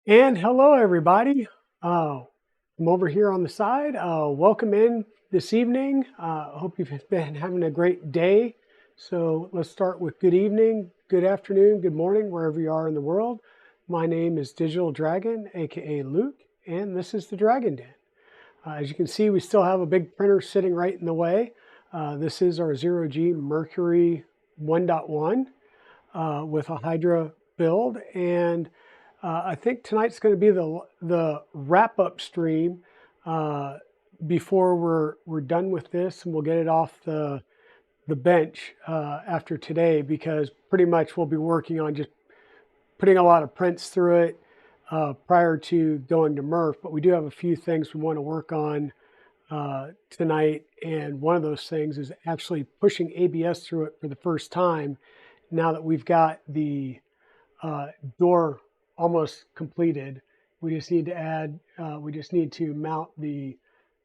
And hello, everybody. I'm over here on the side. Welcome in this evening. Hope you've been having a great day. So let's start with good evening, good afternoon, good morning, wherever you are in the world. My name is Digital Dragon, aka Luke, and this is the Dragon Den. As you can see, we still have a big printer sitting right in the way. This is our ZeroG Mercury 1.1 with a Hydra build, and I think tonight's going to be the wrap-up stream before we're done with this, and we'll get it off the bench after today, because pretty much we'll be working on just putting a lot of prints through it prior to going to MRRF. But we do have a few things we want to work on tonight, and one of those things is actually pushing ABS through it for the first time now that we've got the door almost completed. We just need to mount the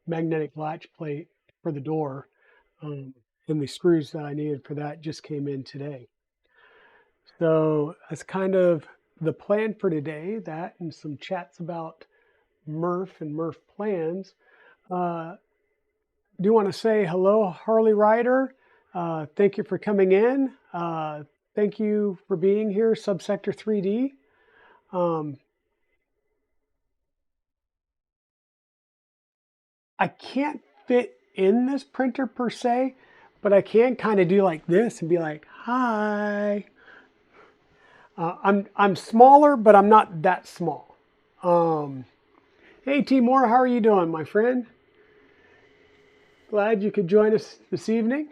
magnetic latch plate for the door, and the screws that I needed for that just came in today. So that's kind of the plan for today, that and some chats about MRRF and MRRF plans. Do want to say hello, Harley Rider. Thank you for coming in. Thank you for being here, Subsector 3D. I can't fit in this printer per se, but I can kind of do like this and be like, hi. I'm smaller, but I'm not that small. Hey Timor, how are you doing, my friend? Glad you could join us this evening.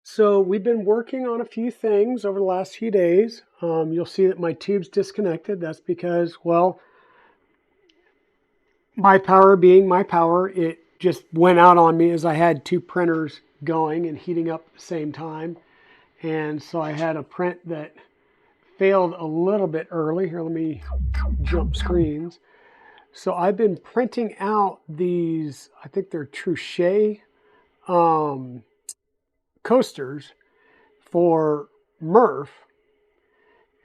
So we've been working on a few things over the last few days. You'll see that my tube's disconnected. That's because, well, my power being my power, it just went out on me as I had two printers going and heating up at the same time. And so I had a print that failed a little bit early. Here, let me jump screens. So I've been printing out these, I think they're Truchet coasters for MRRF.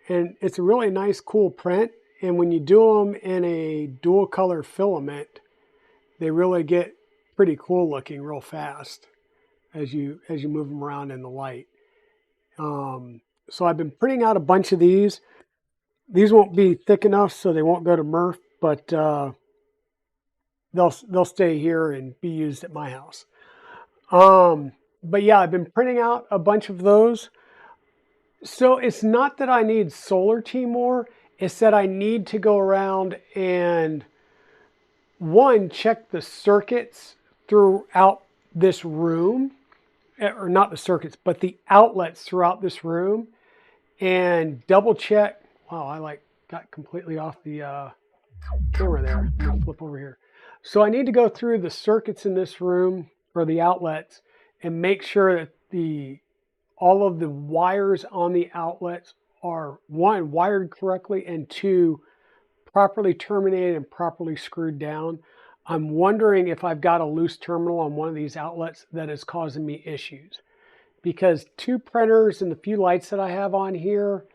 And it's a really nice, cool print. And when you do them in a dual color filament, they really get pretty cool looking real fast as you move them around in the light. So I've been printing out a bunch of these. These won't be thick enough, so they won't go to MRRF, but they'll stay here and be used at my house. But yeah, I've been printing out a bunch of those. So it's not that I need Solar Timor, it's that I need to go around and, one, check the circuits throughout this room, or not the circuits, but the outlets throughout this room, and double check. Wow, I got completely off the camera there. Let me flip over here. So I need to go through the circuits in this room, or the outlets, and make sure that all of the wires on the outlets are, one, wired correctly, and two, properly terminated and properly screwed down. I'm wondering if I've got a loose terminal on one of these outlets that is causing me issues, because two printers and the few lights that I have on here,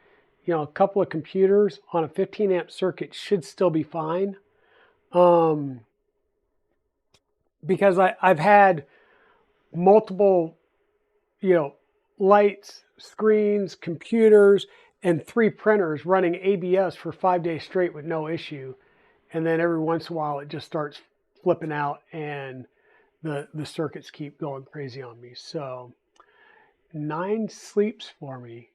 a couple of computers on a 15 amp circuit should still be fine. Because I've had multiple, lights, screens, computers, and 3 printers running ABS for 5 days straight with no issue. And then every once in a while it just starts flipping out and the circuits keep going crazy on me. So 9 sleeps for me.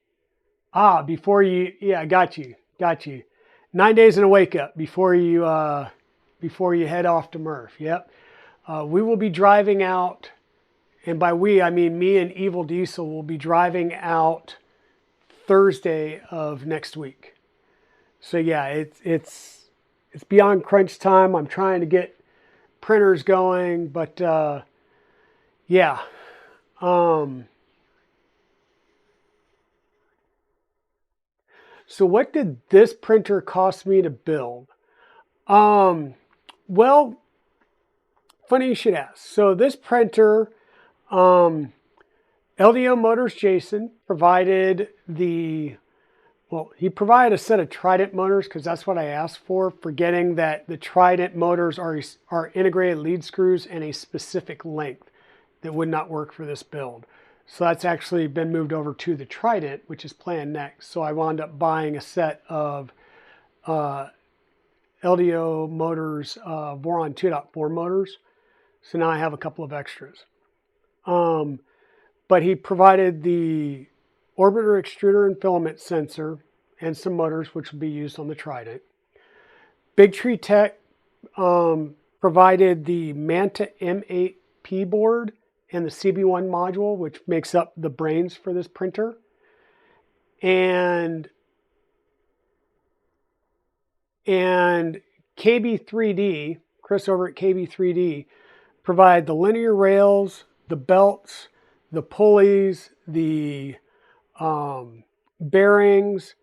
Before you, yeah, got you. 9 days in a wake up before you head off to MRRF. Yep. We will be driving out. And by we, I mean me and Evil Diesel will be driving out Thursday of next week. So yeah, it's beyond crunch time. I'm trying to get printers going, but yeah. So what did this printer cost me to build? Well, funny you should ask. So this printer, LDO Motors Jason provided he provided a set of Trident motors because that's what I asked for, forgetting that the Trident motors are integrated lead screws in a specific length that would not work for this build. So that's actually been moved over to the Trident, which is planned next. So I wound up buying a set of LDO Motors Voron 2.4 motors. So now I have a couple of extras. But he provided the orbiter extruder and filament sensor and some motors, which will be used on the Trident. Big Tree Tech provided the Manta M8P board and the CB1 module, which makes up the brains for this printer. And KB3D, Chris over at KB3D, provide the linear rails, the belts, the pulleys, the bearings,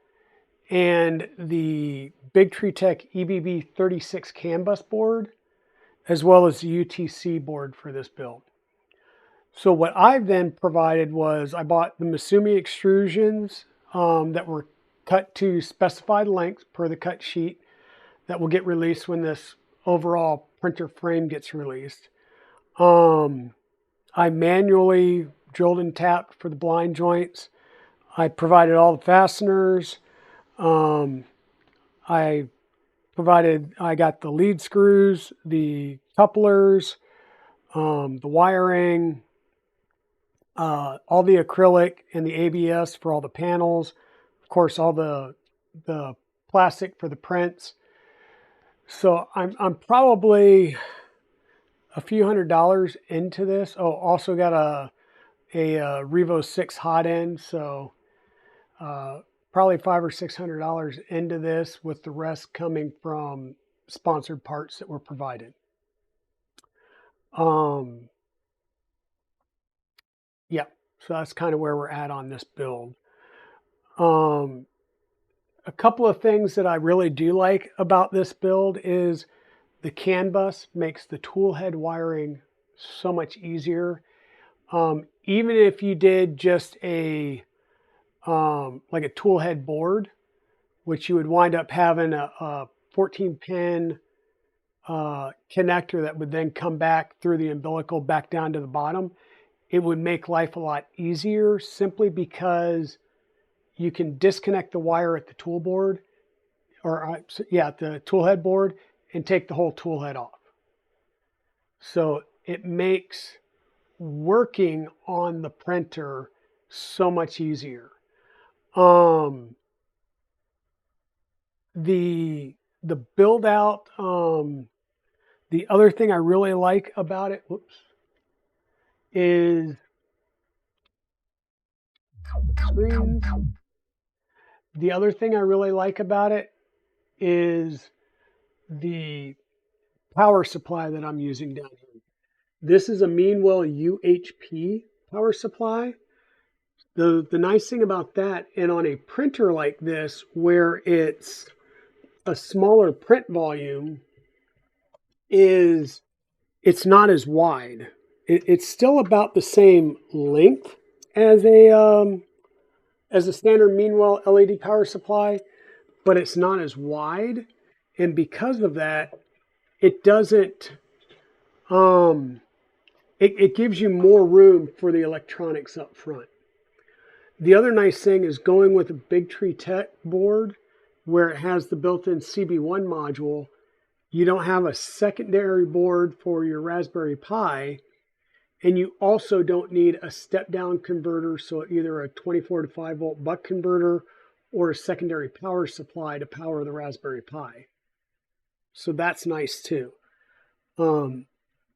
and the Big Tree Tech EBB 36 CAN bus board, as well as the UTC board for this build. So what I then provided was I bought the Misumi extrusions that were cut to specified lengths per the cut sheet that will get released when this overall printer frame gets released. I manually drilled and tapped for the blind joints. I provided all the fasteners. I got the lead screws, the couplers, the wiring, all the acrylic and the ABS for all the panels. Of course, all the plastic for the prints. So I'm probably a few $100s into this. Oh, also got a Revo 6 hot end. So probably $500 or $600 into this, with the rest coming from sponsored parts that were provided. Yeah, so that's kind of where we're at on this build. A couple of things that I really do like about this build is the CAN bus makes the tool head wiring so much easier. Even if you did just like a tool head board, which you would wind up having a 14-pin connector that would then come back through the umbilical back down to the bottom, it would make life a lot easier simply because you can disconnect the wire at the tool board, the tool head board, and take the whole tool head off. So it makes working on the printer so much easier. The build out, the other thing I really like about it, is screens. The other thing I really like about it is the power supply that I'm using down here. This is a Meanwell UHP power supply. The nice thing about that, and on a printer like this, where it's a smaller print volume, is it's not as wide. It's still about the same length as a standard Meanwell LED power supply, but it's not as wide. And because of that, it doesn't, it gives you more room for the electronics up front. The other nice thing is going with a Big Tree Tech board where it has the built-in CB1 module. You don't have a secondary board for your Raspberry Pi, and you also don't need a step-down converter, so either a 24 to 5 volt buck converter or a secondary power supply to power the Raspberry Pi. So that's nice too. The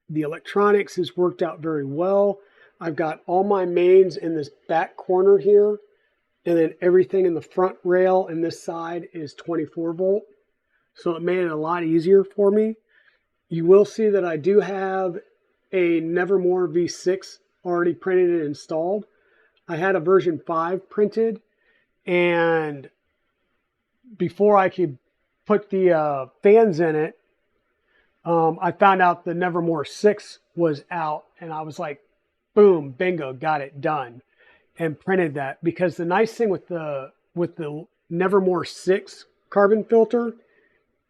electronics has worked out very well. I've got all my mains in this back corner here, and then everything in the front rail and this side is 24 volt. So it made it a lot easier for me. You will see that I do have a Nevermore V6 already printed and installed. I had a version 5 printed, and before I could put the fans in it, I found out the Nevermore 6 was out, and I was like, boom, bingo, got it done. and printed that, because the nice thing with the Nevermore 6 carbon filter,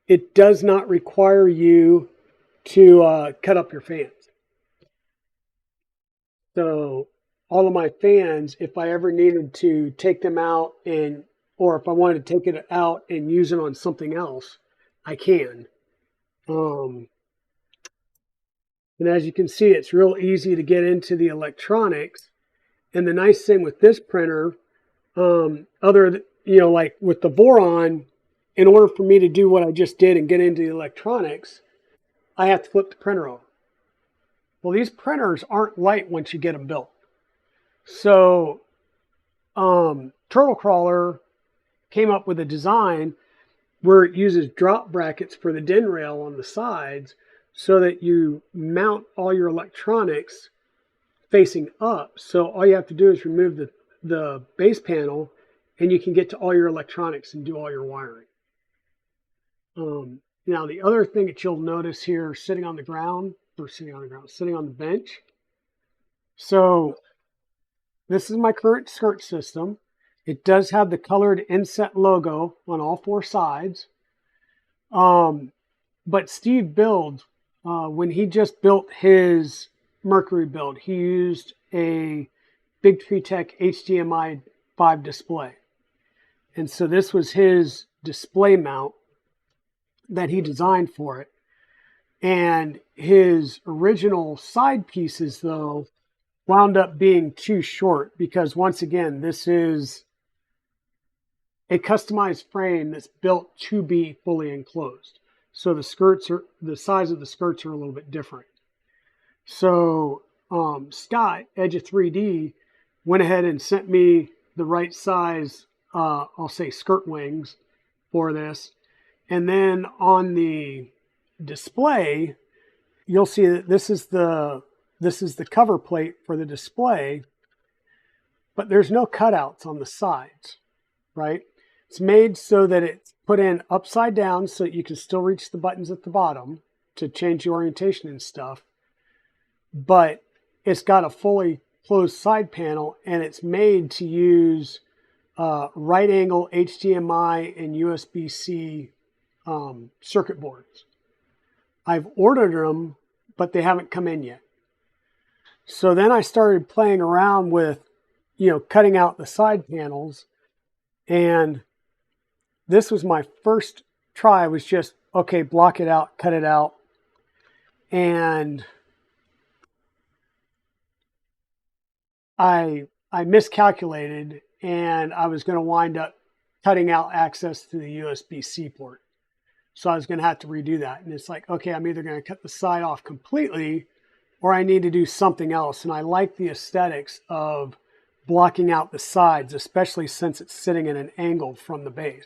it does not require you to cut up your fans. So all of my fans, if I ever needed to take them out or if I wanted to take it out and use it on something else, I can. And as you can see, it's real easy to get into the electronics. And the nice thing with this printer, like with the Voron, in order for me to do what I just did and get into the electronics, I have to flip the printer over. Well, these printers aren't light once you get them built. So Turtle Crawler came up with a design where it uses drop brackets for the DIN rail on the sides so that you mount all your electronics facing up. So all you have to do is remove the base panel and you can get to all your electronics and do all your wiring. Now, the other thing that you'll notice here, sitting on the bench. So this is my current skirt system. It does have the colored inset logo on all 4 sides. But Steve builds, when he just built his Mercury build, he used a Big Tree Tech HDMI 5 display. And so this was his display mount that he designed for it. And his original side pieces, though, wound up being too short because, once again, this is a customized frame that's built to be fully enclosed. So the size of the skirts are a little bit different. So Scott, Edge of 3D, went ahead and sent me the right size, I'll say, skirt wings for this. And then on the display, you'll see that this is the cover plate for the display, but there's no cutouts on the sides, right? It's made so that it's put in upside down so that you can still reach the buttons at the bottom to change the orientation and stuff. But it's got a fully closed side panel, and it's made to use right angle HDMI and USB-C circuit boards. I've ordered them, but they haven't come in yet. So then I started playing around with, cutting out the side panels. And this was my first try, was just, okay, block it out, cut it out. And I miscalculated, and I was going to wind up cutting out access to the USB-C port. So I was going to have to redo that. And it's like, okay, I'm either going to cut the side off completely or I need to do something else. And I like the aesthetics of blocking out the sides, especially since it's sitting at an angle from the base.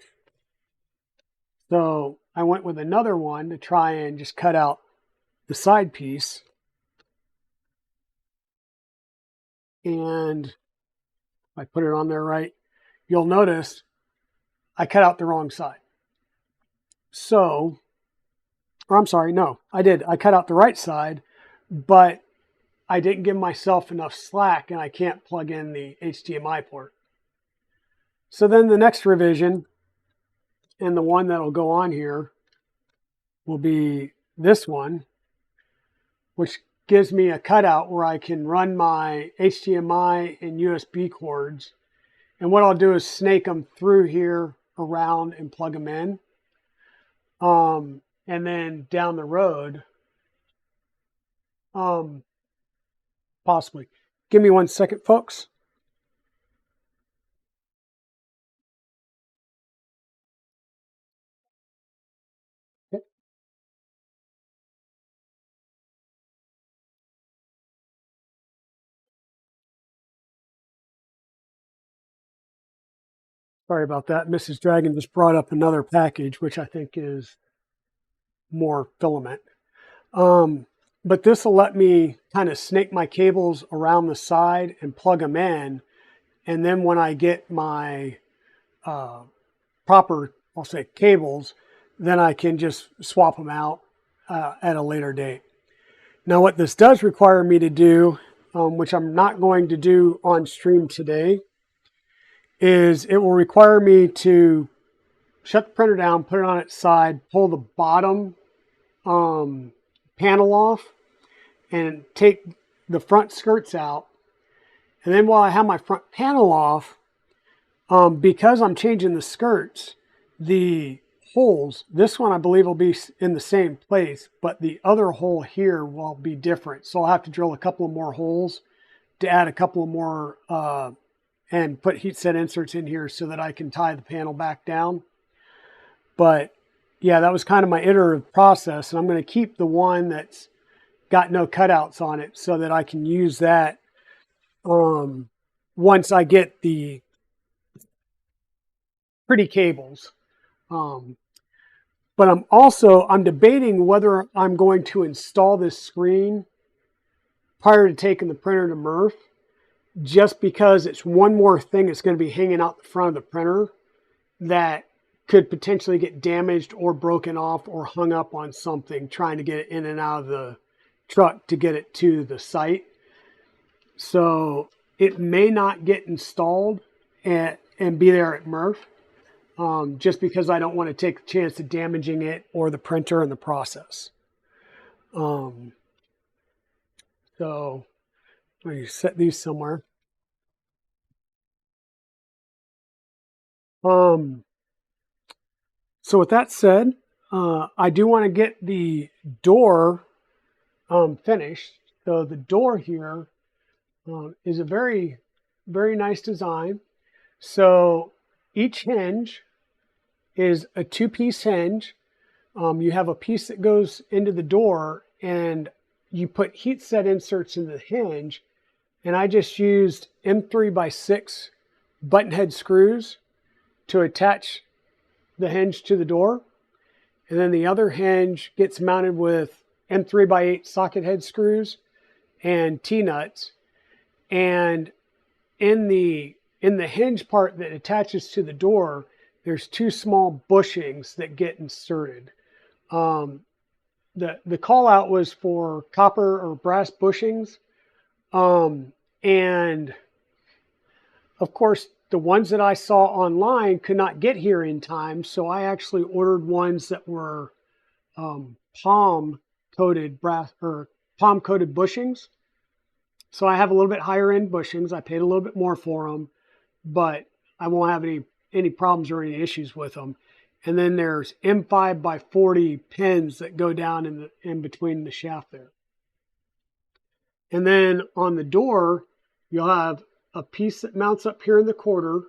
So I went with another one to try and just cut out the side piece. And if I put it on there right, you'll notice I cut out the wrong side. So, or I'm sorry, no, I did. I cut out the right side, but I didn't give myself enough slack and I can't plug in the HDMI port. So then the next revision, and the one that'll go on here, will be this one, which gives me a cutout where I can run my HDMI and USB cords. And what I'll do is snake them through here around and plug them in. And then down the road, possibly. Give me 1 second, folks. Okay. Sorry about that. Mrs. Dragon just brought up another package, which I think is more filament. But this will let me kind of snake my cables around the side and plug them in. And then when I get my proper, I'll say, cables, then I can just swap them out at a later date. Now what this does require me to do, which I'm not going to do on stream today, is it will require me to shut the printer down, put it on its side, pull the bottom panel off, and take the front skirts out. And then while I have my front panel off, because I'm changing the skirts, the holes, this one I believe will be in the same place, but the other hole here will be different. So I'll have to drill a couple of more holes to add a couple of more and put heat set inserts in here so that I can tie the panel back down. But yeah, that was kind of my iterative process, and I'm going to keep the one that's got no cutouts on it so that I can use that once I get the pretty cables. But I'm debating whether I'm going to install this screen prior to taking the printer to MRRF, just because it's one more thing that's going to be hanging out the front of the printer that could potentially get damaged or broken off or hung up on something trying to get it in and out of the truck to get it to the site. So it may not get installed and be there at MRRF, just because I don't want to take the chance of damaging it or the printer in the process. So let me set these somewhere. So with that said, I do want to get the door finished. So the door here is a very, very nice design. So each hinge is a two-piece hinge. You have a piece that goes into the door, and you put heat set inserts in the hinge. And I just used M3x6 button head screws to attach the hinge to the door. And then the other hinge gets mounted with M3x8 socket head screws and T-nuts. And in the hinge part that attaches to the door, there's two small bushings that get inserted. The call out was for copper or brass bushings. And of course, the ones that I saw online could not get here in time. So I actually ordered ones that were palm coated brass or palm coated bushings. So I have a little bit higher end bushings. I paid a little bit more for them, but I won't have any problems or any issues with them. And then there's M5x40 pins that go down in between the shaft there. And then on the door, you'll have a piece that mounts up here in the corner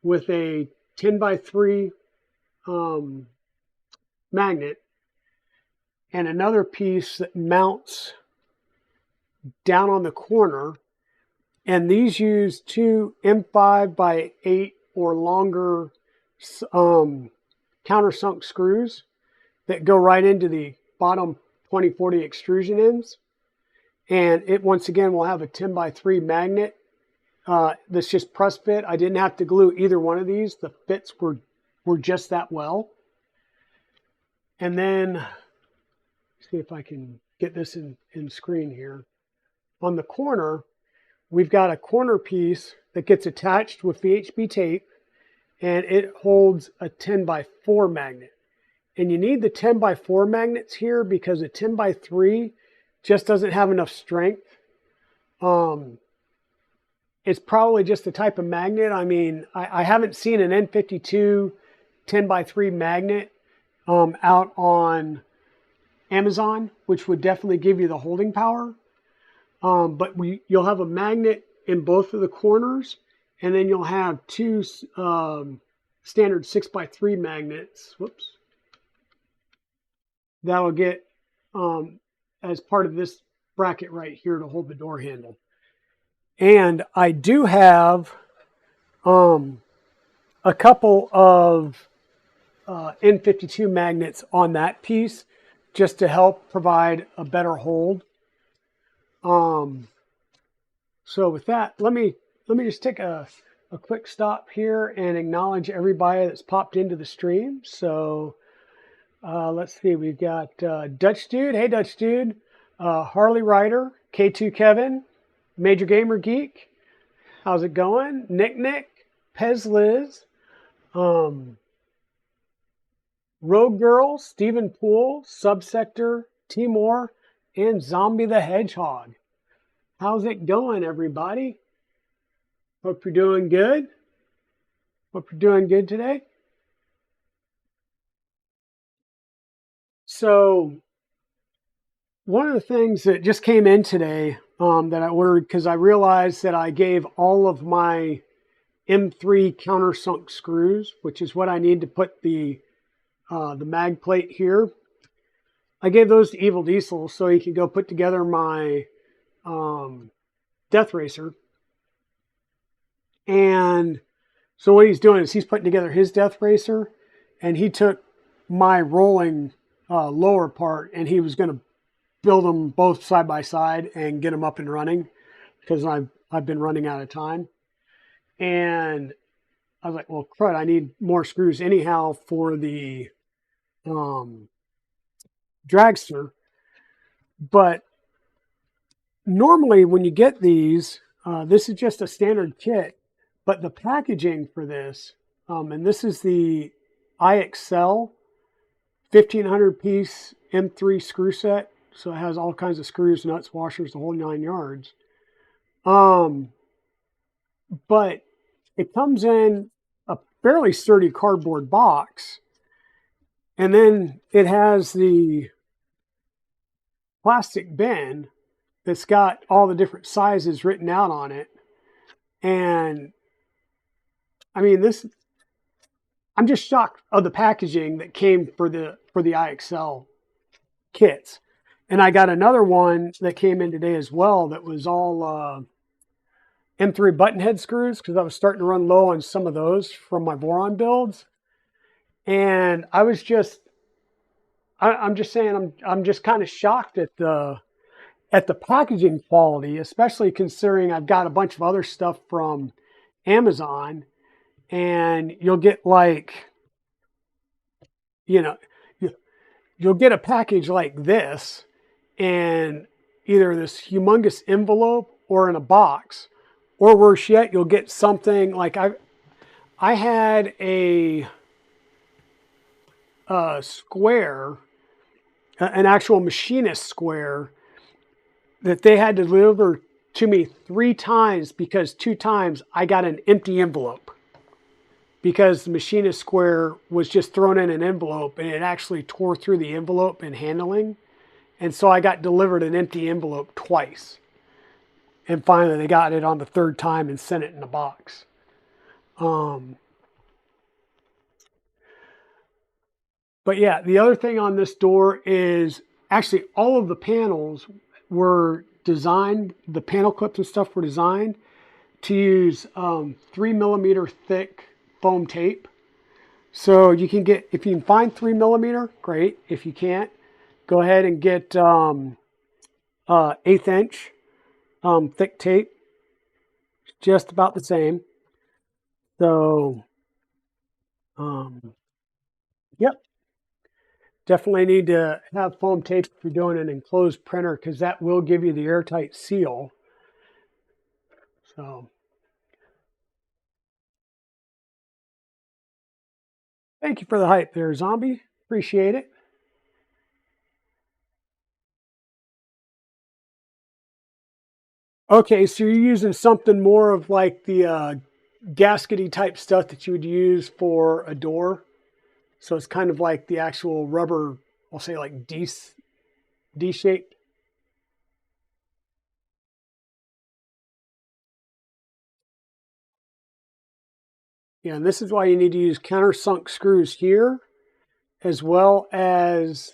with a 10x3 magnet, and another piece that mounts down on the corner. And these use two M5x8 or longer countersunk screws that go right into the bottom 2040 extrusion ends. And it once again will have a 10x3 magnet that's just press fit. I didn't have to glue either one of these. The fits were just that well. And then, see if I can get this in screen here. On the corner, we've got a corner piece that gets attached with VHB tape, and it holds a 10x4 magnet. And you need the 10x4 magnets here because a 10x3 just doesn't have enough strength. It's probably just the type of magnet. I mean, I haven't seen an N52 10x3 magnet out on Amazon, which would definitely give you the holding power. But you'll have a magnet in both of the corners, and then you'll have two standard 6x3 magnets. Whoops. That'll get as part of this bracket right here to hold the door handle. And I do have a couple of N52 magnets on that piece just to help provide a better hold. So with that, let me just take a quick stop here and acknowledge everybody that's popped into the stream. So let's see, we've got Dutch Dude. Hey, Dutch Dude. Harley Rider, K2 Kevin, Major Gamer Geek. How's it going? Nick, Pez Liz, Rogue Girl, Stephen Poole, Subsector, Timor, and Zombie the Hedgehog. How's it going, everybody? Hope you're doing good. Hope you're doing good today. So, one of the things that just came in today that I ordered because I realized that I gave all of my M3 countersunk screws, which is what I need to put the mag plate here. I gave those to Evil Diesel so he can go put together my Death Racer. And so what he's doing is he's putting together his Death Racer, and he took my rolling lower part, and he was going to build them both side by side and get them up and running because I've been running out of time. And I was like, well, crud, I need more screws anyhow for the dragster. But normally when you get these, this is just a standard kit, but the packaging for this, and this is the iExcel 1500 piece M3 screw set. So it has all kinds of screws, nuts, washers, the whole 9 yards. But it comes in a fairly sturdy cardboard box. And then it has the plastic bin that's got all the different sizes written out on it. And I mean, I'm just shocked of the packaging that came for the iExcel kits. And I got another one that came in today as well that was all M3 button head screws because I was starting to run low on some of those from my Boron builds. And I was just, I'm just saying, I'm just kind of shocked at the packaging quality, especially considering I've got a bunch of other stuff from Amazon, and you'll get like, you know, you'll get a package like this, and either this humongous envelope or in a box, or worse yet, you'll get something like I had a square, an actual machinist square that they had to deliver to me 3 times because 2 times I got an empty envelope because the machinist square was just thrown in an envelope and it actually tore through the envelope in handling. And so I got delivered an empty envelope twice. And finally they got it on the 3rd time and sent it in a box. But yeah, the other thing on this door is actually all of the panels were designed, the panel clips and stuff were designed to use 3mm thick foam tape. So you can get, if you can find 3mm, great. If you can't, go ahead and get 1/8 inch thick tape, just about the same. So, yep. Definitely need to have foam tape if you're doing an enclosed printer because that will give you the airtight seal. So, thank you for the hype there, Zombie. Appreciate it. Okay, so you're using something more of like the gaskety type stuff that you would use for a door. So it's kind of like the actual rubber, I'll say like D-shaped. Yeah, and this is why you need to use countersunk screws here as well as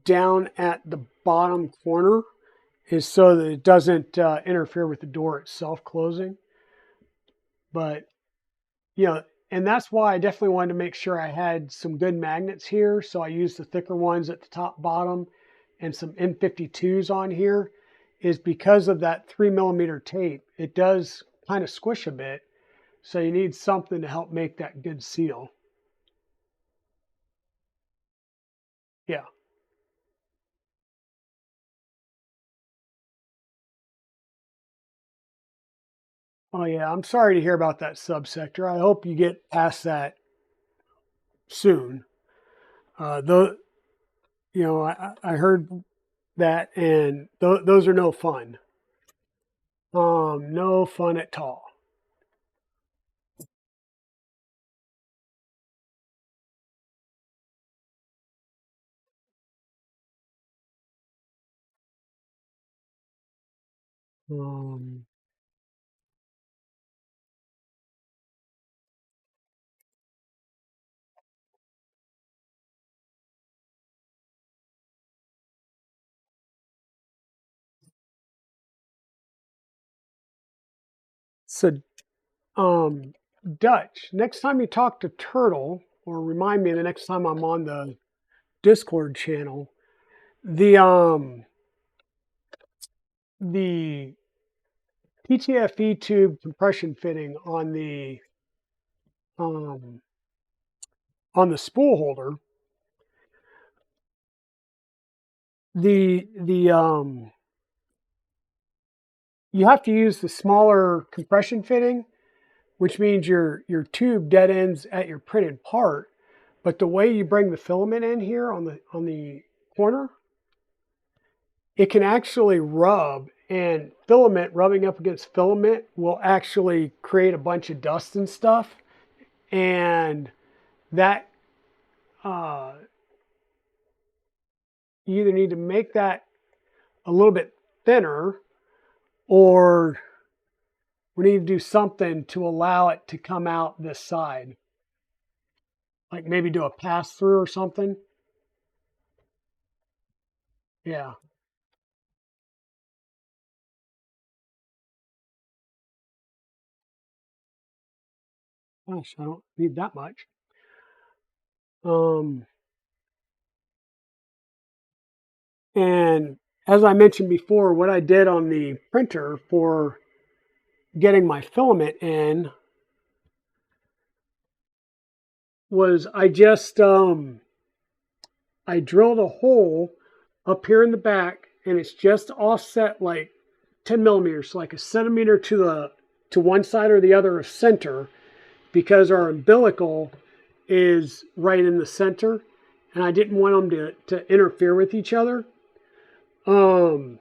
down at the bottom corner, is so that it doesn't interfere with the door itself closing. But, you know, and that's why I definitely wanted to make sure I had some good magnets here. So I used the thicker ones at the top, bottom, and some M52s on here, is because of that 3mm tape. It does kind of squish a bit. So you need something to help make that good seal. Yeah. Oh yeah, I'm sorry to hear about that subsector. I hope you get past that soon. Though, I heard that, and those are no fun. No fun at all. Um, so, um, Dutch. Next time you talk to Turtle, or remind me the next time I'm on the Discord channel, the the PTFE tube compression fitting um, on the spool holder, the you have to use the smaller compression fitting, which means your tube dead ends at your printed part. But the way you bring the filament in here on the corner, it can actually rub, and filament rubbing up against filament will actually create a bunch of dust and stuff, and that uh, you either need to make that a little bit thinner, or we need to do something to allow it to come out this side, like maybe do a pass through or something. Yeah. Gosh, I don't need that much. Um, and as I mentioned before, what I did on the printer for getting my filament in was I drilled a hole up here in the back, and it's just offset like 10 millimeters, so like a centimeter to one side or the other of center, because our umbilical is right in the center, and I didn't want them to interfere with each other. Um,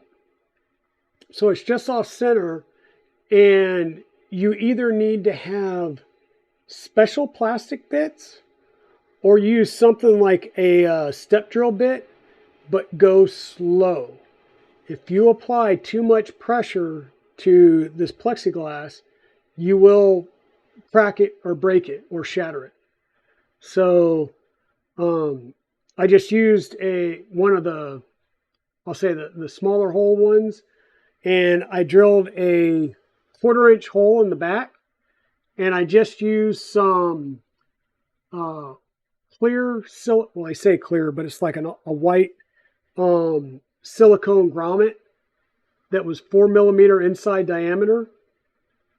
so it's just off center, and you either need to have special plastic bits or use something like a step drill bit, but go slow. If you apply too much pressure to this plexiglass, you will crack it or break it or shatter it. So I just used one of the, I'll say the smaller hole ones, and I drilled a 1/4 inch hole in the back, and I just used some uh, clear well, I say clear, but it's like a white silicone grommet that was 4 millimeter inside diameter.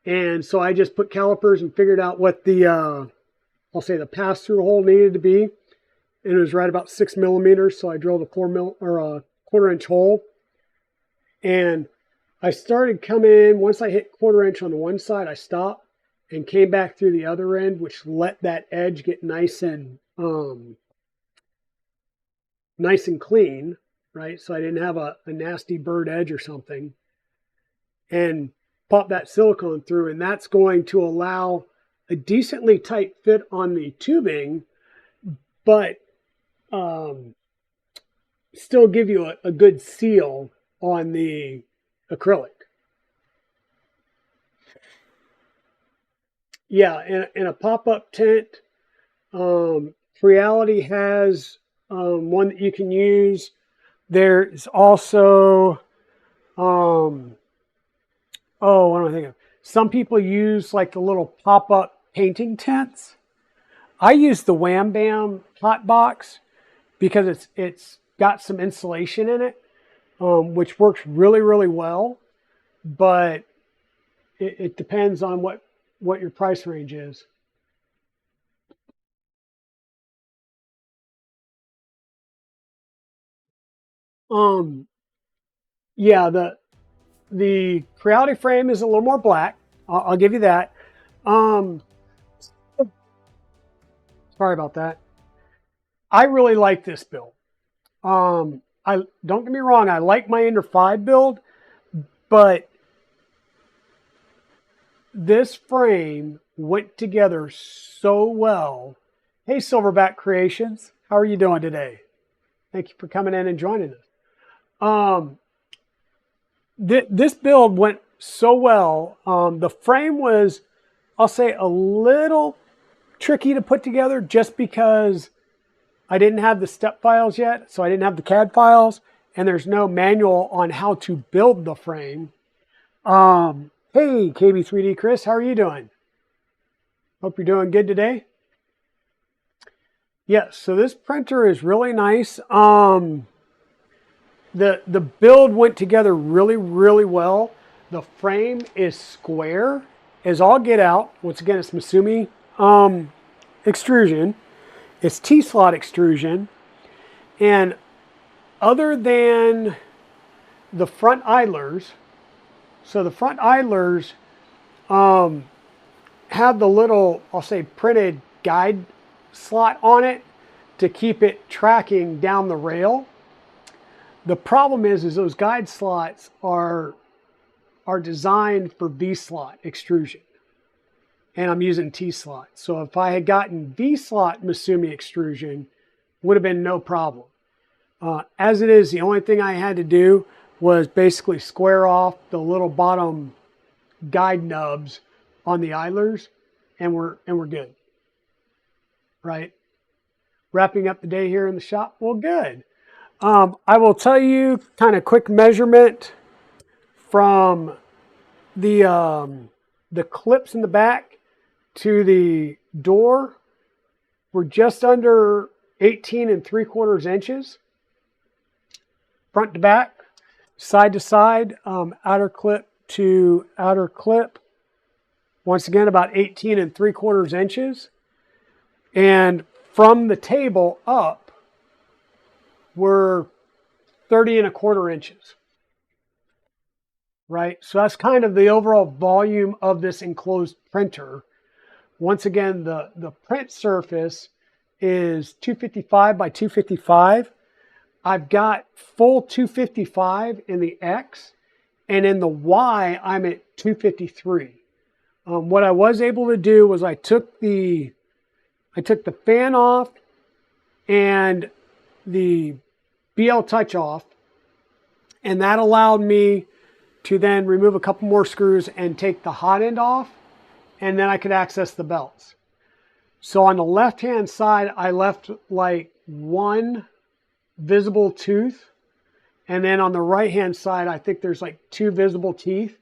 And so I just put calipers and figured out what the I'll say the pass through hole needed to be, and it was right about 6 millimeters. So I drilled a 4 mil or a 1/4 inch hole, and I started coming in. Once I hit 1/4 inch on the one side, I stopped and came back through the other end, which let that edge get nice and clean, right? So I didn't have a nasty bird edge or something, and pop that silicone through, and that's going to allow a decently tight fit on the tubing, but still give you a good seal on the acrylic. Yeah, and a pop-up tent. Reality has one that you can use. There's also, what am I thinking of? Some people use like the little pop-up painting tents. I use the Wham Bam hot box because it's got some insulation in it, which works really, really well. But it depends on what your price range is. Um, yeah, the Creality frame is a little more black. I'll give you that. Sorry about that. I really like this build. I don't get me wrong, I like my Ender 5 build, but this frame went together so well. Hey, Silverback Creations, how are you doing today? Thank you for coming in and joining us. This build went so well. The frame was, I'll say, a little tricky to put together just because I didn't have the step files yet, so I didn't have the CAD files, and there's no manual on how to build the frame. Hey, KB3D Chris, how are you doing? Hope you're doing good today. Yes, so this printer is really nice. The build went together really, really well. The frame is square as all get out. Once again, it's Misumi extrusion. It's T-slot extrusion. And other than the front idlers, so the front idlers have the little, I'll say, printed guide slot on it to keep it tracking down the rail. The problem is those guide slots are designed for V-slot extrusion. And I'm using T-slot. So if I had gotten V-slot Misumi extrusion, would have been no problem. As it is, the only thing I had to do was basically square off the little bottom guide nubs on the idlers, and we're good. Right? Wrapping up the day here in the shop. Well, good. I will tell you kind of quick measurement from the clips in the back to the door. We're just under 18 3/4 inches. Front to back, side to side, outer clip to outer clip. Once again, about 18 3/4 inches. And from the table up, we're 30 1/4 inches. Right? So that's kind of the overall volume of this enclosed printer. Once again, the print surface is 255 by 255. I've got full 255 in the X, and in the Y, I'm at 253. What I was able to do was I took the fan off and the BL Touch off, and that allowed me to then remove a couple more screws and take the hot end off, and then I could access the belts. So on the left-hand side, I left like one visible tooth, and then on the right-hand side, I think there's like 2 visible teeth,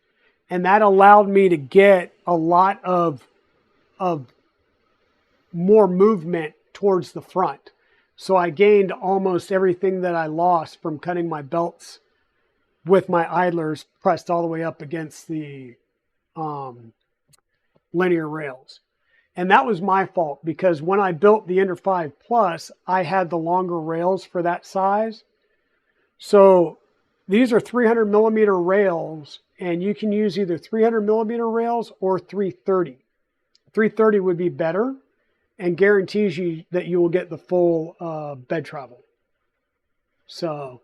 and that allowed me to get a lot of more movement towards the front. So I gained almost everything that I lost from cutting my belts with my idlers pressed all the way up against the linear rails. And that was my fault, because when I built the Ender 5 Plus, I had the longer rails for that size. So these are 300 millimeter rails, and you can use either 300 millimeter rails or 330. 330 would be better and guarantees you that you will get the full bed travel. So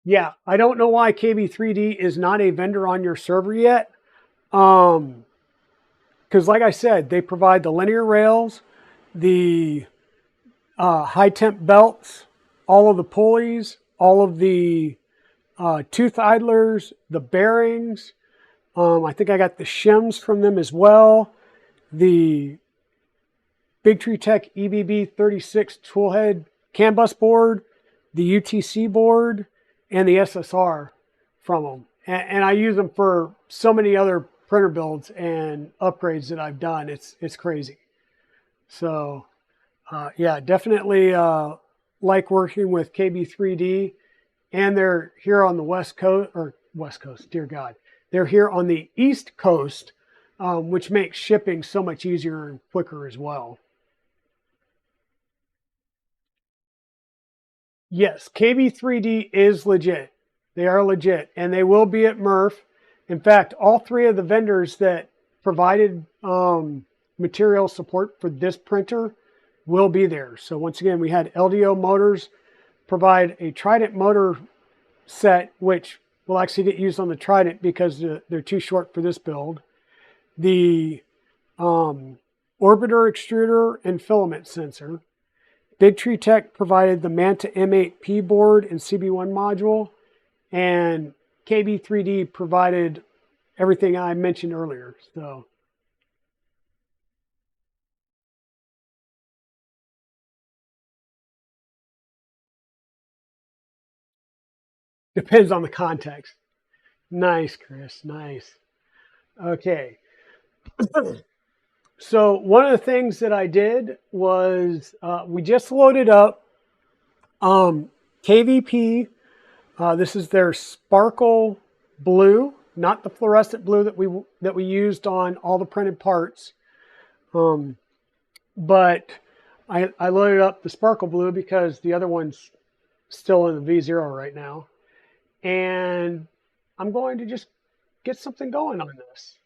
yeah, I don't know why KB3D is not a vendor on your server yet. Because like I said, they provide the linear rails, the high temp belts, all of the pulleys, all of the tooth idlers, the bearings. I think I got the shims from them as well. The Big Tree Tech EBB 36 toolhead CAN bus board, the UTC board, and the SSR from them. And I use them for so many other printer builds and upgrades that I've done. It's crazy. So yeah, definitely like working with KB3D, and they're here on the West Coast, dear God. They're here on the East Coast, which makes shipping so much easier and quicker as well. Yes, KB3D is legit. They are legit, and they will be at MRRF. In fact, all three of the vendors that provided material support for this printer will be there. So once again, we had LDO Motors provide a Trident motor set, which will actually get used on the Trident because they're too short for this build. The orbiter extruder and filament sensor. Big Tree Tech provided the Manta M8P board and CB1 module, and KB3D provided everything I mentioned earlier. So depends on the context. Nice, Chris. Nice. Okay. So one of the things that I did was we just loaded up KVP. This is their Sparkle Blue, not the fluorescent blue that we used on all the printed parts. But I loaded up the Sparkle Blue because the other one's still in the V0 right now. And I'm going to just get something going on this.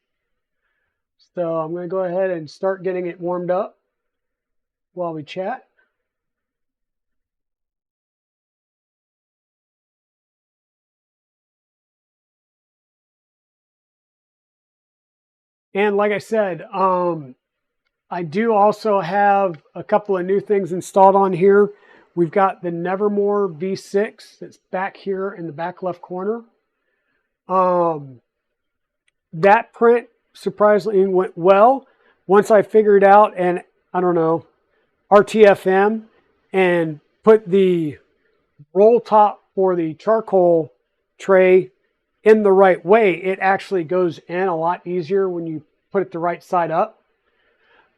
So I'm going to go ahead and start getting it warmed up while we chat. And like I said, I do also have a couple of new things installed on here. We've got the Nevermore V6 that's back here in the back left corner. That print surprisingly went well once I figured out, and I don't know, RTFM and put the roll top for the charcoal tray in the right way. It actually goes in a lot easier when you put it the right side up.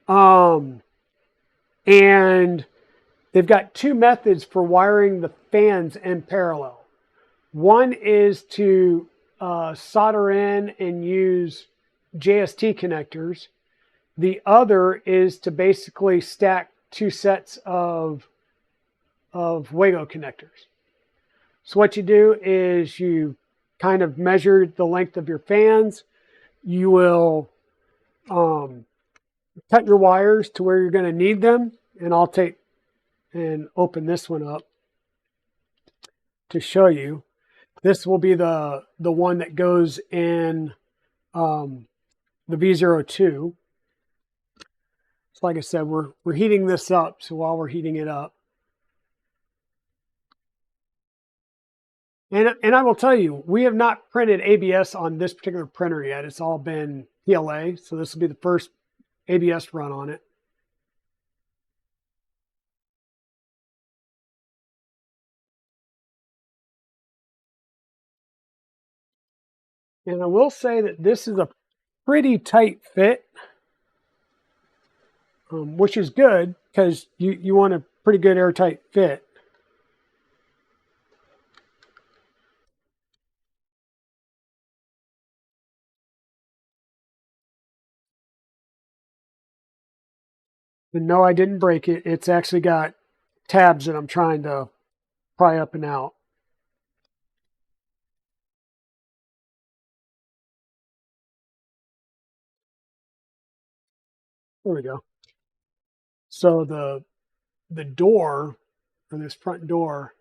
And they've got two methods for wiring the fans in parallel. One is to solder in and use JST connectors. The other is to basically stack two sets of Wago connectors. So what you do is you kind of measure the length of your fans. You will cut your wires to where you're going to need them. And I'll take and open this one up to show you. This will be the one that goes in the V02. So like I said, we're heating this up. So while we're heating it up, and I will tell you, we have not printed ABS on this particular printer yet. It's all been PLA. So this will be the first ABS run on it. And I will say that this is a pretty tight fit, which is good because you want a pretty good airtight fit. And no, I didn't break it. It's actually got tabs that I'm trying to pry up and out. There we go. So the door, or this front door,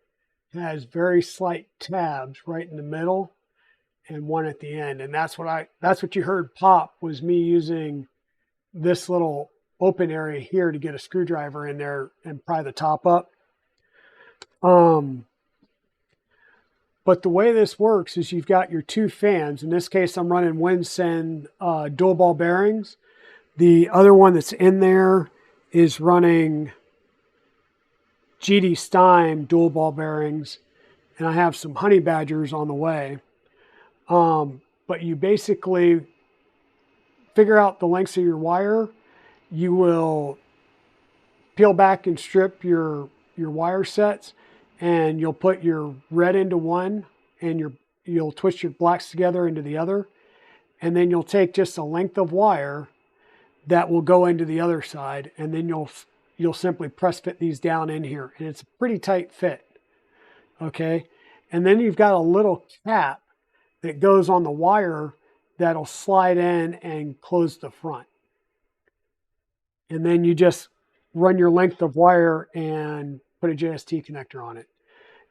has very slight tabs right in the middle and one at the end. And that's what you heard pop, was me using this little open area here to get a screwdriver in there and pry the top up. But the way this works is you've got your two fans. In this case, I'm running Winsen dual ball bearings. The other one that's in there is running GD Stein dual ball bearings, and I have some honey badgers on the way. But you basically figure out the lengths of your wire. You will peel back and strip your wire sets, and you'll put your red into one, and you'll twist your blacks together into the other, and then you'll take just a length of wire that will go into the other side, and then you'll simply press fit these down in here, and it's a pretty tight fit. Okay, And then you've got a little cap that goes on the wire that'll slide in and close the front. And then you just run your length of wire and put a JST connector on it.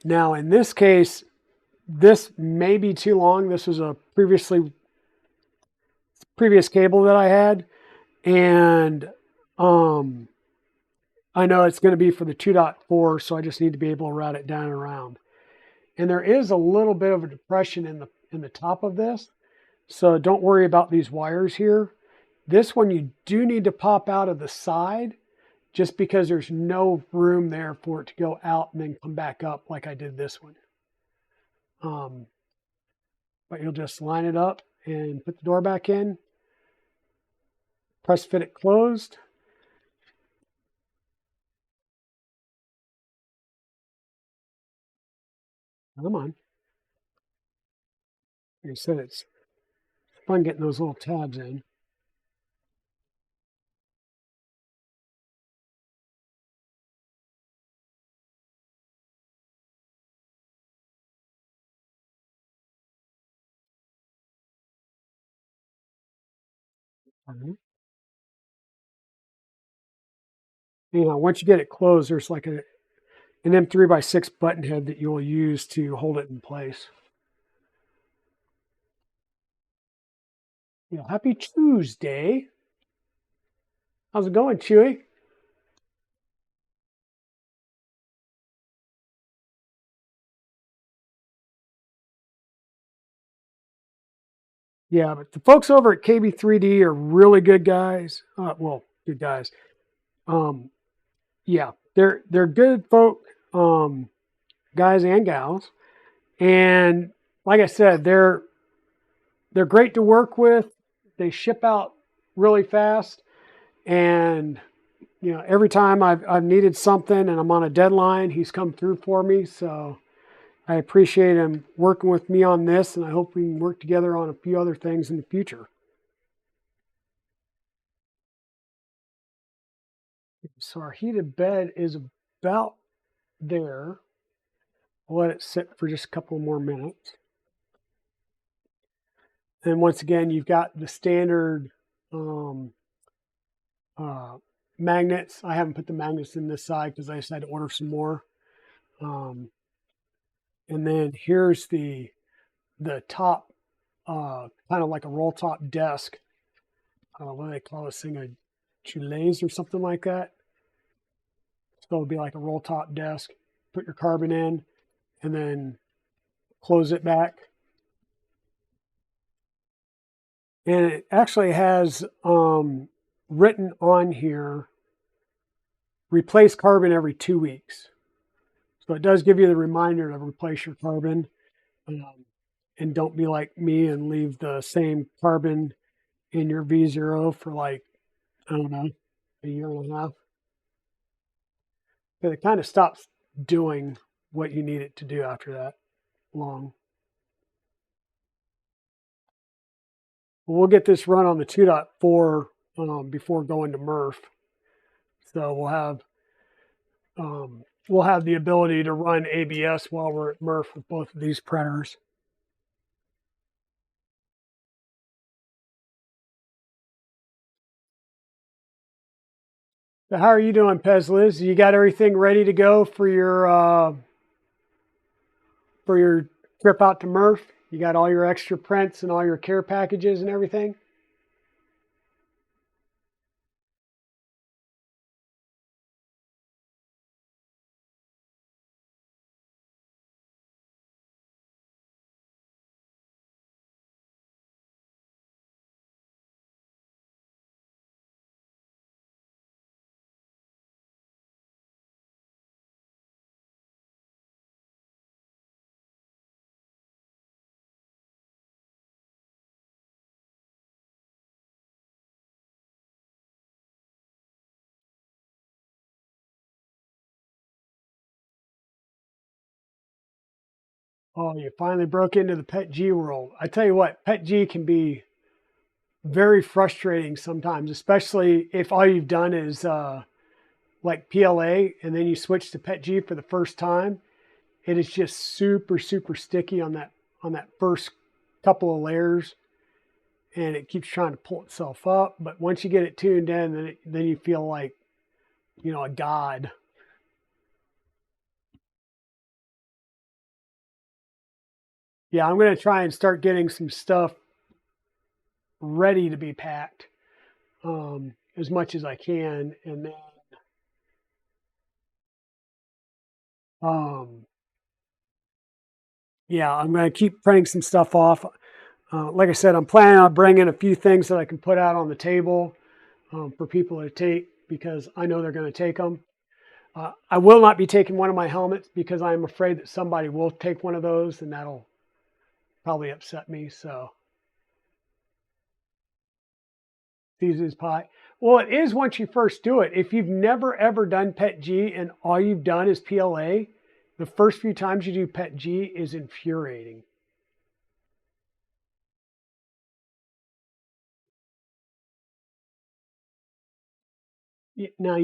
Now, in this case, this may be too long. This was a previous cable that I had. And I know it's going to be for the 2.4, so I just need to be able to route it down and around. And there is a little bit of a depression in the top of this. So don't worry about these wires here. This one you do need to pop out of the side just because there's no room there for it to go out and then come back up like I did this one. But you'll just line it up and put the door back in. Press fit it closed. Come on. Like I said, it's fun getting those little tabs in. Anyhow, once you get it closed, there's like an M3x6 button head that you'll use to hold it in place. Yeah, happy Tuesday. How's it going, Chewy? Yeah, but the folks over at KB3D are really good guys. Well, good guys. Yeah, they're good folk, guys and gals. And like I said, they're great to work with. They ship out really fast, and you know, every time I've needed something and I'm on a deadline, he's come through for me. So I appreciate him working with me on this, and I hope we can work together on a few other things in the future. So our heated bed is about there. I'll let it sit for just a couple more minutes. And once again, you've got the standard magnets. I haven't put the magnets in this side because I just had to order some more. And then here's the top, kind of like a roll top desk. What do they call this thing? A Chulays or something like that. So it'll be like a roll top desk. Put your carbon in and then close it back. And it actually has written on here, replace carbon every 2 weeks. So it does give you the reminder to replace your carbon. And don't be like me and leave the same carbon in your V0 for like, I don't know, a year and a half. But it kind of stops doing what you need it to do after that long. We'll get this run on the 2.4 before going to MRRF. So we'll have the ability to run ABS while we're at MRRF with both of these printers. So how are you doing, Pez Liz? You got everything ready to go for your trip out to MRRF? You got all your extra prints and all your care packages and everything? Oh, you finally broke into the Pet G world. I tell you what, Pet G can be very frustrating sometimes, especially if all you've done is like PLA and then you switch to Pet G for the first time. it is just super, super sticky on that first couple of layers, and it keeps trying to pull itself up. But once you get it tuned in, then you feel like, you know, a god. Yeah, I'm going to try and start getting some stuff ready to be packed as much as I can, and then yeah, I'm going to keep printing some stuff off. Like I said, I'm planning on bringing a few things that I can put out on the table for people to take, because I know they're going to take them. I will not be taking one of my helmets because I'm afraid that somebody will take one of those, and that'll probably upset me. So, Caesar's pie. Well, it is once you first do it. If you've never ever done Pet G and all you've done is PLA, the first few times you do Pet G is infuriating. Now,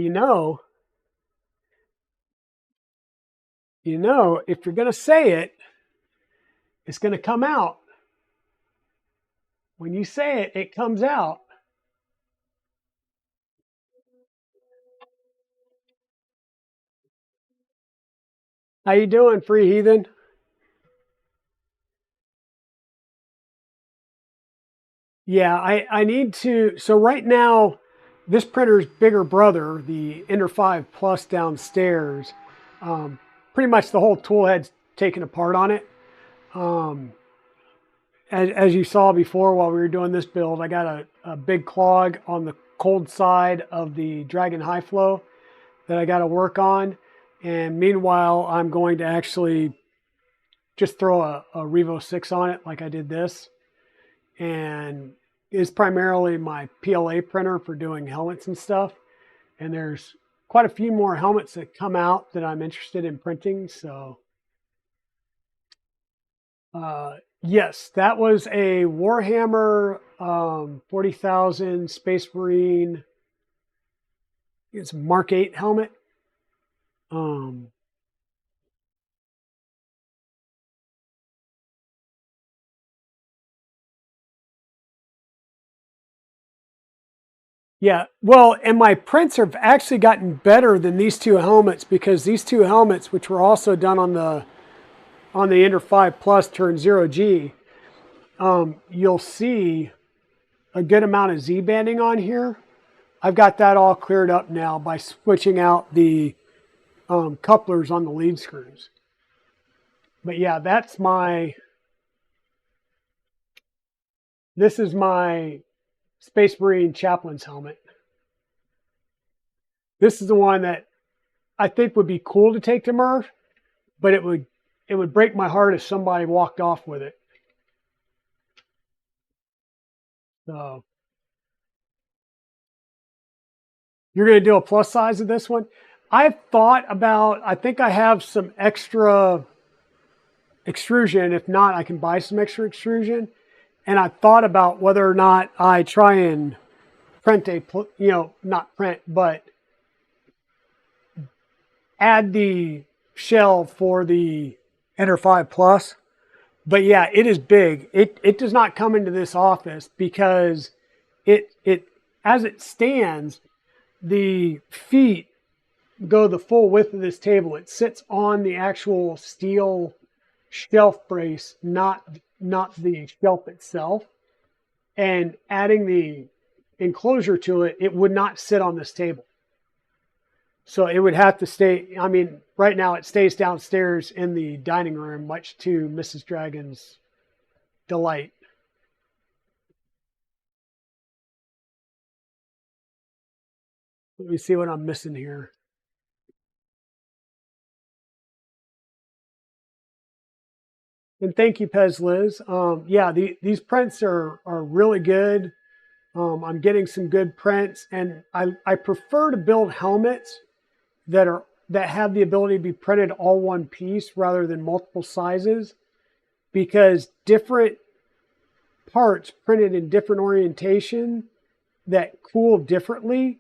if you're going to say it, it's going to come out. When you say it, it comes out. How you doing, free heathen? Yeah, I need to. So right now, this printer's bigger brother, the Ender 5 Plus downstairs, pretty much the whole tool head's taken apart on it. As you saw before while we were doing this build, I got a big clog on the cold side of the Dragon High Flow that I got to work on. And meanwhile, I'm going to actually just throw a Revo 6 on it like I did this. And it's primarily my PLA printer for doing helmets and stuff. And there's quite a few more helmets that come out that I'm interested in printing. So yes, that was a Warhammer 40,000 Space Marine. It's a Mark 8 helmet. Yeah, well, and my prints have actually gotten better than these two helmets, because these two helmets, which were also done on the Ender 5 Plus turned ZeroG, you'll see a good amount of Z banding on here. I've got that all cleared up now by switching out the couplers on the lead screws. But yeah, this is my Space Marine Chaplain's helmet. This is the one that I think would be cool to take to MRRF, but it would break my heart if somebody walked off with it. So you're going to do a plus size of this one? I've thought about, I think I have some extra extrusion. If not, I can buy some extra extrusion. And I thought about whether or not I try and print not print, but add the shell for the Ender 5 Plus. But yeah, it is big. It does not come into this office because it as it stands, the feet go the full width of this table. It sits on the actual steel shelf brace, not the shelf itself. And adding the enclosure to it, it would not sit on this table. So it would have to stay, I mean, right now it stays downstairs in the dining room, much to Mrs. Dragon's delight. Let me see what I'm missing here. And thank you, Pez Liz. Yeah, these prints are really good. I'm getting some good prints, and I prefer to build helmets that have the ability to be printed all one piece rather than multiple sizes, because different parts printed in different orientation that cool differently,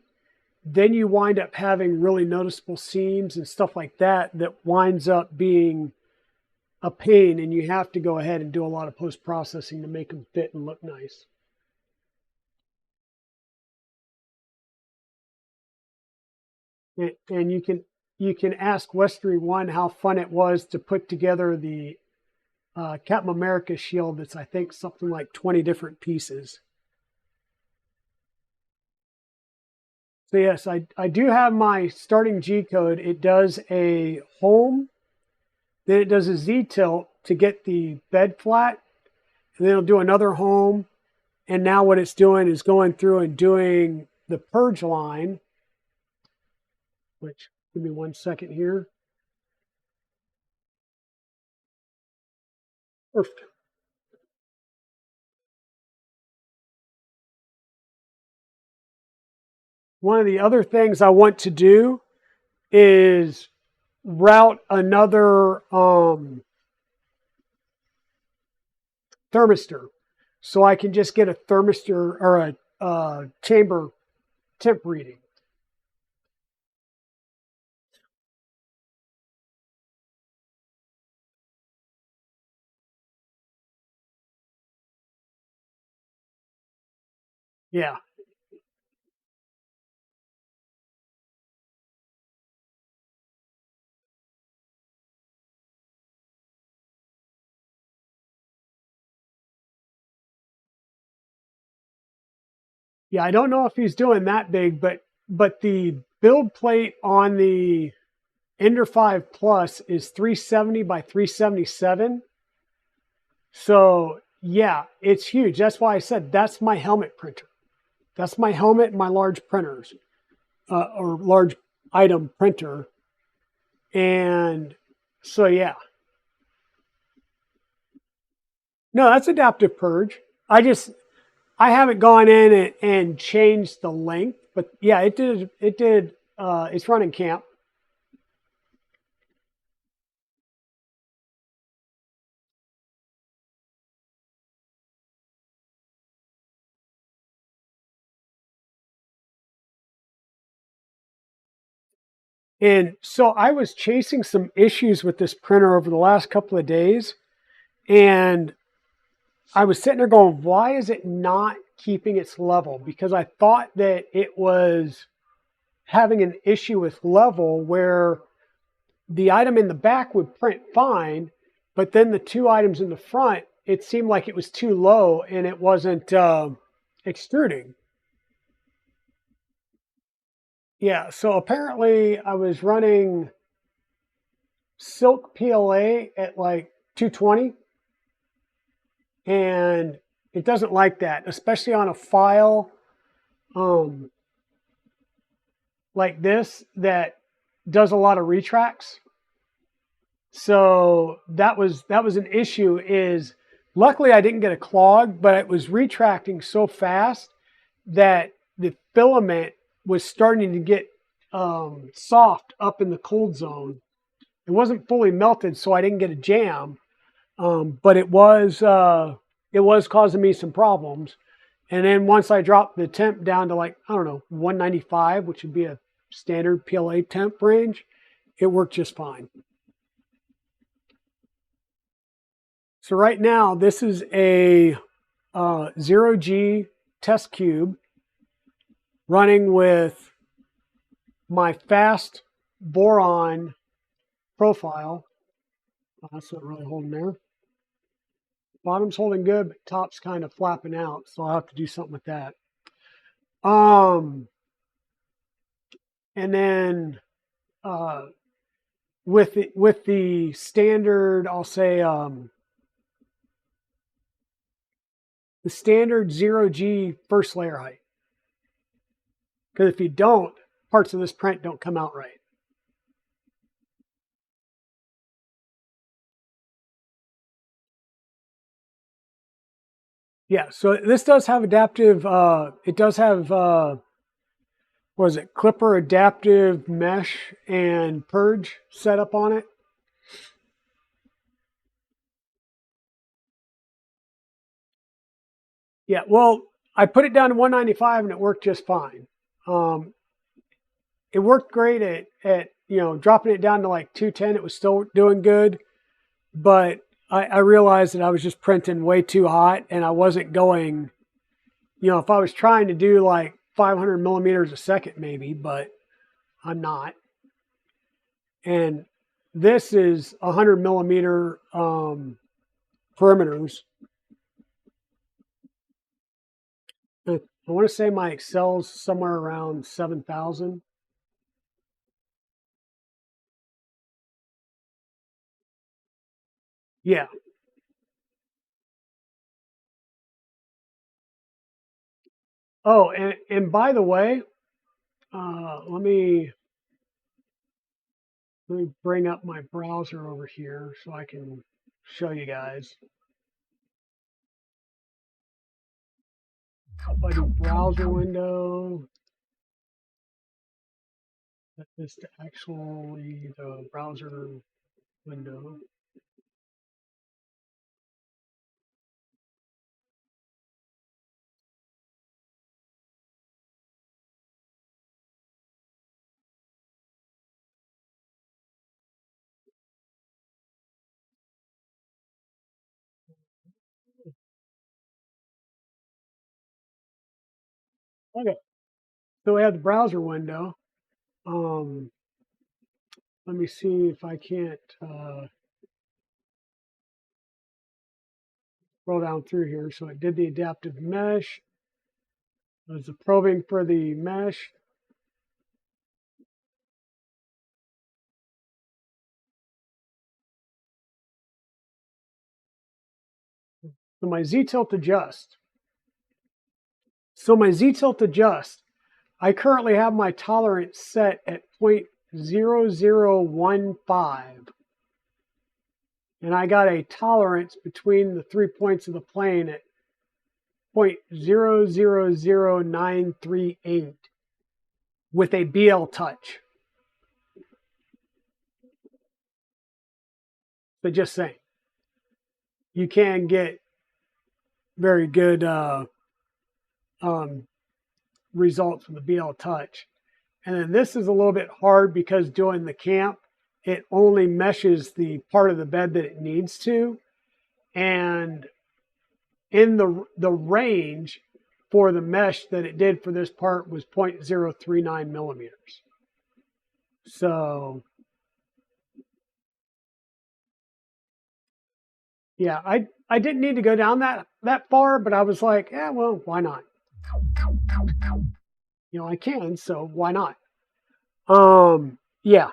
then you wind up having really noticeable seams and stuff like that winds up being a pain, and you have to go ahead and do a lot of post-processing to make them fit and look nice. And you can ask Westery One how fun it was to put together the Captain America shield. That's, I think, something like 20 different pieces. So yes, I do have my starting G code. It does a home, then it does a Z tilt to get the bed flat, and then it'll do another home. And now what it's doing is going through and doing the purge line, which, give me 1 second here. Perfect. One of the other things I want to do is route another thermistor, so I can just get a thermistor or a chamber temp reading. Yeah. Yeah, I don't know if he's doing that big, but the build plate on the Ender 5 Plus is 370 by 377. So yeah, it's huge. That's why I said that's my helmet printer. That's my helmet and my large printers, or large item printer. And so yeah. No, that's adaptive purge. I haven't gone in and changed the length, but yeah, it did. It's running camp. And so I was chasing some issues with this printer over the last couple of days, and I was sitting there going, why is it not keeping its level? Because I thought that it was having an issue with level where the item in the back would print fine, but then the two items in the front, it seemed like it was too low and it wasn't extruding. Yeah, so apparently I was running Silk PLA at like 220, and it doesn't like that, especially on a file like this that does a lot of retracts. So that was an issue. Is luckily I didn't get a clog, but it was retracting so fast that the filament was starting to get soft up in the cold zone. It wasn't fully melted, so I didn't get a jam, but it was causing me some problems. And then once I dropped the temp down to, like, I don't know, 195, which would be a standard PLA temp range, it worked just fine. So right now, this is a ZeroG test cube running with my fast boron profile. Oh, that's not really holding there. Bottom's holding good, but top's kind of flapping out, so I'll have to do something with that. And then with the standard, I'll say the standard ZeroG first layer height. Because if you don't, parts of this print don't come out right. Yeah, so this does have adaptive, it does have, what is it, Clipper adaptive mesh and purge setup on it. Yeah, well, I put it down to 195 and it worked just fine. It worked great at dropping it down to like 210. It was still doing good. but I realized that I was just printing way too hot and I wasn't going, if I was trying to do like 500 millimeters a second maybe, but I'm not. And this is 100 millimeter perimeters. I want to say my Excel's somewhere around 7,000. Yeah. Oh, and by the way, let me bring up my browser over here so I can show you guys. If I do browser window, that is actually the browser window. Okay, so we have the browser window. Um, Let me see if I can't scroll down through here. So it did the adaptive mesh. There's the probing for the mesh. So my Z-tilt adjust. I currently have my tolerance set at 0.0015. And I got a tolerance between the 3 points of the plane at 0.000938 with a BL touch. But just saying, you can get very good results with the BL touch. And then this is a little bit hard because doing the camp, it only meshes the part of the bed that it needs to. And in the range for the mesh that it did for this part was 0.039 millimeters. So yeah, I didn't need to go down that far, but I was like, yeah, well, why not? I can, so why not? Yeah.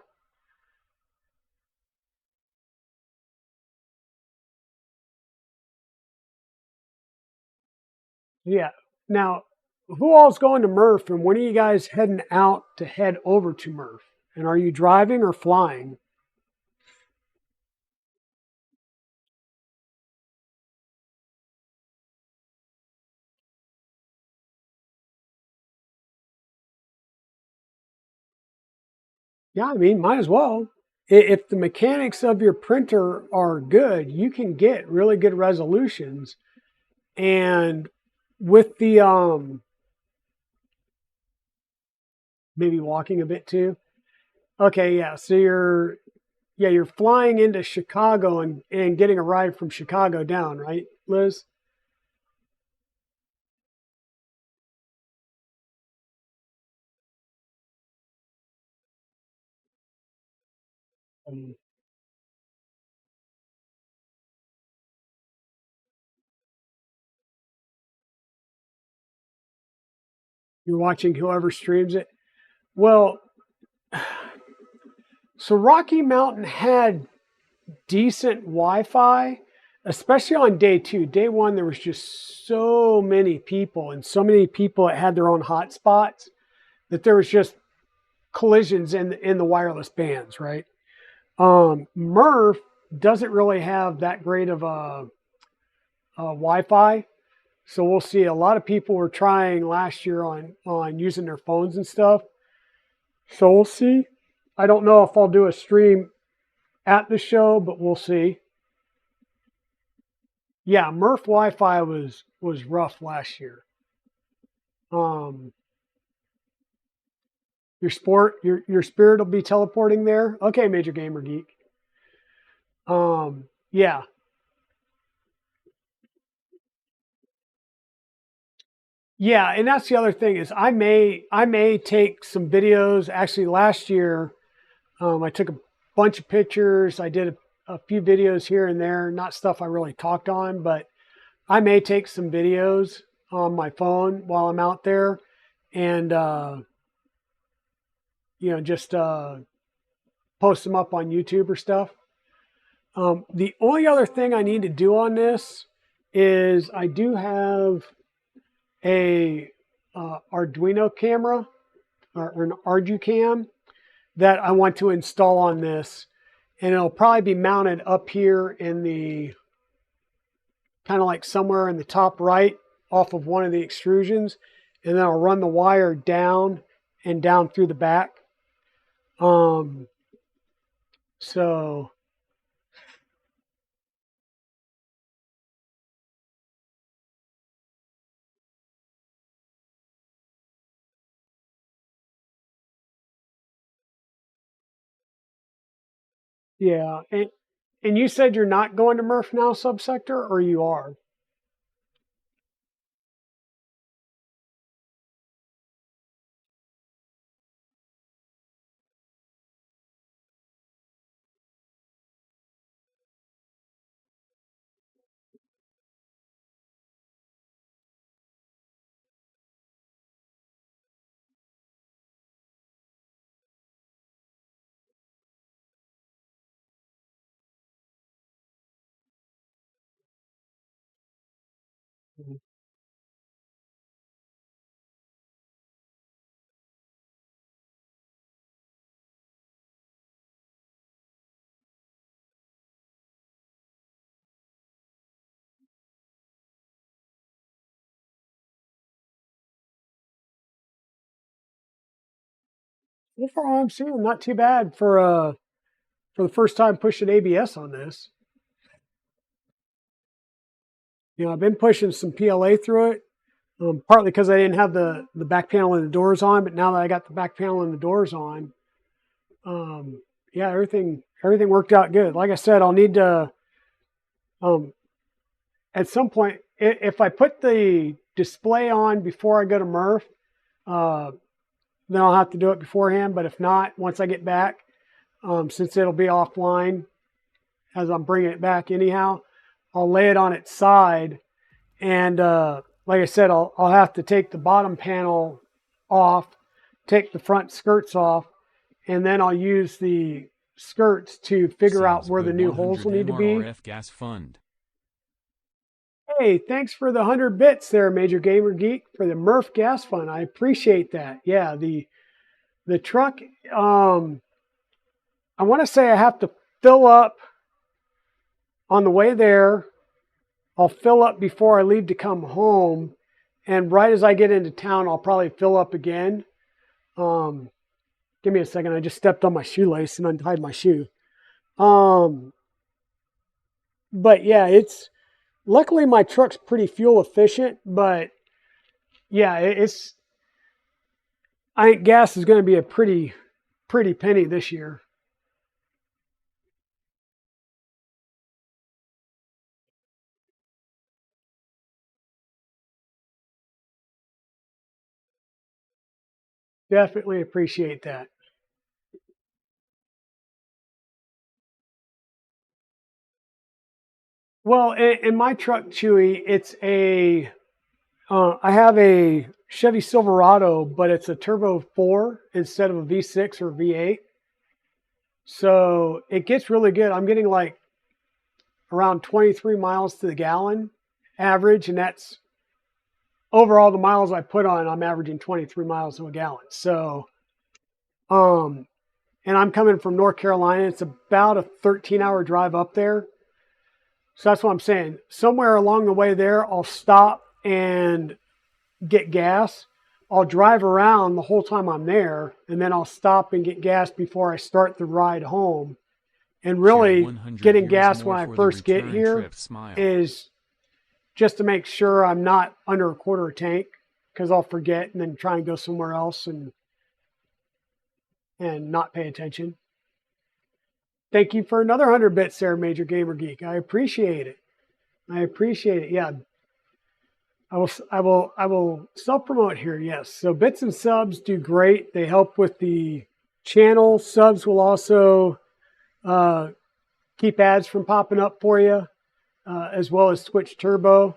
Yeah. Now, who all's going to Murph, and when are you guys heading out to head over to Murph? And are you driving or flying? Yeah, I mean, might as well. If the mechanics of your printer are good, you can get really good resolutions. And with the maybe walking a bit too. Okay, yeah. So you're flying into Chicago and getting a ride from Chicago down, right, Liz? Um, you're watching whoever streams it. Well, so Rocky Mountain had decent Wi-Fi, especially on day two. Day one, there was just so many people and so many people that had their own hotspots that there was just collisions in the wireless bands, right? Murph doesn't really have that great of a Wi-Fi, so we'll see. A lot of people were trying last year on using their phones and stuff, so we'll see. I don't know if I'll do a stream at the show, but we'll see. Yeah, Murph Wi-Fi was rough last year. Um, your spirit will be teleporting there. Okay, Major Gamer Geek. Yeah. Yeah, and that's the other thing is I may take some videos. Actually, last year I took a bunch of pictures. I did a few videos here and there, not stuff I really talked on, but I may take some videos on my phone while I'm out there, and just post them up on YouTube or stuff. The only other thing I need to do on this is I do have a Arduino camera or an Ardu cam that I want to install on this, and it'll probably be mounted up here in the kind of like somewhere in the top right off of one of the extrusions, and then I'll run the wire down and down through the back. So yeah, and you said you're not going to MRRF now subsector, or you are? So far, all I'm seeing, not too bad for the first time pushing ABS on this. I've been pushing some PLA through it, partly because I didn't have the back panel and the doors on, but now that I got the back panel and the doors on, yeah, everything worked out good. Like I said, I'll need to at some point, if I put the display on before I go to MRRF, then I'll have to do it beforehand. But if not, once I get back, since it'll be offline as I'm bringing it back anyhow, I'll lay it on its side. And like I said, I'll have to take the bottom panel off, take the front skirts off, and then I'll use the skirts to figure out where the new holes will need to be. MRRF gas fund. Hey, thanks for the 100 bits there, Major Gamer Geek, for the MRRF gas fund. I appreciate that. Yeah, the truck, I want to say I have to fill up on the way there. I'll fill up before I leave to come home. And right as I get into town, I'll probably fill up again. Give me a second. I just stepped on my shoelace and untied my shoe. But yeah, luckily my truck's pretty fuel efficient, but yeah, I think gas is going to be a pretty penny this year. Definitely appreciate that. Well, in my truck, Chewy, I have a Chevy Silverado, but it's a Turbo 4 instead of a V6 or V8. So it gets really good. I'm getting like around 23 miles to the gallon average, and that's overall the miles I put on, I'm averaging 23 miles to a gallon. So, and I'm coming from North Carolina. It's about a 13-hour drive up there. So that's what I'm saying. Somewhere along the way there, I'll stop and get gas. I'll drive around the whole time I'm there, and then I'll stop and get gas before I start the ride home. And really, getting gas when I first get here is just to make sure I'm not under a quarter tank, because I'll forget and then try and go somewhere else and not pay attention. thank you for another 100 bits there, Major Gamer Geek. I appreciate it. I appreciate it. Yeah. I will self-promote here. Yes. So bits and subs do great. They help with the channel. Subs will also keep ads from popping up for you, as well as Twitch Turbo.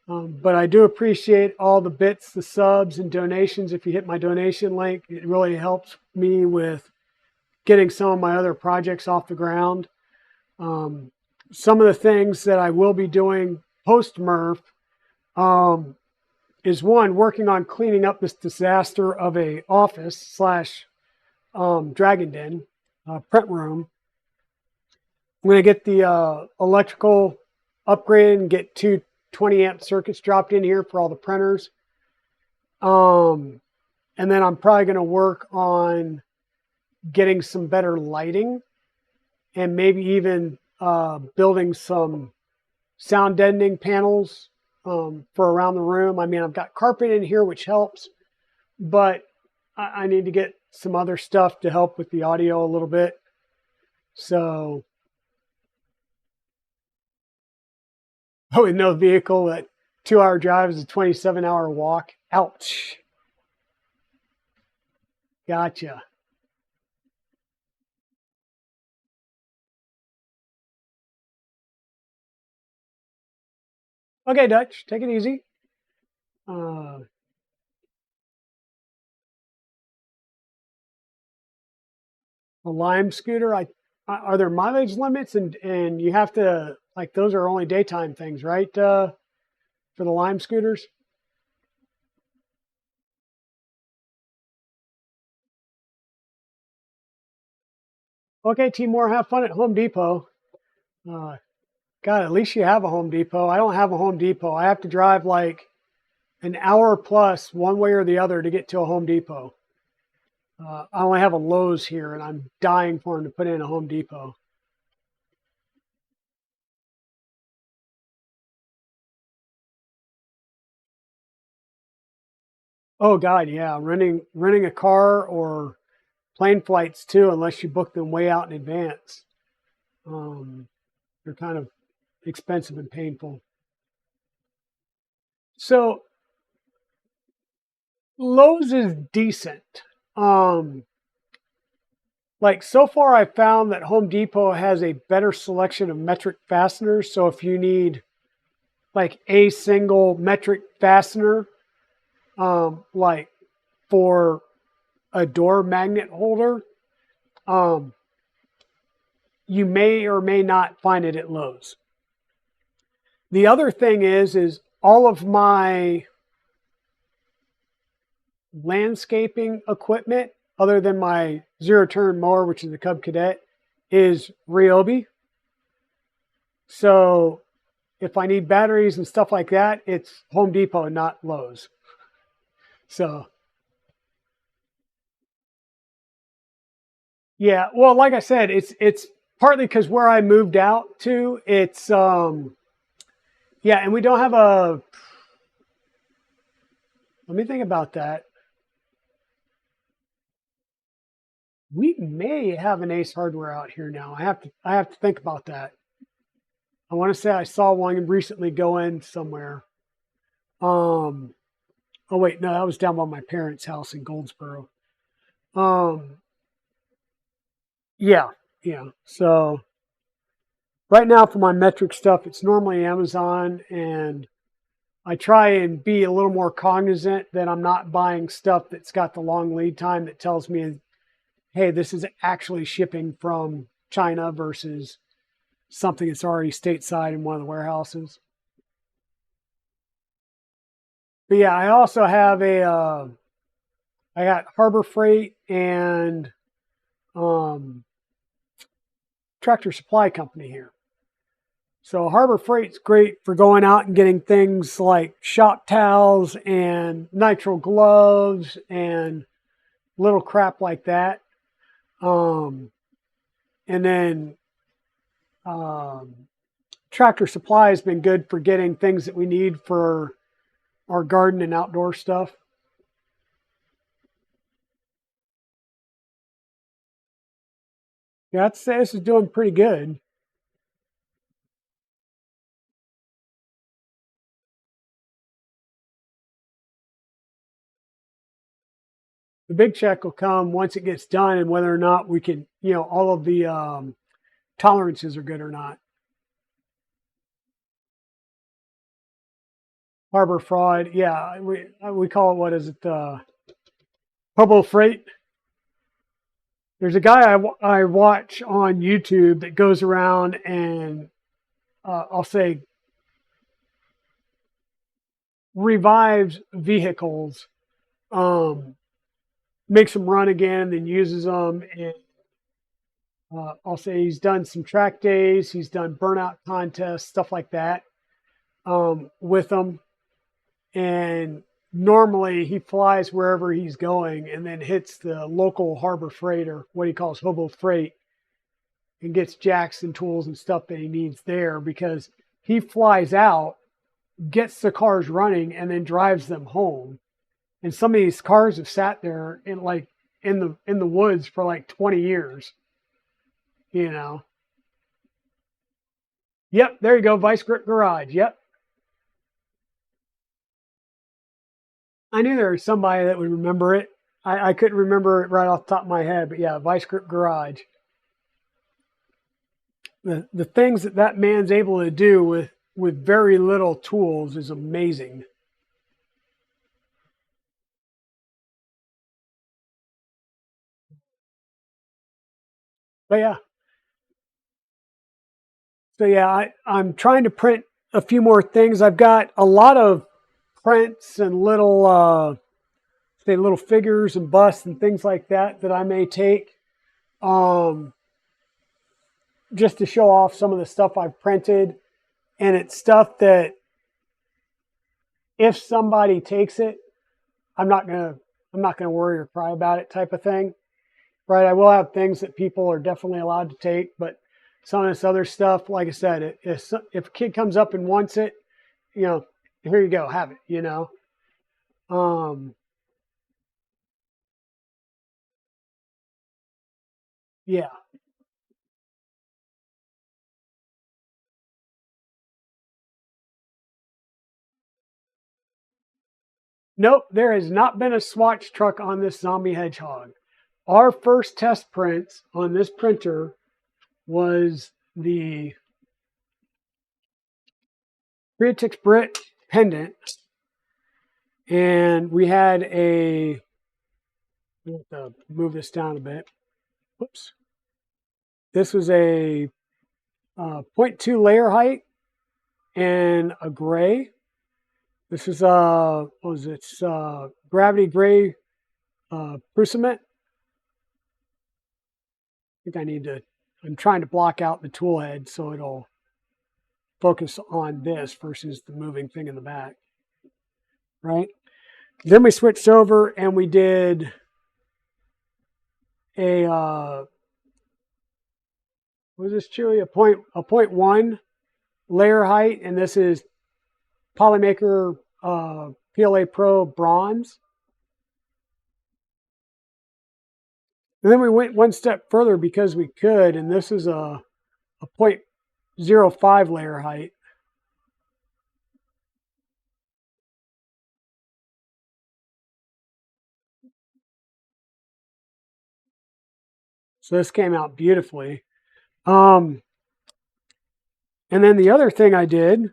But I do appreciate all the bits, the subs, and donations. If you hit my donation link, it really helps me with getting some of my other projects off the ground. Some of the things that I will be doing post-MRRF is one, working on cleaning up this disaster of a office slash Dragon Den print room. I'm going to get the electrical upgraded and get two 20 amp circuits dropped in here for all the printers. And then I'm probably going to work on getting some better lighting and maybe even building some sound deadening panels for around the room. I mean, I've got carpet in here, which helps, but I need to get some other stuff to help with the audio a little bit. So, with no vehicle, that 2-hour drive is a 27-hour walk. Ouch. Gotcha. Okay, Dutch, take it easy. A Lime scooter, are there mileage limits, and you have to, like, those are only daytime things, right? For the Lime scooters? Okay, Timor, have fun at Home Depot. God, at least you have a Home Depot. I don't have a Home Depot. I have to drive like an hour plus one way or the other to get to a Home Depot. I only have a Lowe's here, and I'm dying for him to put in a Home Depot. Oh God, yeah, renting a car or plane flights too, unless you book them way out in advance. They're kind of expensive and painful. So Lowe's is decent. Like so far, I found that Home Depot has a better selection of metric fasteners. So if you need like a single metric fastener, like for a door magnet holder, you may or may not find it at Lowe's. The other thing is all of my landscaping equipment, other than my zero-turn mower, which is the Cub Cadet, is Ryobi. So if I need batteries and stuff like that, it's Home Depot, not Lowe's. So yeah, well, like I said, it's partly because where I moved out to, it's yeah, and we don't have a. Let me think about that. We may have an Ace Hardware out here now. I have to think about that. I want to say I saw one recently go in somewhere. Oh wait, no, that was down by my parents' house in Goldsboro. Yeah. So right now for my metric stuff, it's normally Amazon, and I try and be a little more cognizant that I'm not buying stuff that's got the long lead time that tells me, hey, this is actually shipping from China versus something that's already stateside in one of the warehouses. But yeah, I also have I got Harbor Freight and Tractor Supply Company here. So Harbor Freight's great for going out and getting things like shop towels and nitrile gloves and little crap like that. And then Tractor Supply has been good for getting things that we need for our garden and outdoor stuff. Yeah, I'd say this is doing pretty good. The big check will come once it gets done and whether or not we can, all of the tolerances are good or not. Harbor fraud, yeah, we call it, what is it? Hobo freight. There's a guy I watch on YouTube that goes around and I'll say revives vehicles, makes them run again, then uses them. And I'll say he's done some track days, he's done burnout contests, stuff like that with them. And normally he flies wherever he's going and then hits the local harbor freight, or what he calls hobo freight, and gets jacks and tools and stuff that he needs there, because he flies out, gets the cars running, and then drives them home. And some of these cars have sat there in the woods for like 20 years. Yep, there you go, Vice Grip Garage. Yep. I knew there was somebody that would remember it. I couldn't remember it right off the top of my head, but yeah, Vice Grip Garage. The things that man's able to do with very little tools is amazing. But yeah, so yeah, I'm trying to print a few more things. I've got a lot of prints and little figures and busts and things like that I may take, just to show off some of the stuff I've printed. And it's stuff that if somebody takes it, I'm not gonna worry or cry about it, type of thing. Right? I will have things that people are definitely allowed to take, but some of this other stuff, like I said, if a kid comes up and wants it, here you go, have it. Um, yeah. Nope, there has not been a swatch truck on this zombie hedgehog. Our first test prints on this printer was the Creatix Brit pendant, and we had a. I have to move this down a bit. Whoops. This was a 0.2 layer height and a gray. This is what was it? Gravity gray Prusament. I think I'm trying to block out the tool head so it'll focus on this versus the moving thing in the back. Right? Then we switched over and we did a what was this, Chewy? A 0.1 layer height, and this is Polymaker PLA Pro bronze. And then we went one step further because we could, and this is a 0.05 layer height. So this came out beautifully. And then the other thing I did,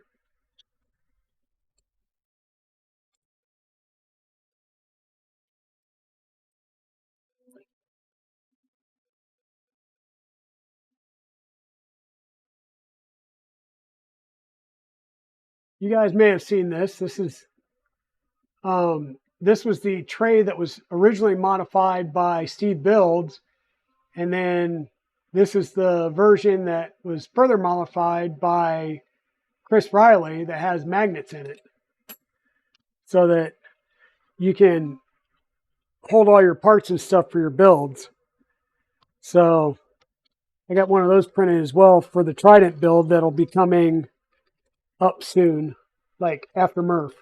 you guys may have seen this. This was the tray that was originally modified by Steve Builds, and then this is the version that was further modified by Chris Riley that has magnets in it, so that you can hold all your parts and stuff for your builds. So I got one of those printed as well for the Trident build that'll be coming up soon, like after Murph.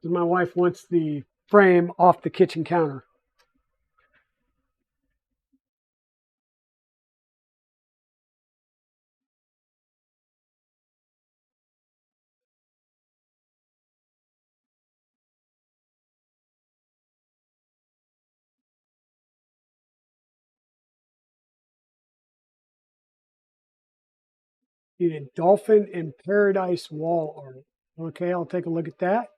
My wife wants the frame off the kitchen counter. Yeah, Dolphin in Paradise wall art. Okay, I'll take a look at that.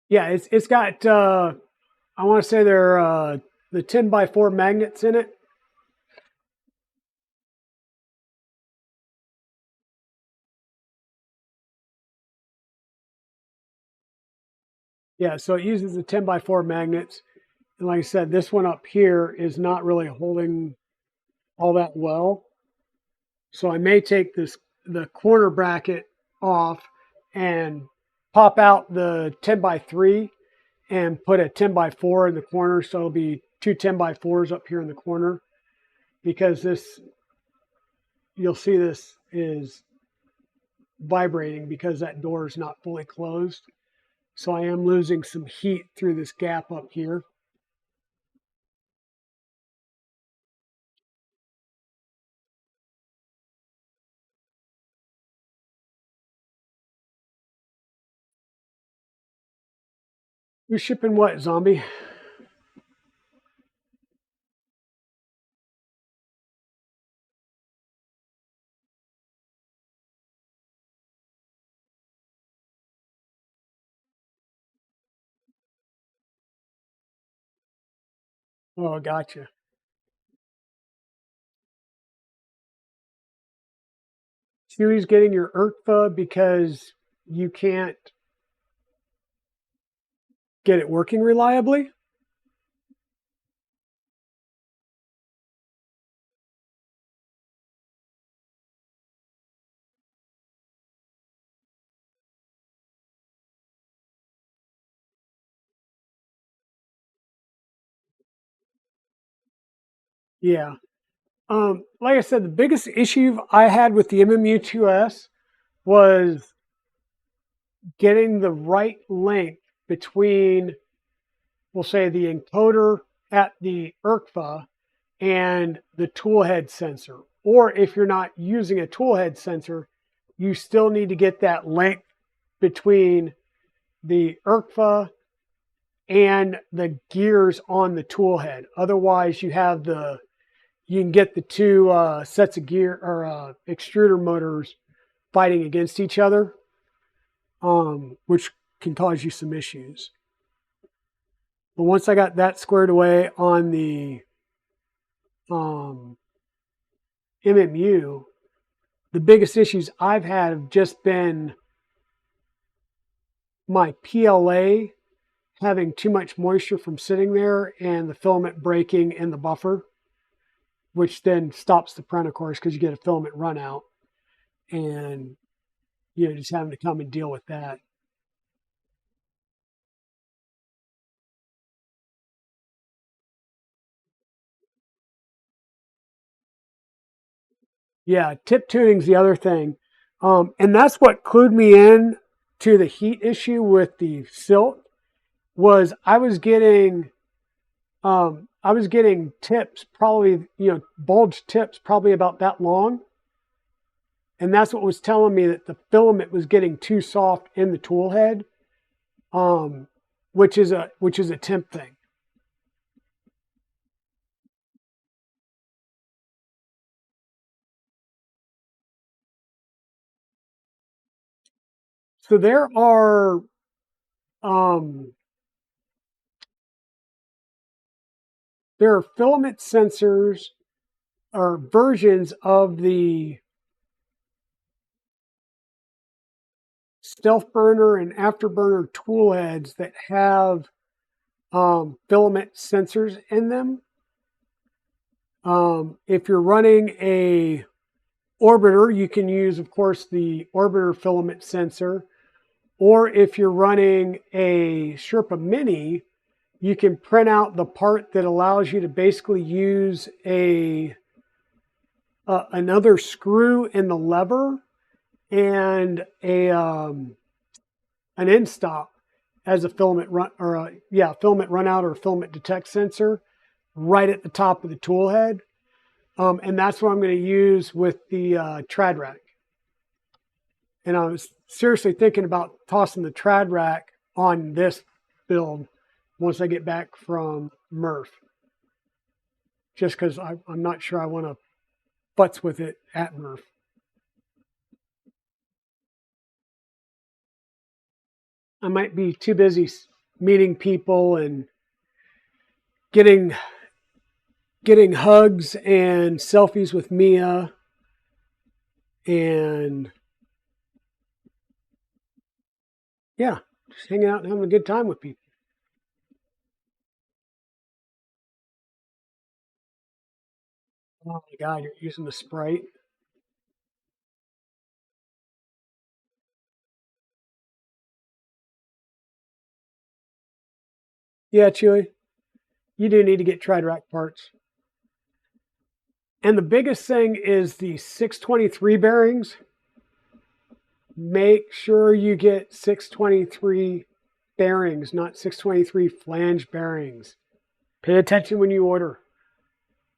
Yeah, it's got I want to say they're the 10x4 magnets in it. Yeah, so it uses the 10x4 magnets. And like I said, this one up here is not really holding all that well. So I may take the corner bracket off and pop out the 10x3 and put a 10x4 in the corner. So it'll be two 10x4s up here in the corner, because this, you'll see this is vibrating because that door is not fully closed. So I am losing some heat through this gap up here. You're shipping what, zombie? Oh, gotcha. Chewie's getting your ERCFA because you can't get it working reliably. Yeah. Like I said, the biggest issue I had with the MMU2S was getting the right length between, we'll say, the encoder at the ERCFA and the toolhead sensor. Or if you're not using a toolhead sensor, you still need to get that length between the ERCFA and the gears on the toolhead. Otherwise, you can get the two sets of gear or extruder motors fighting against each other, which can cause you some issues. But once I got that squared away on the MMU, the biggest issues I've had have just been my PLA having too much moisture from sitting there and the filament breaking in the buffer, which then stops the print, of course, because you get a filament run out, and just having to come and deal with that. Yeah, tip tuning's the other thing, and that's what clued me in to the heat issue with the silt. Was I was getting tips, probably bulge tips, probably about that long, and that's what was telling me that the filament was getting too soft in the tool head, um, which is a temp thing. So um, there are filament sensors or versions of the stealth burner and afterburner tool heads that have filament sensors in them. If you're running a orbiter, you can use, of course, the orbiter filament sensor. Or if you're running a Sherpa Mini, you can print out the part that allows you to basically use another screw in the lever and an end stop as a filament run filament run out or filament detect sensor right at the top of the tool head. And that's what I'm going to use with the trad rack. And I was seriously thinking about tossing the trad rack on this build once I get back from MRRF. Just because I'm not sure I want to futz with it at MRRF. I might be too busy meeting people and getting hugs and selfies with Mia and yeah, just hanging out and having a good time with people. Oh my God, you're using the Sprite. Yeah, Chewy, you do need to get trad rack parts. And the biggest thing is the 623 bearings. Make sure you get 623 bearings, not 623 flange bearings. Pay attention when you order.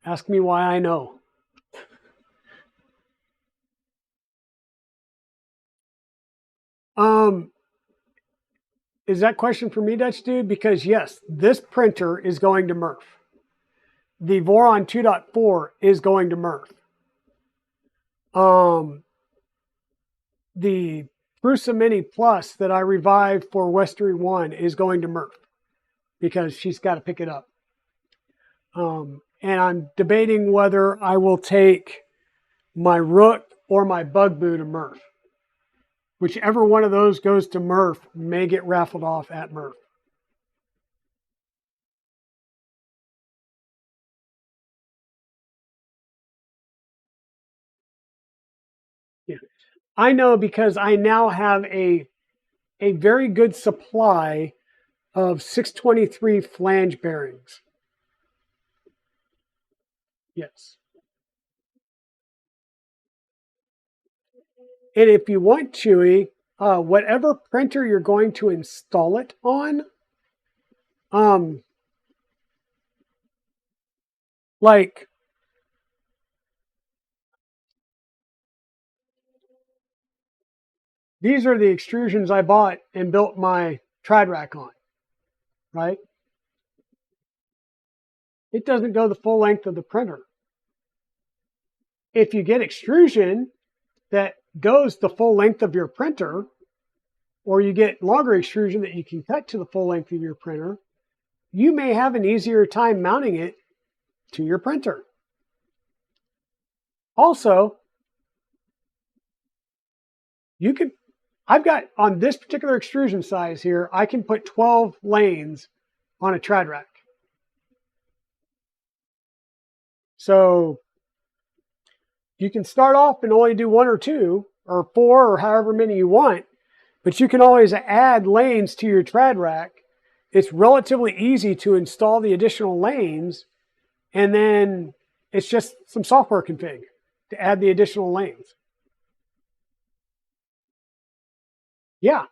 Ask me why I know. Is that question for me, Dutch Dude? Because yes, this printer is going to MRRF. The Voron 2.4 is going to MRRF. The Prusa Mini Plus that I revived for Westery 1 is going to MRRF because she's got to pick it up. And I'm debating whether I will take my Rook or my Bugaboo to MRRF. Whichever one of those goes to MRRF may get raffled off at MRRF. Yeah. I know because I now have a very good supply of 623 flange bearings. Yes. And if you want, Chewy, whatever printer you're going to install it on, like these are the extrusions I bought and built my trad rack on, right? It doesn't go the full length of the printer. If you get extrusion that goes the full length of your printer, or you get longer extrusion that you can cut to the full length of your printer, you may have an easier time mounting it to your printer. Also, I've got on this particular extrusion size here, I can put 12 lanes on a trad rack. So you can start off and only do 1 or 2 or 4 or however many you want, but you can always add lanes to your trad rack. It's relatively easy to install the additional lanes, and then it's just some software config to add the additional lanes. Yeah.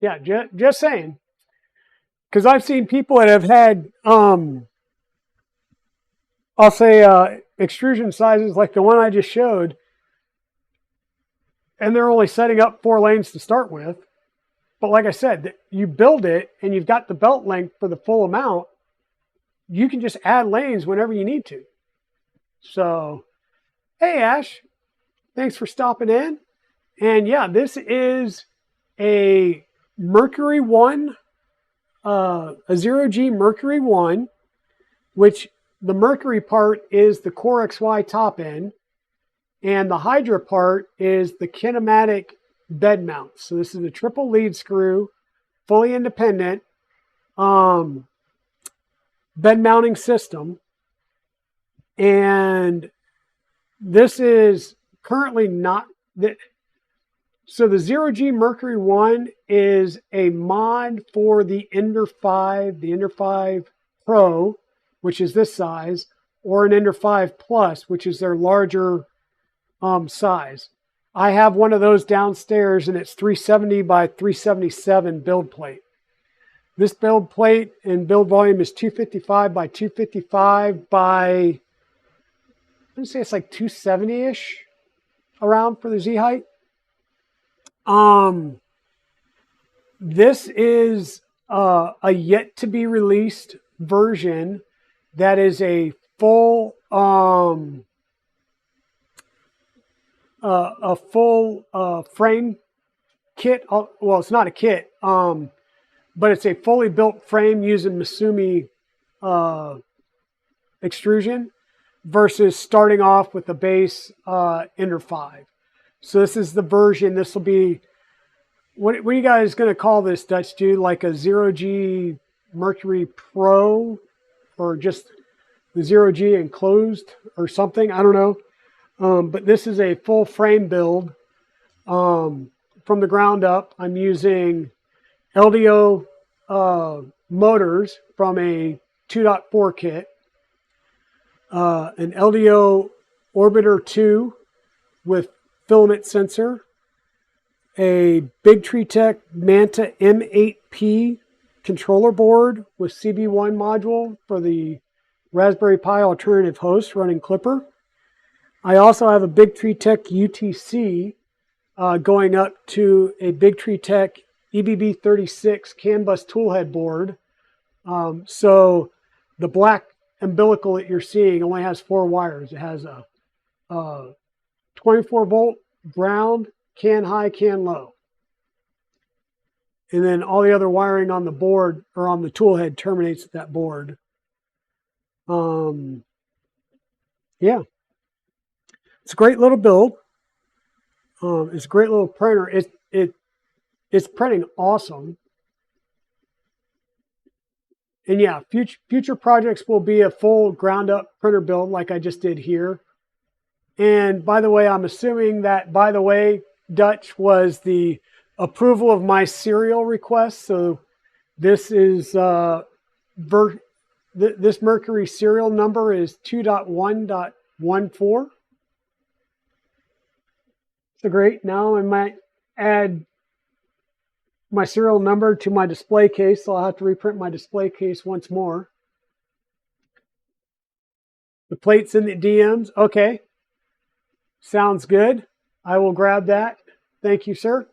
Yeah, just saying. Because I've seen people that have had, I'll say extrusion sizes like the one I just showed, and they're only setting up 4 lanes to start with. But like I said, you build it and you've got the belt length for the full amount, you can just add lanes whenever you need to. So, hey Ash, thanks for stopping in. And yeah, this is a Mercury 1, a ZeroG Mercury 1, which the Mercury part is the Core XY top end, and the Hydra part is the kinematic bed mount. So this is a triple lead screw, fully independent bed mounting system. And this is currently not the. So the ZeroG Mercury 1 is a mod for the Ender 5, the Ender 5 Pro, which is this size, or an Ender 5 Plus, which is their larger size. I have one of those downstairs, and it's 370 by 377 build plate. This build plate and build volume is 255 by 255 by, I'm gonna say it's like 270-ish around for the Z height. This is a yet to be released version that is a full frame kit. Well, it's not a kit, but it's a fully built frame using Misumi extrusion versus starting off with the base Ender 5. So this is the version. This will be, what are you guys going to call this, Dutch dude? Like a ZeroG Mercury Pro, or just the ZeroG enclosed or something? I don't know. But this is a full frame build from the ground up. I'm using LDO motors from a 2.4 kit, an LDO Orbiter 2 with filament sensor, a Big Tree Tech Manta M8P controller board with CB1 module for the Raspberry Pi alternative host running Clipper. I also have a Big Tree Tech UTC going up to a Big Tree Tech EBB36 CAN bus toolhead board. So the black umbilical that you're seeing only has 4 wires. It has a 24 volt ground, CAN high, CAN low. And then all the other wiring on the board or on the toolhead terminates at that board. Yeah. It's a great little build. It's a great little printer. It's printing awesome. And yeah, future projects will be a full ground up printer build like I just did here. And by the way, I'm assuming that, by the way, Dutch was the approval of my serial request. So this is this Mercury serial number is 2.1.14. So great. Now I might add my serial number to my display case, so I'll have to reprint my display case once more. The plates in the DMs. Okay. Sounds good. I will grab that. Thank you, sir.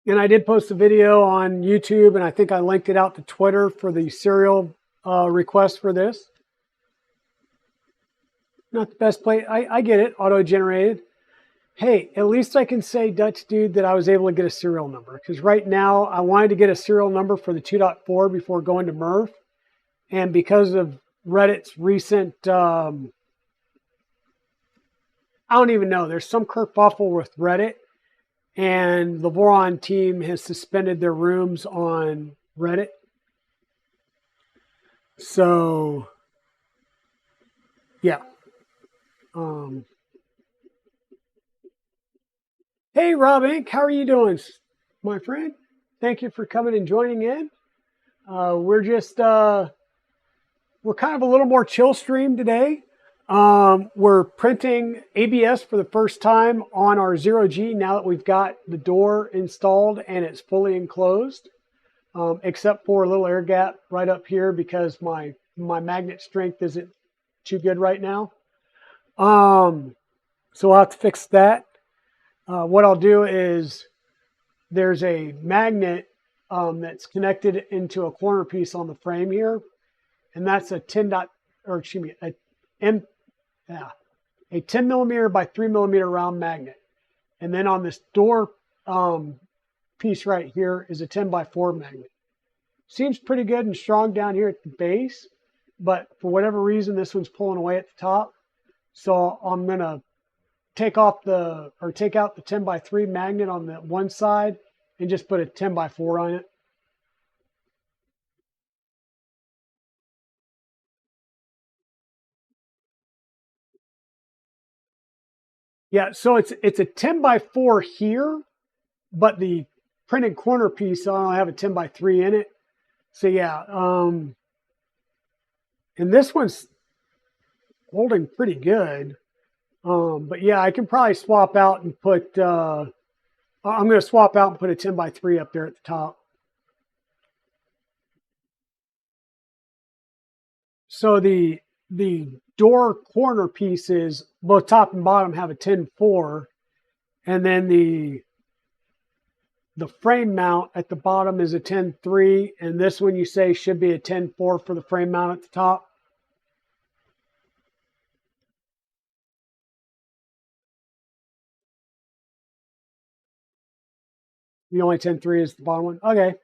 And I did post a video on YouTube, and I think I linked it out to Twitter for the serial request for this. Not the best plate. I get it. Auto-generated. Hey, at least I can say, Dutch dude, that I was able to get a serial number. Because right now, I wanted to get a serial number for the 2.4 before going to MRRF. And because of Reddit's recent, I don't even know, there's some kerfuffle with Reddit. And the Voron team has suspended their rooms on Reddit. So, yeah. Hey, Rob Inc., how are you doing, my friend? Thank you for coming and joining in. We're just, we're kind of a little more chill stream today. We're printing ABS for the first time on our ZeroG now that we've got the door installed and it's fully enclosed, except for a little air gap right up here because my magnet strength isn't too good right now. So I'll have to fix that. What I'll do is there's a magnet that's connected into a corner piece on the frame here, and that's a 10 millimeter by 3 millimeter round magnet. And then on this door piece right here is a 10 by 4 magnet. Seems pretty good and strong down here at the base, but for whatever reason, this one's pulling away at the top. So I'm going to take out the 10 by 3 magnet on the one side and just put a 10 by 4 on it. Yeah, so it's a 10 by 4 here, but the printed corner piece, I don't have a 10 by 3 in it. So yeah, and this one's holding pretty good. But yeah, I can probably swap out and put a I'm going to swap out and put a 10x3 up there at the top. So the door corner pieces, both top and bottom, have a 10.4, and then the frame mount at the bottom is a 10.3, and this one you say should be a 10.4 for the frame mount at the top. The only 10.3 is the bottom one. Okay.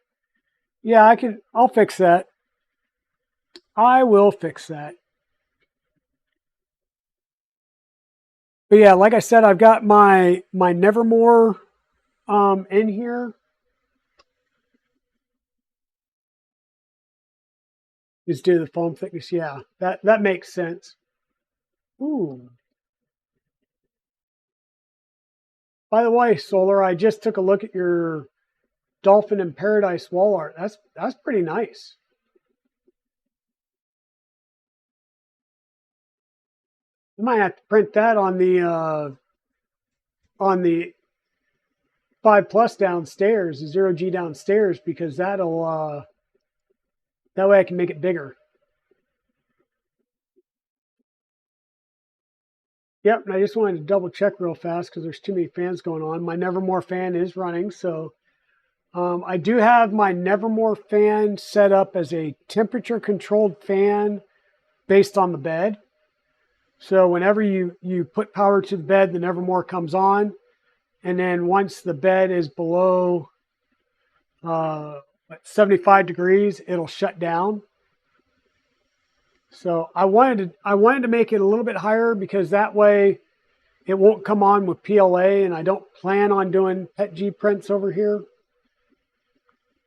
Yeah, I'll fix that. I will fix that. But yeah, like I said, I've got my Nevermore in here. Is due to the foam thickness. Yeah, that makes sense. Ooh. By the way, Solar, I just took a look at your Dolphin in Paradise wall art. That's pretty nice. You might have to print that on the 5+ downstairs, the ZeroG downstairs, because that'll that way I can make it bigger. Yep, and I just wanted to double check real fast because there's too many fans going on. My Nevermore fan is running, so I do have my Nevermore fan set up as a temperature controlled fan based on the bed. So whenever you put power to the bed, the Nevermore comes on. And then once the bed is below 75 degrees, it'll shut down. So I wanted to make it a little bit higher because that way it won't come on with PLA, and I don't plan on doing PETG prints over here.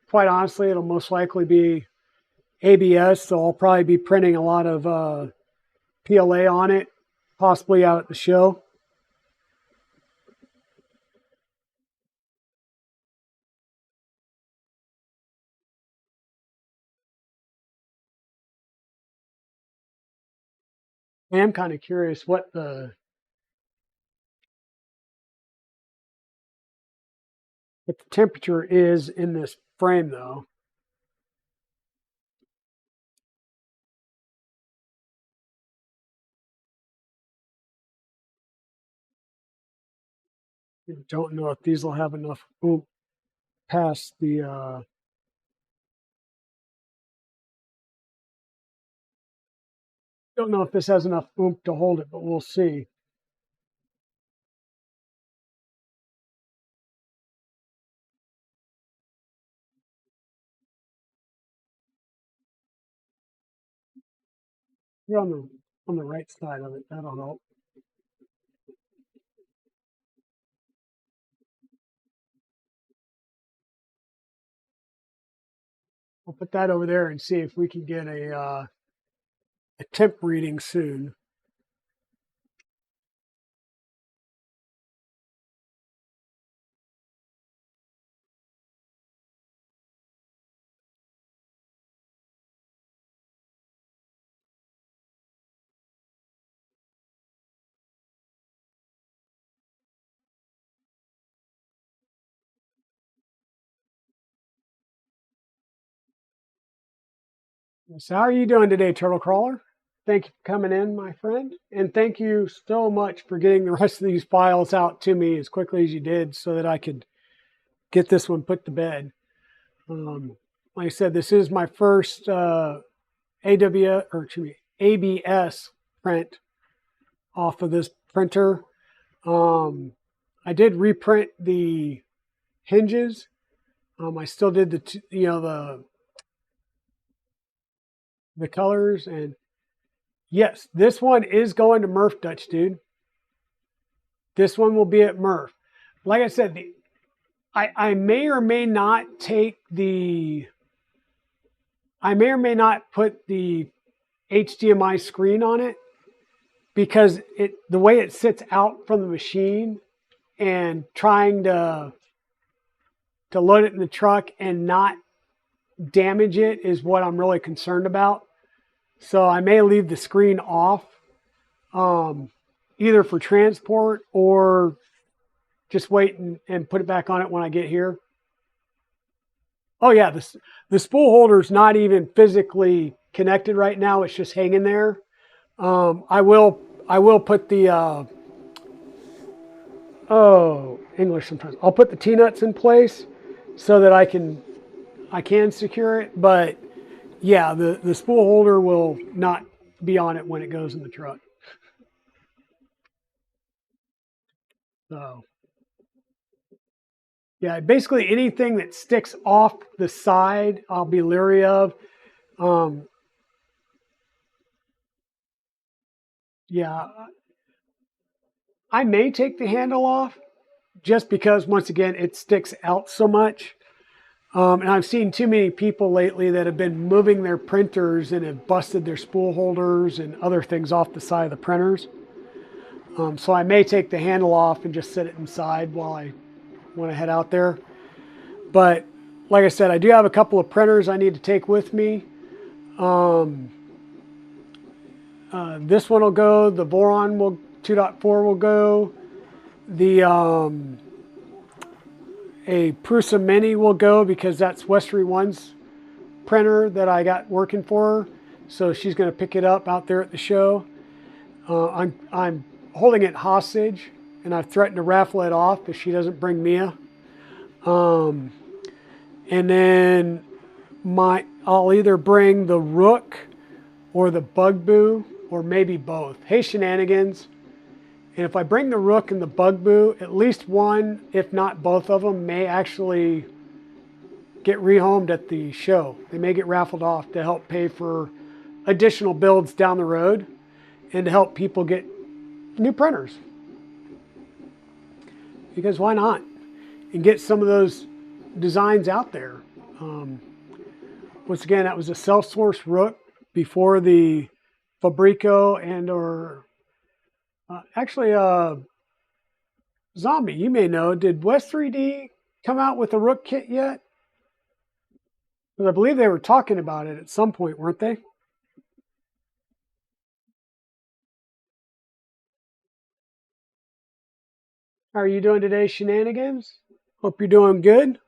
Quite honestly, it'll most likely be ABS, so I'll probably be printing a lot of PLA on it, possibly out at the show. I am kind of curious what the temperature is in this frame, though. I don't know if these will have enough oomph past the don't know if this has enough oomph to hold it, but we'll see. You're on the right side of it. That'll help. I'll put that over there and see if we can get a temp reading soon. So how are you doing today, Turtle Crawler? Thank you for coming in, my friend. And thank you so much for getting the rest of these files out to me as quickly as you did so that I could get this one put to bed. Like I said, this is my first ABS print off of this printer. I did reprint the hinges. I still did the colors, and yes, this one is going to Murph, Dutch dude. This one will be at Murph. Like I said, I may or may not take the, I may or may not put the HDMI screen on it because the way it sits out from the machine and trying to load it in the truck and not damage it is what I'm really concerned about. So I may leave the screen off, either for transport or just wait and put it back on it when I get here. Oh yeah, the spool holder's not even physically connected right now. It's just hanging there. I will put the English sometimes. I'll put the T-nuts in place so that I can secure it. But yeah, the spool holder will not be on it when it goes in the truck. So yeah, basically anything that sticks off the side, I'll be leery of. Yeah, I may take the handle off just because, once again, it sticks out so much. And I've seen too many people lately that have been moving their printers and have busted their spool holders and other things off the side of the printers. So I may take the handle off and just set it inside when I head out there. But like I said, I do have a couple of printers I need to take with me. This one will go. The Boron 2.4 will go. The a Prusa Mini will go because that's Westery One's printer that I got working for her. So she's going to pick it up out there at the show. I'm holding it hostage, and I've threatened to raffle it off if she doesn't bring Mia. And then I'll either bring the Rook or the Bugaboo, or maybe both. Hey, Shenanigans. And if I bring the Rook and the Bugaboo, at least one, if not both of them, may actually get rehomed at the show. They may get raffled off to help pay for additional builds down the road and to help people get new printers. Because why not? And get some of those designs out there. Once again, that was a self-sourced Rook before the Fabrico actually Zombie, you may know, did West 3D come out with a Rook kit yet? Because I believe they were talking about it at some point, weren't they? How are you doing today, Shenanigans? Hope you're doing good.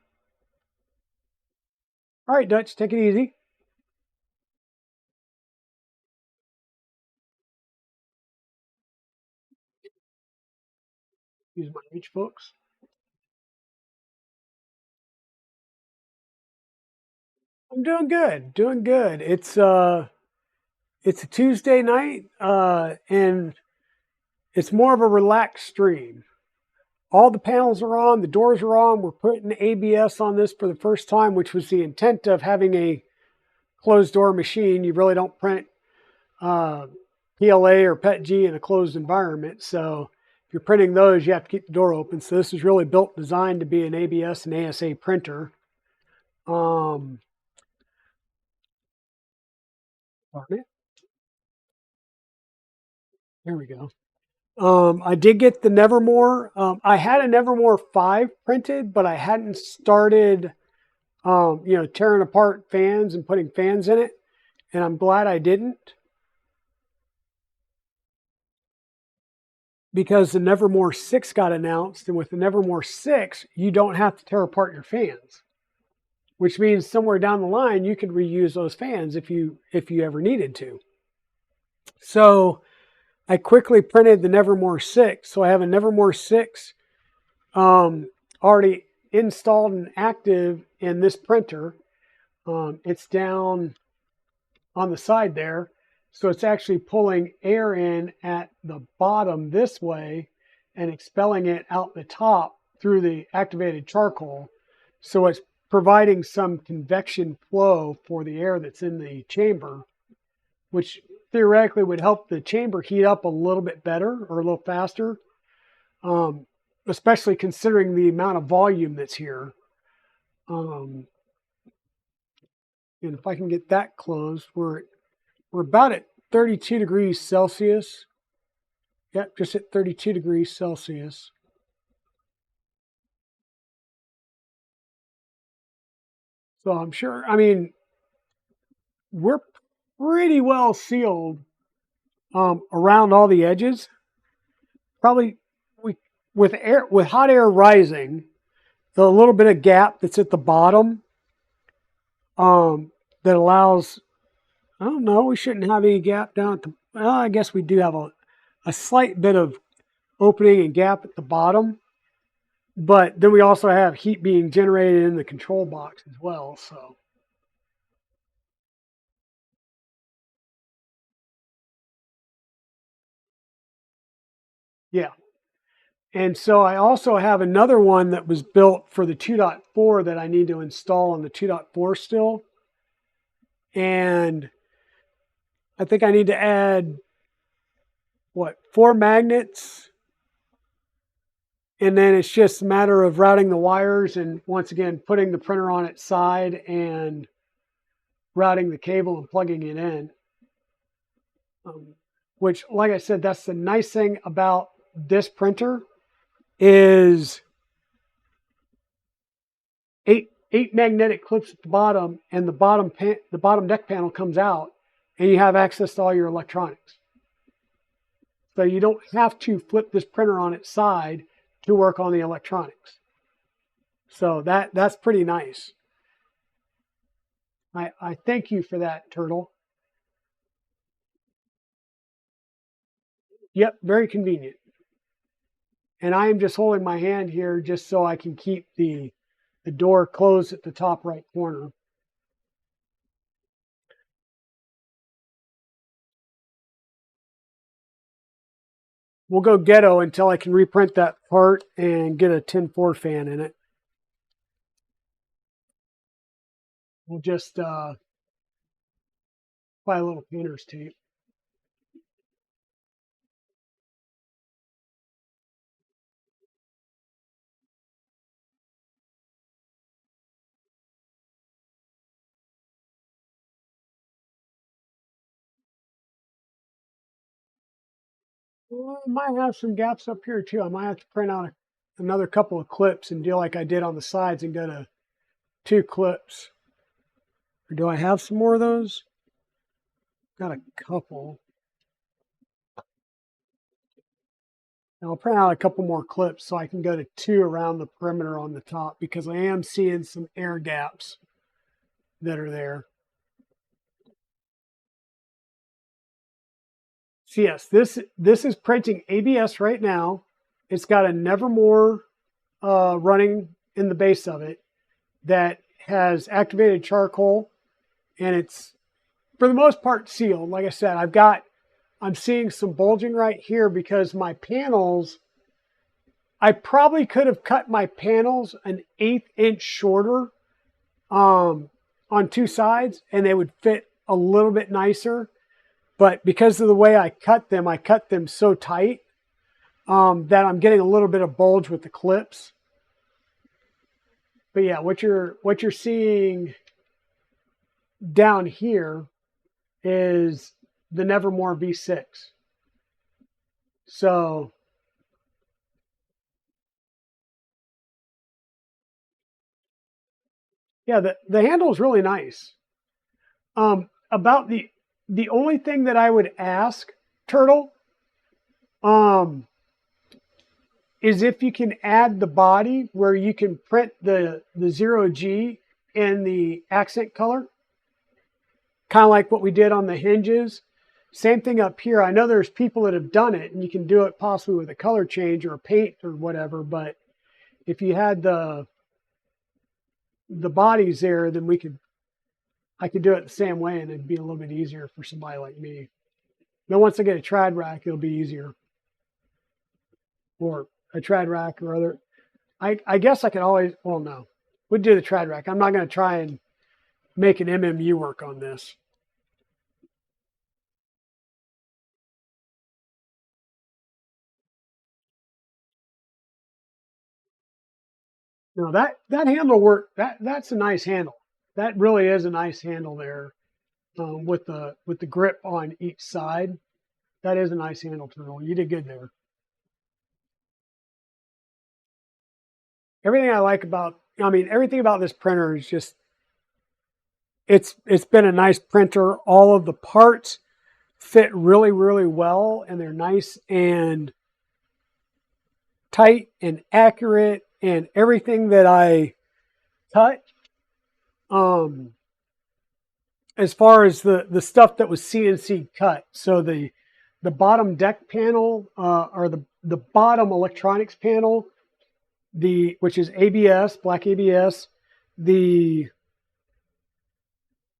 All right, Dutch, take it easy. Use my reach, folks. I'm doing good, doing good. It's a Tuesday night, and it's more of a relaxed stream. All the panels are on, the doors are on. We're putting ABS on this for the first time, which was the intent of having a closed door machine. You really don't print PLA or PETG in a closed environment. So if you're printing those, you have to keep the door open. So this is really designed to be an ABS and ASA printer. Pardon it. There we go. I did get the Nevermore. I had a Nevermore 5 printed, but I hadn't started, tearing apart fans and putting fans in it. And I'm glad I didn't. Because the Nevermore 6 got announced. And with the Nevermore 6, you don't have to tear apart your fans. Which means somewhere down the line, you could reuse those fans if you ever needed to. So I quickly printed the Nevermore 6. So I have a Nevermore 6 already installed and active in this printer. It's down on the side there. So it's actually pulling air in at the bottom this way and expelling it out the top through the activated charcoal. So it's providing some convection flow for the air that's in the chamber, which theoretically would help the chamber heat up a little bit better or a little faster, especially considering the amount of volume that's here. And if I can get that closed, we're about at 32 degrees Celsius. Yep, just at 32 degrees Celsius. So I'm sure, we're pretty well sealed around all the edges. Probably with hot air rising, the little bit of gap that's at the bottom that allows, I don't know, we shouldn't have any gap down at the, well, I guess we do have a slight bit of opening and gap at the bottom, but then we also have heat being generated in the control box as well. So yeah. And so I also have another one that was built for the 2.4 that I need to install on the 2.4 still. And I think I need to add, what, 4 magnets. And then it's just a matter of routing the wires and once again, putting the printer on its side and routing the cable and plugging it in. Which, like I said, that's the nice thing about this printer is eight magnetic clips at the bottom, and the bottom deck panel comes out, and you have access to all your electronics. So you don't have to flip this printer on its side to work on the electronics. So that's pretty nice. I thank you for that, Turtle. Yep, very convenient. And I am just holding my hand here just so I can keep the door closed at the top right corner. We'll go ghetto until I can reprint that part and get a 10-4 fan in it. We'll just apply a little painter's tape. Well, I might have some gaps up here too. I might have to print out another couple of clips and do like I did on the sides and go to 2 clips. Or do I have some more of those? Got a couple. And I'll print out a couple more clips so I can go to 2 around the perimeter on the top because I am seeing some air gaps that are there. So yes, this is printing ABS right now. It's got a Nevermore running in the base of it that has activated charcoal, and it's for the most part sealed. Like I said, I'm seeing some bulging right here because my panels, I probably could have cut my panels an 1/8 inch shorter on 2 sides and they would fit a little bit nicer. But because of the way I cut them so tight that I'm getting a little bit of bulge with the clips. But yeah, what you're seeing down here is the Nevermore V6. So yeah, the handle is really nice. About the only thing that I would ask, Turtle, is if you can add the body where you can print the ZeroG in the accent color, kind of like what we did on the hinges. Same thing up here. I know there's people that have done it, and you can do it possibly with a color change or a paint or whatever, but if you had the bodies there, then I could do it the same way, and it'd be a little bit easier for somebody like me. Then once I get a trad rack, it'll be easier. Or a trad rack or other. I guess I could always, well, no. We'd do the trad rack. I'm not going to try and make an MMU work on this. No, that handle work. That's a nice handle. That really is a nice handle there, with the grip on each side. That is a nice handle, Turtle. You did good there. Everything I like about, everything about this printer is just, it's been a nice printer. All of the parts fit really, really well, and they're nice and tight and accurate, and everything that I touch, as far as the stuff that was CNC cut. So the bottom deck panel, or the bottom electronics panel, which is ABS, black ABS, the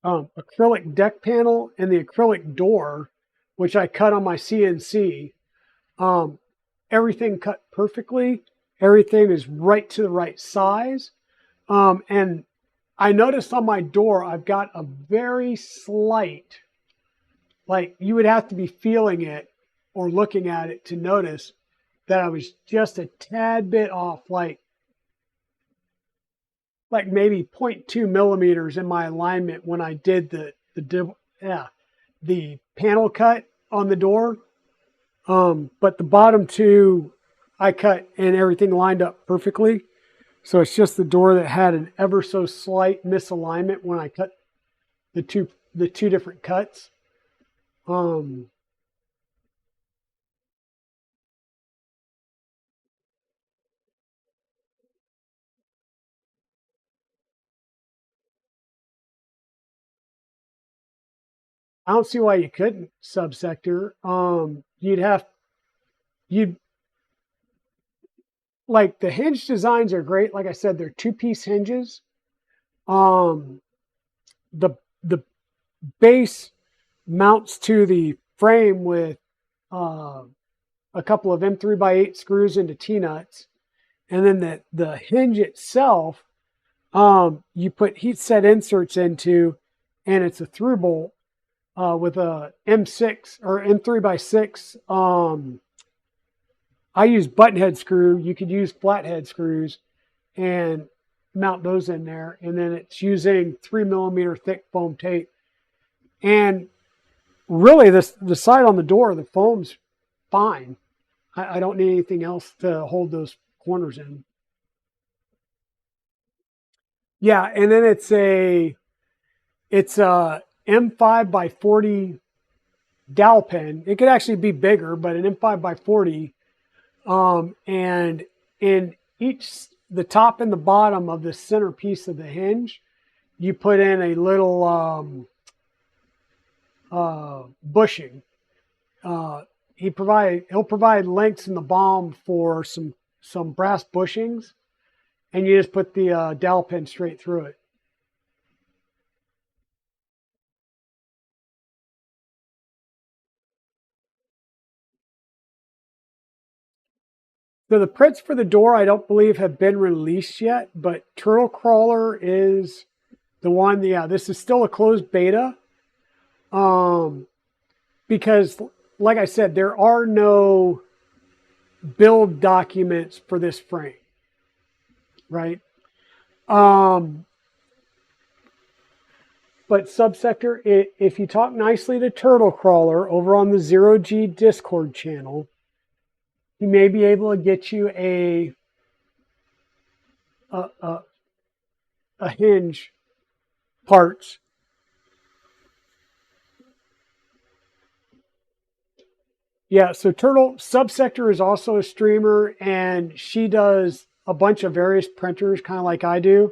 acrylic deck panel, and the acrylic door, which I cut on my CNC. Everything cut perfectly. Everything is right to the right size. And I noticed on my door, I've got a very slight, like you would have to be feeling it or looking at it to notice that I was just a tad bit off, like maybe 0.2 millimeters in my alignment when I did the panel cut on the door. But the bottom two I cut and everything lined up perfectly. So it's just the door that had an ever so slight misalignment when I cut the two different cuts. I don't see why you couldn't subsector. You'd like, the hinge designs are great. Like I said, they're 2-piece hinges. The base mounts to the frame with a couple of M3x8 screws into T-nuts. And then the hinge itself, you put heat set inserts into, and it's a through bolt with a M6 or M3x6. I use button head screw. You could use flathead screws and mount those in there. And then it's using 3 millimeter thick foam tape. And really, the side on the door, the foam's fine. I don't need anything else to hold those corners in. Yeah, and then it's a M5x40 dowel pen. It could actually be bigger, but an M5x40. And in the top and the bottom of the center piece of the hinge, you put in a little bushing. He'll provide lengths in the BOM for some brass bushings, and you just put the dowel pen straight through it. So the prints for the door, I don't believe have been released yet, but Turtle Crawler is the one. Yeah, this is still a closed beta. Because like I said, there are no build documents for this frame, right? But Subsector, if you talk nicely to Turtle Crawler over on the ZeroG Discord channel, he may be able to get you a hinge parts. Yeah, so Turtle Subsector is also a streamer, and she does a bunch of various printers, kind of like I do.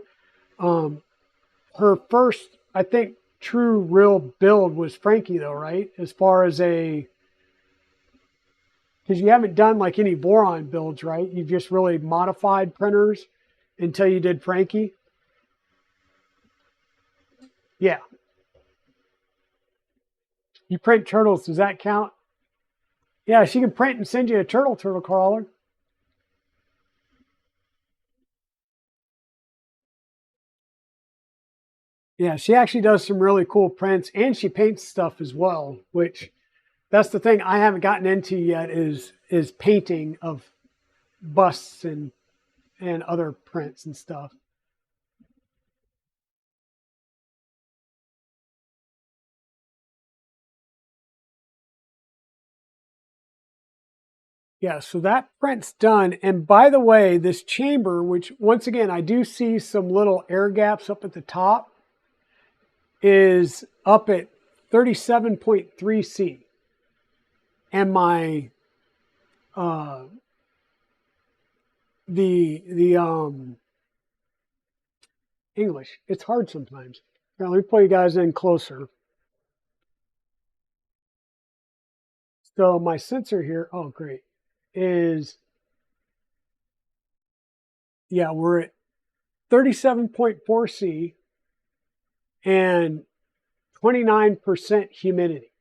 Her first, I think, true real build was Frankie, though, right? As far as because you haven't done like any Voron builds, right? You've just really modified printers until you did Frankie. Yeah. You print turtles, does that count? Yeah, she can print and send you a turtle crawler. Yeah, she actually does some really cool prints, and she paints stuff as well, which that's the thing I haven't gotten into yet is painting of busts and other prints and stuff. Yeah, so that print's done. And by the way, this chamber, which once again, I do see some little air gaps up at the top, is up at 37.3 C. And my the English. It's hard sometimes. Now, let me pull you guys in closer. So my sensor here, oh great, is, yeah, we're at 37.4 C and 29% humidity.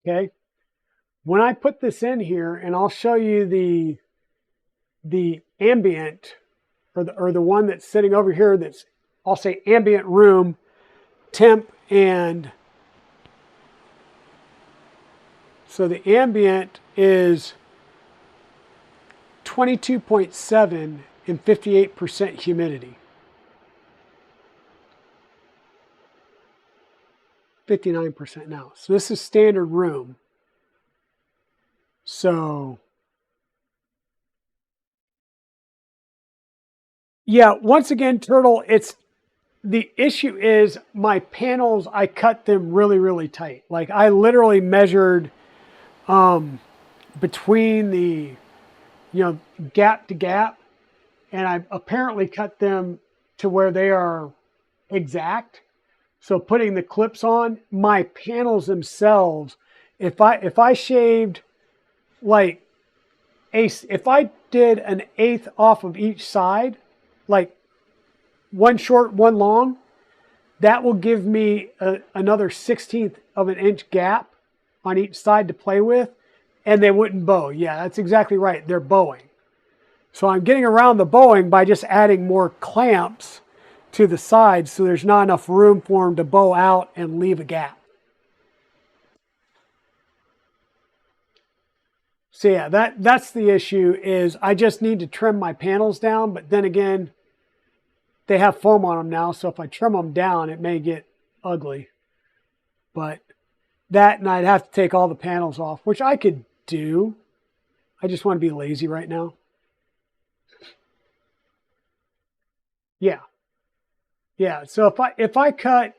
Okay. When I put this in here, and I'll show you the ambient, or the one that's sitting over here, that's, I'll say ambient room temp. And so the ambient is 22.7 and 58% humidity. 59% now. So this is standard room. So yeah, once again, Turtle, it's, the issue is my panels, I cut them really, really tight. Like I literally measured between the, gap to gap, and I apparently cut them to where they are exact. So putting the clips on, my panels themselves, if I shaved like if I did an eighth off of each side, like one short, one long, that will give me another 1/16 of an inch gap on each side to play with, and they wouldn't bow. Yeah, that's exactly right. They're bowing. So I'm getting around the bowing by just adding more clamps to the sides, so there's not enough room for them to bow out and leave a gap. So yeah, that's the issue, is I just need to trim my panels down, but then again, they have foam on them now, so if I trim them down, it may get ugly. But that, and I'd have to take all the panels off, which I could do. I just want to be lazy right now. Yeah. Yeah, so if I cut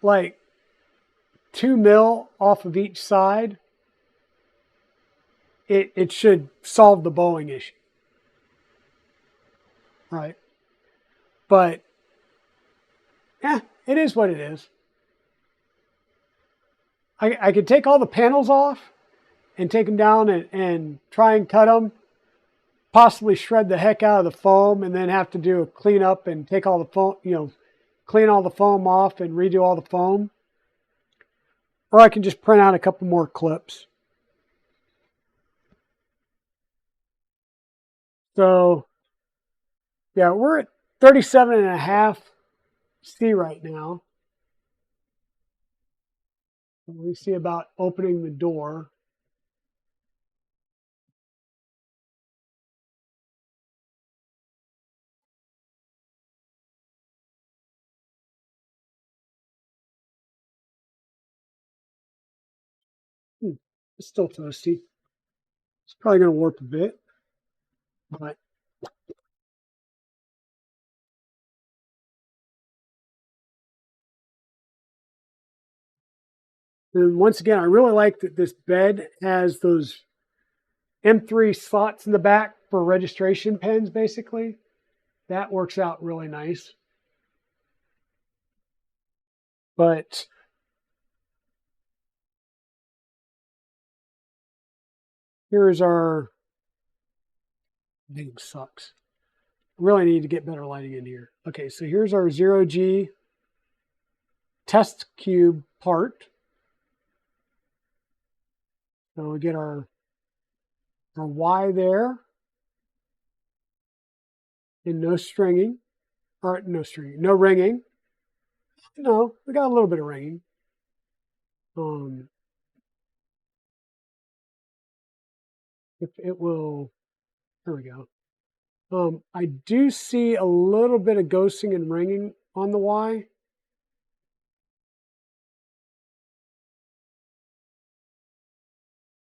like 2 mil off of each side, it should solve the bowing issue. Right. But yeah, it is what it is. I could take all the panels off and take them down and try and cut them, possibly shred the heck out of the foam, and then have to do a cleanup and take all the foam, clean all the foam off and redo all the foam. Or I can just print out a couple more clips. So yeah, we're at 37.5 C right now. We see about opening the door. It's still toasty. It's probably going to warp a bit, but and once again, I really like that this bed has those M3 slots in the back for registration pens, basically. That works out really nice. But here's our, lighting sucks. Really need to get better lighting in here. Okay, so here's our ZeroG test cube part. So we get our Y there, and no stringing, or no stringing, no ringing. No, we got a little bit of ringing. If it will, there we go. I do see a little bit of ghosting and ringing on the Y.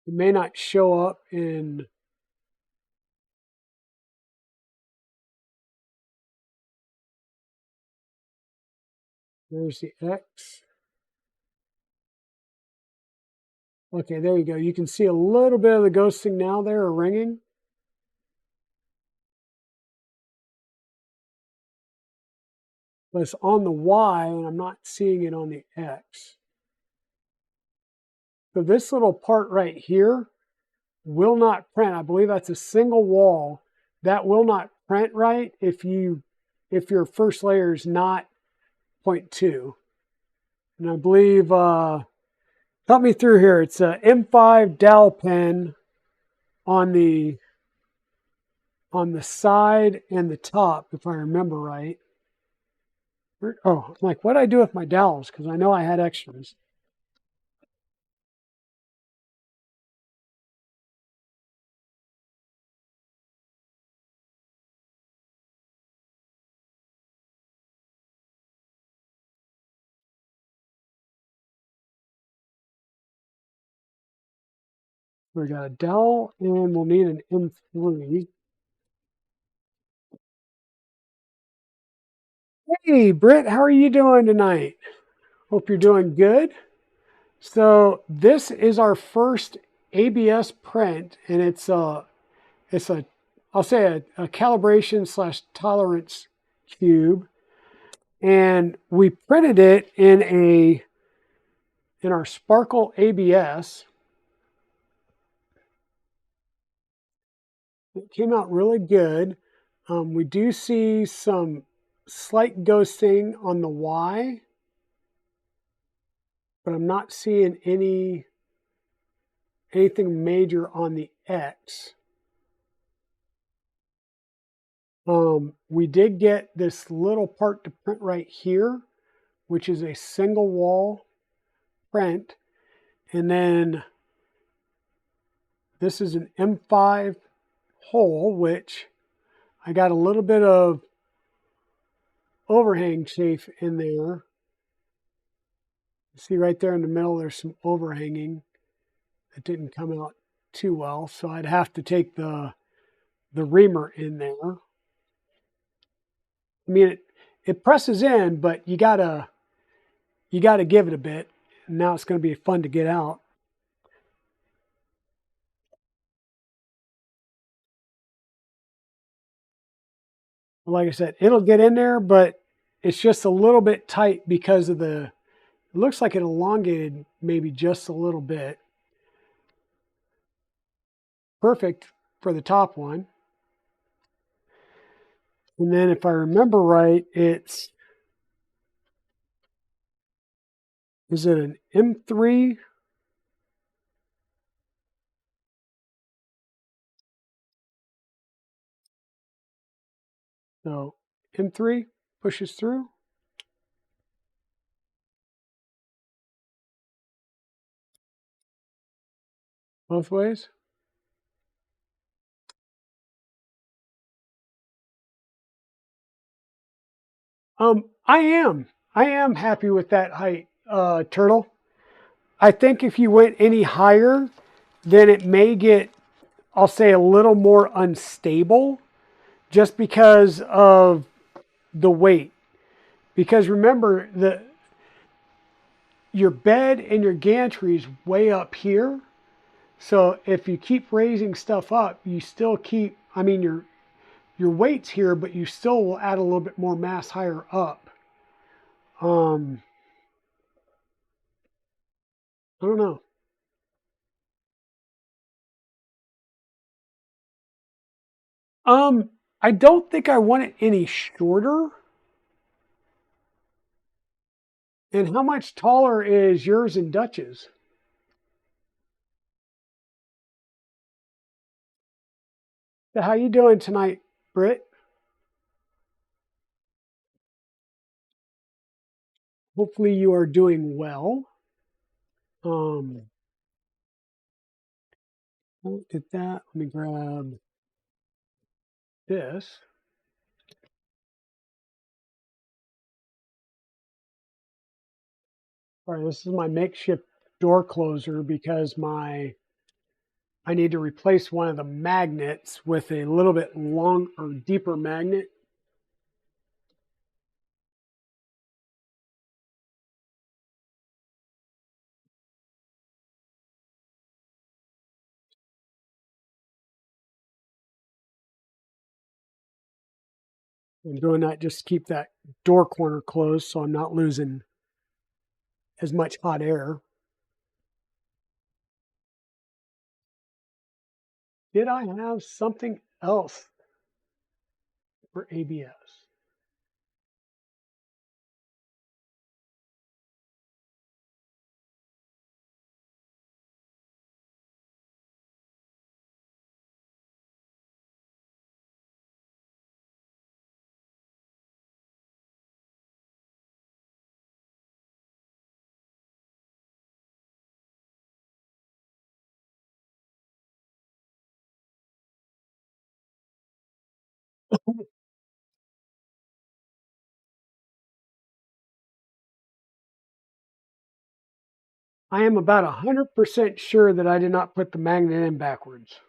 It may not show up in there's the X. Okay, there you go. You can see a little bit of the ghosting now there, or ringing. But it's on the Y, and I'm not seeing it on the X. So this little part right here will not print. I believe that's a single wall. That will not print right if your first layer is not 0.2. And I believe, help me through here. It's a M5 dowel pin on the side and the top, if I remember right. Oh, I'm like, what did I do with my dowels? Because I know I had extras. We got a dowel, and we'll need an M3. Hey, Britt, how are you doing tonight? Hope you're doing good. So this is our first ABS print, and it's a I'll say a calibration slash tolerance cube, and we printed it in our Sparkle ABS. It came out really good. We do see some slight ghosting on the Y, but I'm not seeing anything major on the X. We did get this little part to print right here, which is a single wall print. And then this is an M5 hole, which I got a little bit of overhang chafe in there. See right there in the middle, there's some overhanging that didn't come out too well. So I'd have to take the reamer in there. I mean, it presses in, but you gotta give it a bit. And now it's going to be fun to get out. Like I said, it'll get in there, but it's just a little bit tight because of it looks like it elongated maybe just a little bit. Perfect for the top one. And then if I remember right, is it an M3? So M3 pushes through. Both ways. I am happy with that height, Turtle. I think if you went any higher, then it may get, I'll say, a little more unstable just because of the weight. Because remember, your bed and your gantry is way up here. So if you keep raising stuff up, you still keep, I mean, your weight's here, but you still will add a little bit more mass higher up. I don't know. I don't think I want it any shorter. And how much taller is yours and Dutch's? So how you doing tonight, Britt? Hopefully you are doing well. Look at that. Let me grab this. All right, this is my makeshift door closer because I need to replace one of the magnets with a little bit long or deeper magnet. I'm doing that just to keep that door corner closed so I'm not losing as much hot air. Did I have something else for ABS? I am about 100% sure that I did not put the magnet in backwards.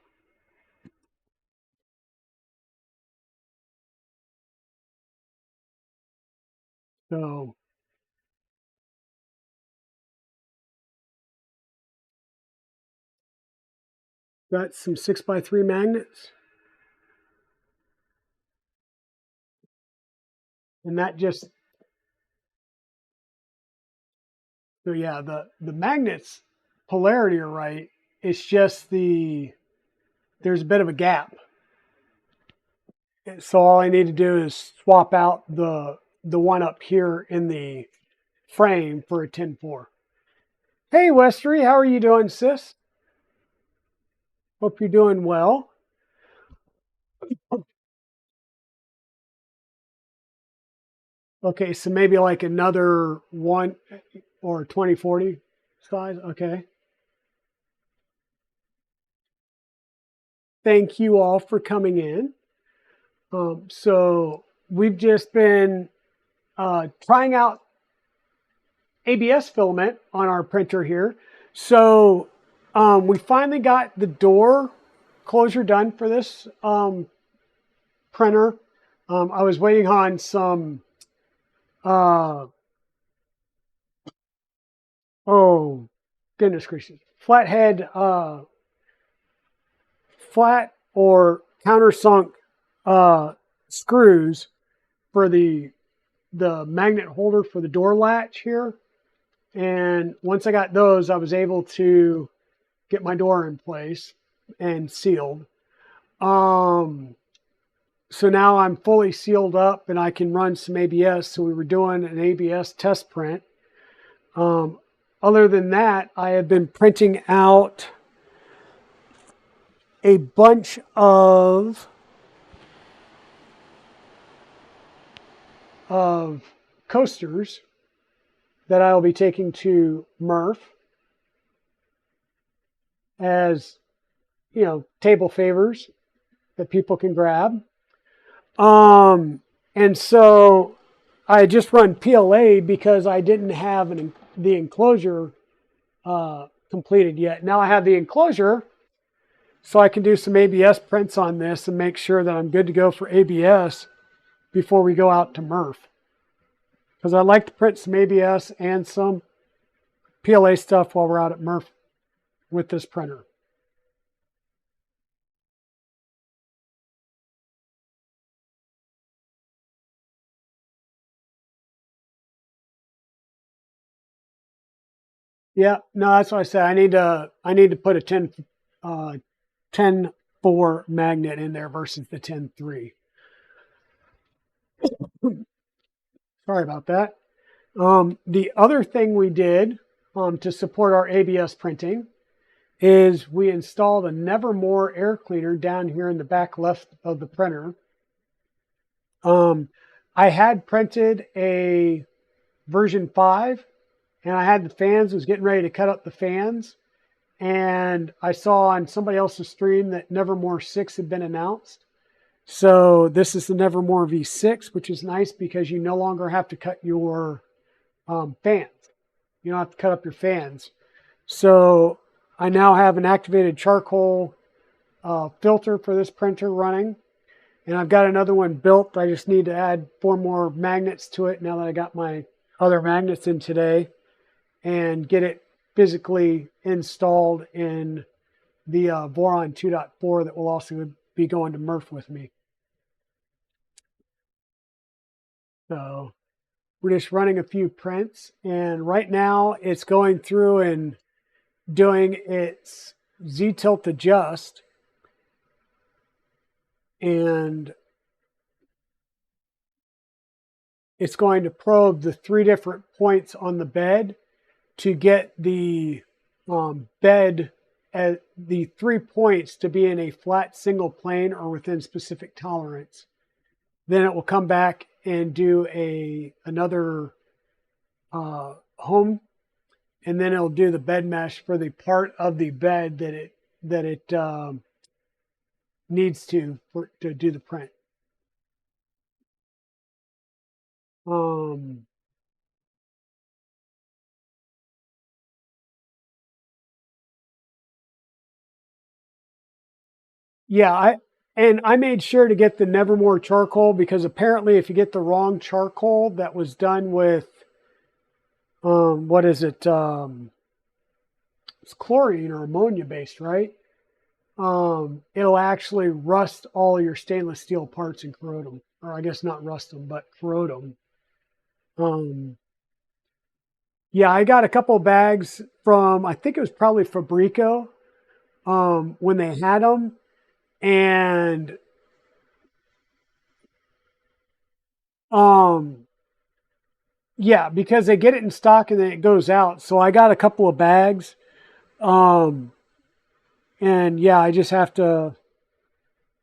So got some 6x3 magnets. And that just, so yeah, the magnets polarity are right. It's just there's a bit of a gap. So all I need to do is swap out the one up here in the frame for a 10-4. Hey, Westery, how are you doing, sis? Hope you're doing well. Okay, so maybe like another one or 2040 size. Okay. Thank you all for coming in. So we've just been trying out ABS filament on our printer here. So we finally got the door closure done for this printer. I was waiting on some, oh, goodness gracious, flathead, flat or countersunk screws for the magnet holder for the door latch here. And once I got those, I was able to get my door in place and sealed. So now I'm fully sealed up and I can run some ABS. So we were doing an ABS test print. Other than that, I have been printing out a bunch of coasters that I'll be taking to MRRF as, you know, table favors that people can grab. And so I just run PLA because I didn't have the enclosure completed yet. Now I have the enclosure, so I can do some ABS prints on this and make sure that I'm good to go for ABS before we go out to MRRF. Because I like to print some ABS and some PLA stuff while we're out at MRRF with this printer. Yeah, no, that's what I said. I need to put a 10-4 magnet in there versus the 10-3. Sorry about that. The other thing we did to support our ABS printing is we installed a Nevermore air cleaner down here in the back left of the printer. I had printed a version 5 and I had the fans, was getting ready to cut up the fans. And I saw on somebody else's stream that Nevermore 6 had been announced. So this is the Nevermore V6, which is nice because you no longer have to cut your fans. You don't have to cut up your fans. So I now have an activated charcoal filter for this printer running. And I've got another one built. I just need to add 4 more magnets to it now that I got my other magnets in today and get it physically installed in the Voron 2.4 that will also be going to MRRF with me. So we're just running a few prints, and right now it's going through and doing its Z-tilt adjust, and it's going to probe the 3 different points on the bed to get the bed at the 3 points to be in a flat single plane or within specific tolerance. Then it will come back and do another home, and then it'll do the bed mesh for the part of the bed that it needs to do the print. Yeah, I made sure to get the Nevermore charcoal, because apparently if you get the wrong charcoal that was done with what is it? It's chlorine or ammonia based, right? It'll actually rust all your stainless steel parts and corrode them, or I guess not rust them, but corrode them. Yeah, I got a couple of bags from, I think it was probably Fabrico, when they had them, and yeah, because they get it in stock and then it goes out. So I got a couple of bags, and yeah, I just have to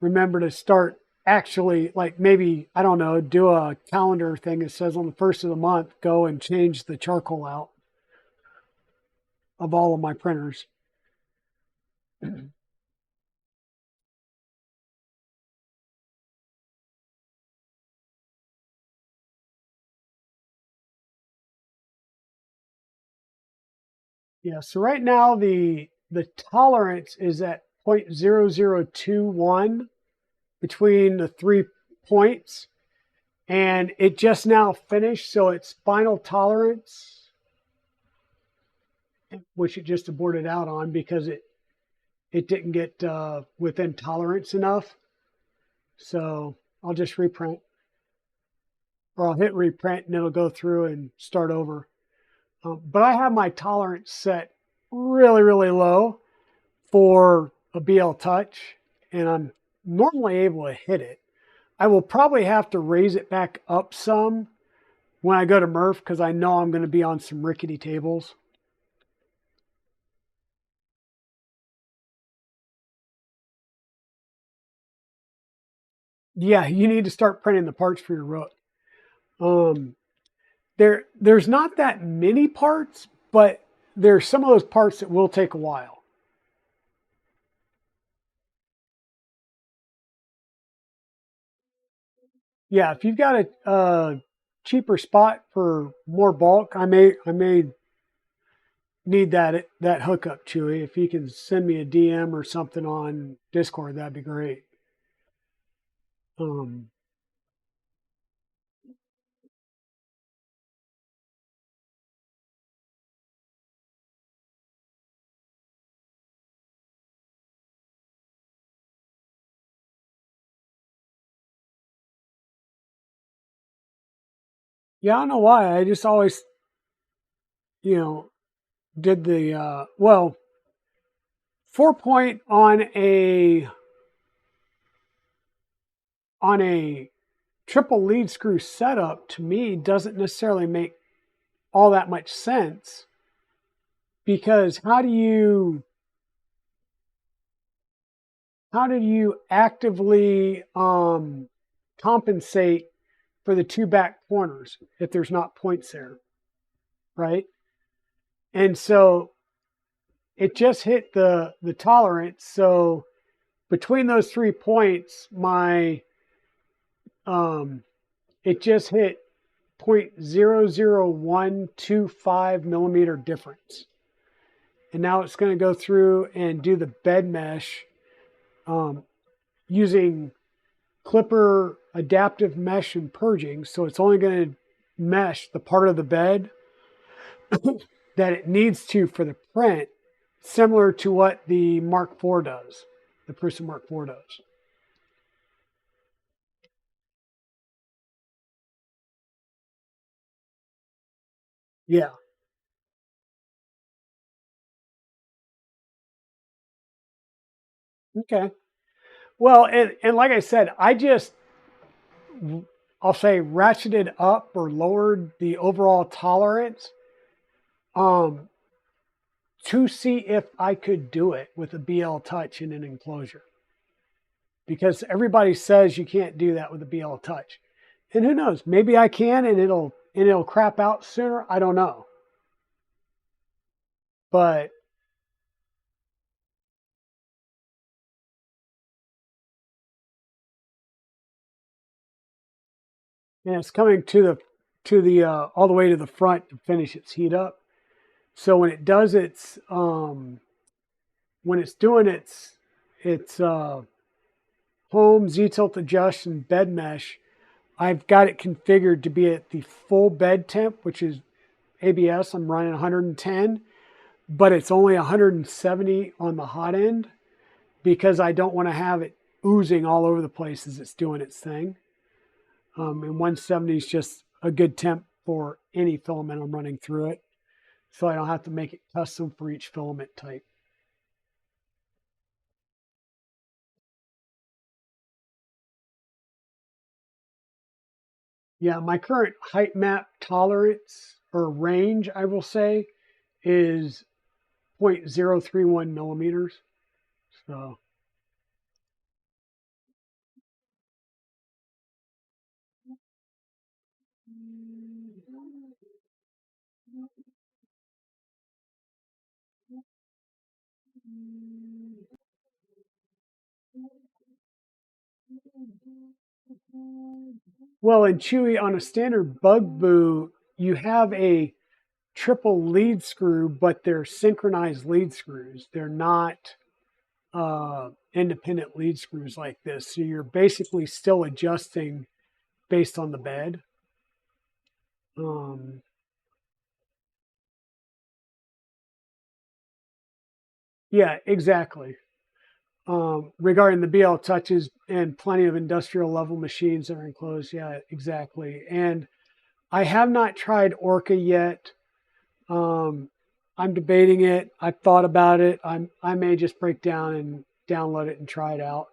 remember to start actually, like, maybe, I don't know, do a calendar thing that says on the 1st of the month, go and change the charcoal out of all of my printers. Yeah, so right now the tolerance is at 0.0021 between the 3 points, and it just now finished, so its final tolerance, which it just aborted out on because it didn't get within tolerance enough. So I'll just reprint, or I'll hit reprint and it'll go through and start over. But I have my tolerance set really, really low for a BL Touch, and I'm normally able to hit it. I will probably have to raise it back up some when I go to MRRF, because I know I'm going to be on some rickety tables. Yeah, you need to start printing the parts for your Rook. There's not that many parts, but there's some of those parts that will take a while. Yeah, if you've got a cheaper spot for more bulk, I may need that hookup, Chewy. If you can send me a DM or something on Discord, that'd be great. Yeah, I don't know why. I just always, did the 4-point on a triple lead screw setup, to me, doesn't necessarily make all that much sense, because how do you actively compensate for the 2 back corners if there's not points there, right? And so it just hit the tolerance. So between those 3 points, my it just hit 0.00125 millimeter difference. And now it's going to go through and do the bed mesh using clipper adaptive mesh and purging. So it's only going to mesh the part of the bed that it needs to for the print, similar to what the Mark IV does, the Prusa Mark IV does. Yeah. Okay. Well, and like I said, I'll say ratcheted up or lowered the overall tolerance um, to see if I could do it with a BL Touch in an enclosure. Because everybody says you can't do that with a BL Touch. And who knows? Maybe I can and it'll crap out sooner. I don't know. But it's coming to the all the way to the front to finish its heat up. So when it does its when it's doing its home Z tilt adjust and bed mesh, I've got it configured to be at the full bed temp, which is ABS. I'm running 110, but it's only 170 on the hot end because I don't want to have it oozing all over the place as it's doing its thing. And 170 is just a good temp for any filament I'm running through it, so I don't have to make it custom for each filament type. Yeah, my current height map tolerance or range, I will say, is 0.031 millimeters. So, well, in Chewy, on a standard bug boo, you have a triple lead screw, but they're synchronized lead screws. They're not independent lead screws like this. So you're basically still adjusting based on the bed. Um, yeah, exactly. Regarding the BL touches and plenty of industrial level machines that are enclosed. Yeah, exactly. And I have not tried Orca yet. Um, I'm debating it. I've thought about it. I may just break down and download it and try it out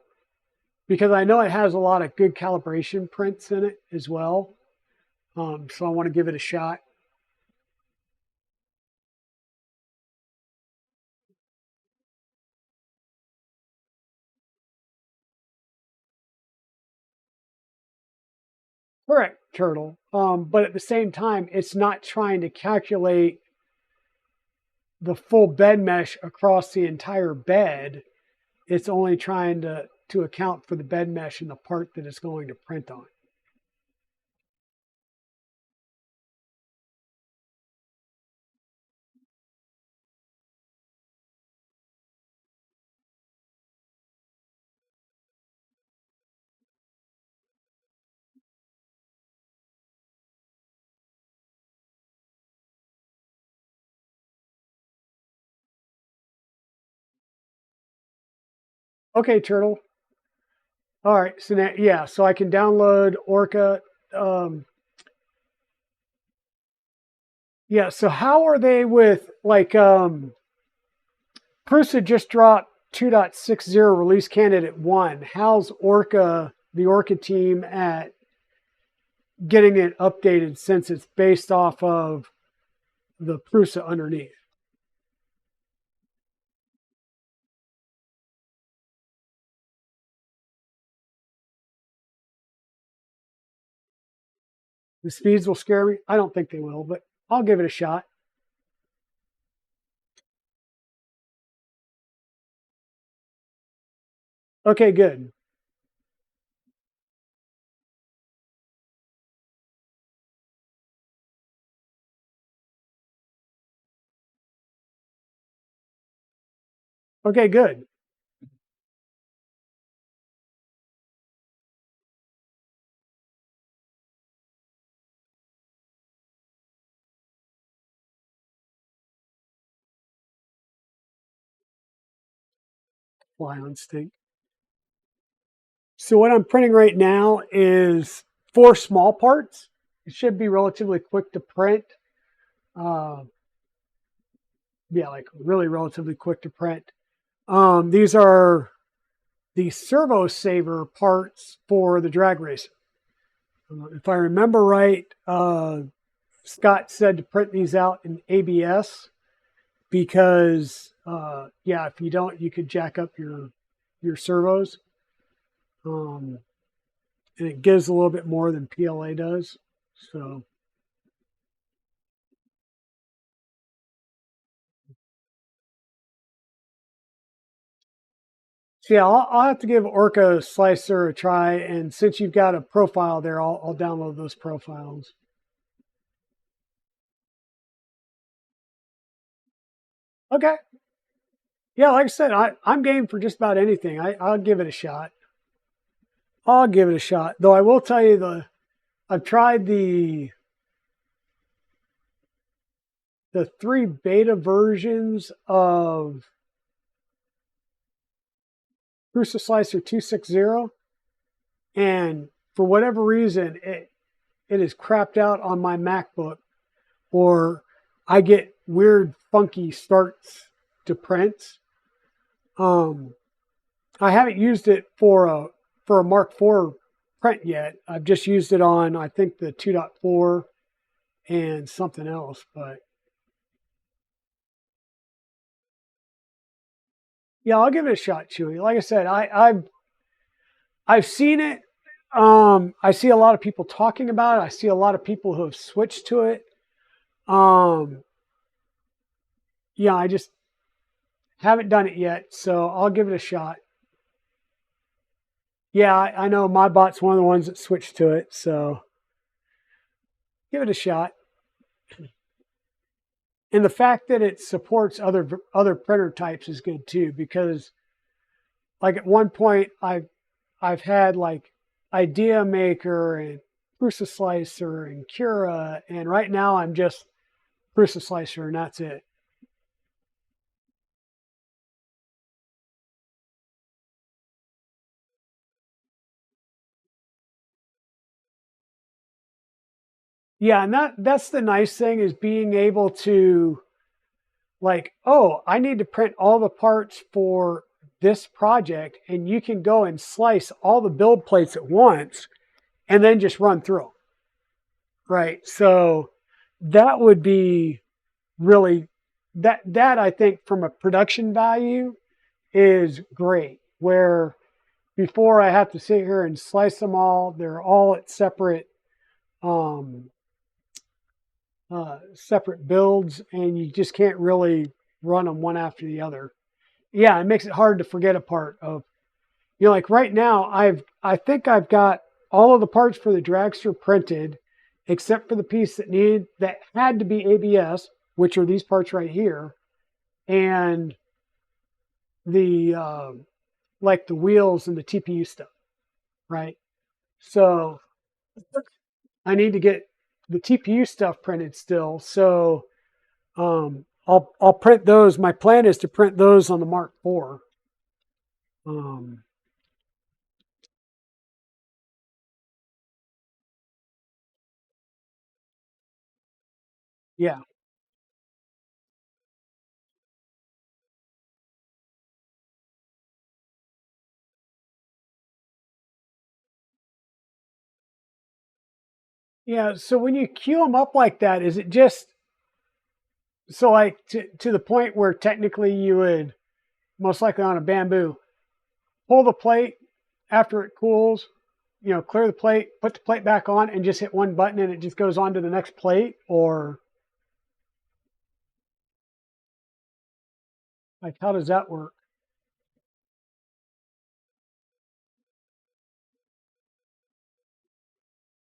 because I know it has a lot of good calibration prints in it as well. So I want to give it a shot. Correct, turtle. But at the same time, it's not trying to calculate the full bed mesh across the entire bed. It's only trying to account for the bed mesh and the part that it's going to print on. Okay, turtle. All right. So now, yeah, so I can download Orca. Um, yeah. So how are they with like Prusa just dropped 2.60 release candidate one. How's the Orca team at getting it updated since it's based off of the Prusa underneath? The speeds will scare me. I don't think they will, but I'll give it a shot. Okay, good. Okay, good. Fly on stink. So what I'm printing right now is 4 small parts. It should be relatively quick to print. Uh, yeah, like really relatively quick to print. These are the servo saver parts for the drag racer. If I remember right, Scott said to print these out in ABS because, yeah, if you don't, you could jack up your servos, and it gives a little bit more than PLA does. So yeah, I'll have to give Orca Slicer a try, and since you've got a profile there, I'll download those profiles. Okay. Yeah, like I said, I'm game for just about anything. I'll give it a shot. I'll give it a shot. Though I will tell you I've tried the 3 beta versions of Prusa Slicer 260, and for whatever reason, it is crapped out on my MacBook, or I get weird, funky starts to print. Um, I haven't used it for a Mark IV print yet. I've just used it on I think the 2.4 and something else, but yeah, I'll give it a shot, Chewy. Like I said, I've seen it. I see a lot of people talking about it. I see a lot of people who have switched to it. Um, yeah, I just haven't done it yet, so I'll give it a shot. Yeah, I know my bot's one of the ones that switched to it, so give it a shot. And the fact that it supports other printer types is good too, because like at one point I've had like Idea Maker and Prusa Slicer and Cura, and right now I'm just Prusa Slicer, and that's it. Yeah, and that's the nice thing is being able to like, oh, I need to print all the parts for this project, and you can go and slice all the build plates at once and then just run through them. Right. So that would be really that I think from a production value is great. Where before I have to sit here and slice them all, they're all at um, separate builds, and you just can't really run them one after the other. Yeah, it makes it hard to forget a part of, like right now I think I've got all of the parts for the dragster printed except for the piece that had to be ABS, which are these parts right here, and the like the wheels and the TPU stuff, right? So I need to get the TPU stuff printed still. So I'll print those. My plan is to print those on the Mark IV. Um, yeah, yeah. So when you queue them up like that, is it just so like to the point where technically you would most likely on a bamboo pull the plate after it cools, clear the plate, put the plate back on, and just hit one button and it just goes on to the next plate? Or like, how does that work?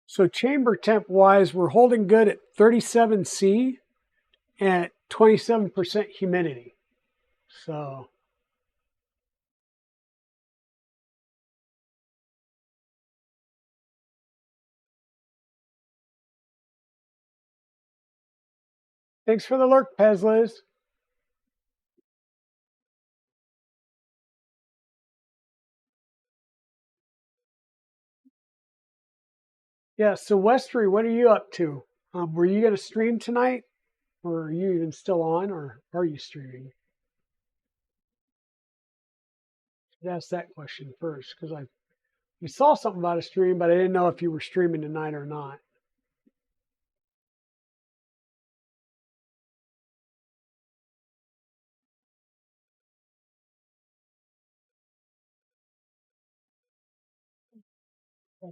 So chamber temp wise, we're holding good at 37°C at 27% humidity. So thanks for the lurk, Pezliz. Yeah, so Westry, what are you up to? Were you going to stream tonight? Or are you even still on, or are you streaming? Ask that question first because we saw something about a stream, but I didn't know if you were streaming tonight or not.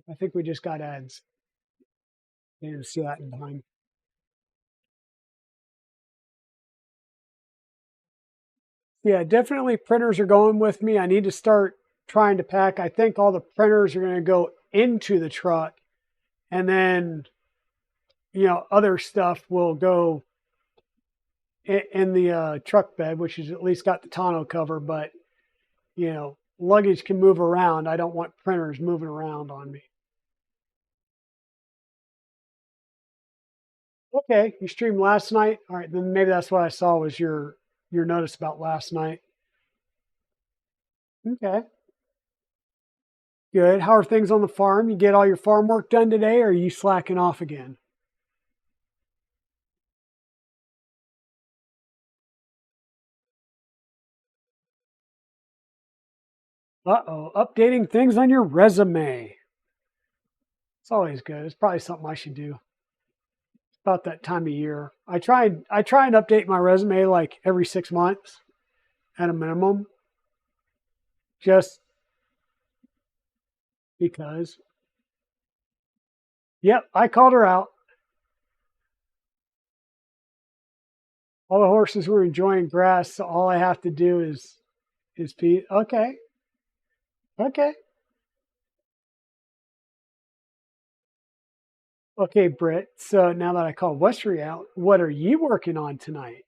I think we just got ads. Didn't see that in time. Yeah, definitely printers are going with me. I need to start trying to pack. I think all the printers are going to go into the truck, and then other stuff will go in the truck bed, which is at least got the tonneau cover. But luggage can move around. I don't want printers moving around on me. Okay, you streamed last night. All right, then maybe that's what I saw was your notice about last night. Okay, good. How are things on the farm? You get all your farm work done today, or are you slacking off again? Uh-oh, updating things on your resume. It's always good. It's probably something I should do. It's about that time of year. I try and update my resume like every 6 months at a minimum. Just because. Yep, I called her out. All the horses were enjoying grass, so all I have to do is pee. Okay. Okay. Okay, Britt. So now that I called Westry out, what are you working on tonight?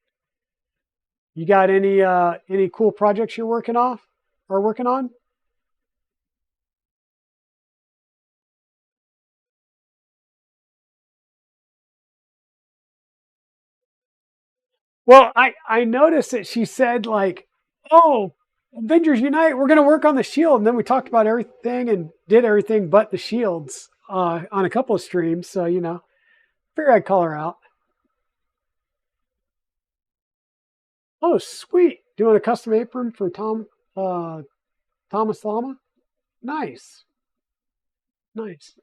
You got any cool projects you're working off or working on? Well, I noticed that she said like, "Oh, Avengers Unite, we're going to work on the shield," and then we talked about everything and did everything but the shields on a couple of streams. So figure I'd call her out. Oh, sweet! Doing a custom apron for Thomas Lama. Nice, nice.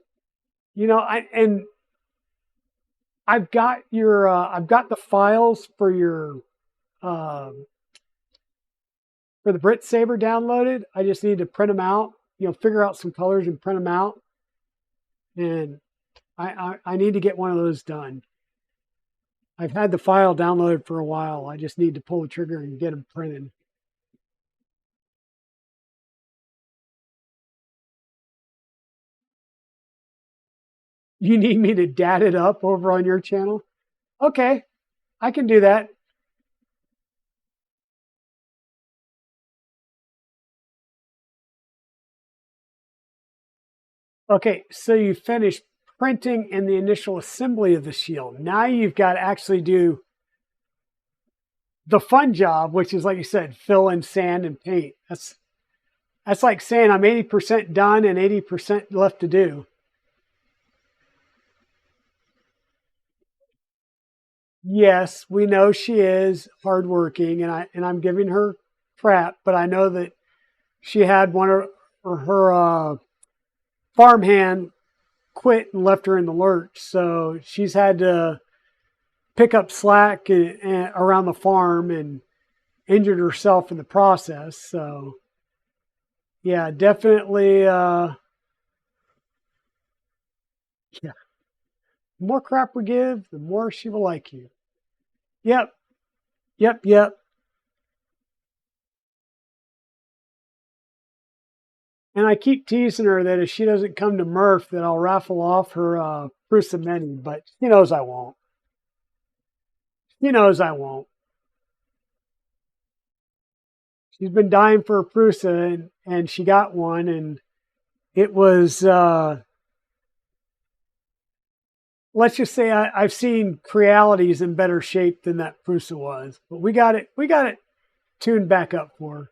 I've got the files uh, for the Brit Saber downloaded. I just need to print them out. Figure out some colors and print them out. And I need to get one of those done. I've had the file downloaded for a while. I just need to pull the trigger and get them printed. You need me to dat it up over on your channel? Okay, I can do that. Okay, so you finished printing and the initial assembly of the shield. Now you've got to actually do the fun job, which is like you said, fill in sand and paint. That's like saying I'm 80% done and 80% left to do. Yes, we know she is hardworking, and I'm giving her crap, but I know that she had one of her farmhand quit and left her in the lurch, so she's had to pick up slack around the farm and injured herself in the process. So yeah, definitely. Yeah, the more crap we give, the more she will like you. Yep, yep. And I keep teasing her that if she doesn't come to Murph, that I'll raffle off her Prusa Mini, but she knows I won't. She knows I won't. She's been dying for a Prusa, and she got one, and it was, let's just say I've seen Crealities in better shape than that Prusa was, but we got it tuned back up for her.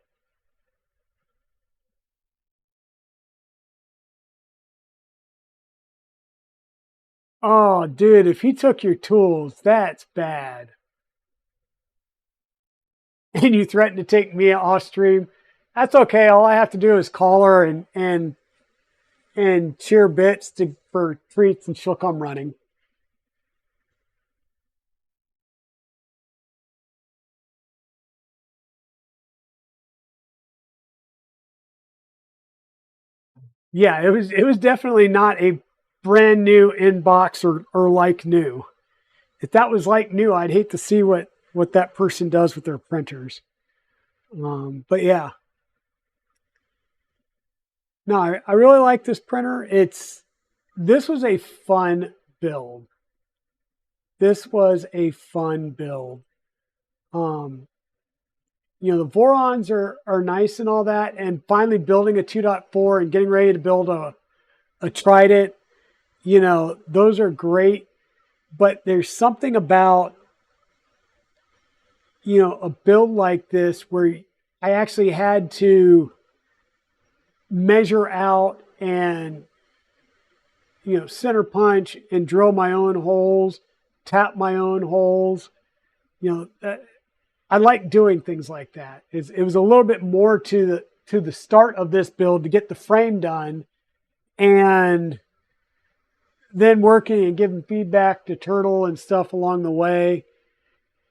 Oh, dude, if he took your tools, that's bad. and you threaten to take Mia off stream, that's okay. All I have to do is call her and cheer bits for treats, and she'll come running. Yeah, it was definitely not a brand new inbox or like new. If that was like new, I'd hate to see what that person does with their printers. But yeah, no, I really like this printer. This was a fun build. This was a fun build. Um, the Vorons are nice and all that, and finally building a 2.4 and getting ready to build a Trident, those are great. But there's something about a build like this where I actually had to measure out and center punch and drill my own holes, tap my own holes. I like doing things like that. It was a little bit more to the start of this build to get the frame done, and then working and giving feedback to Turtle and stuff along the way.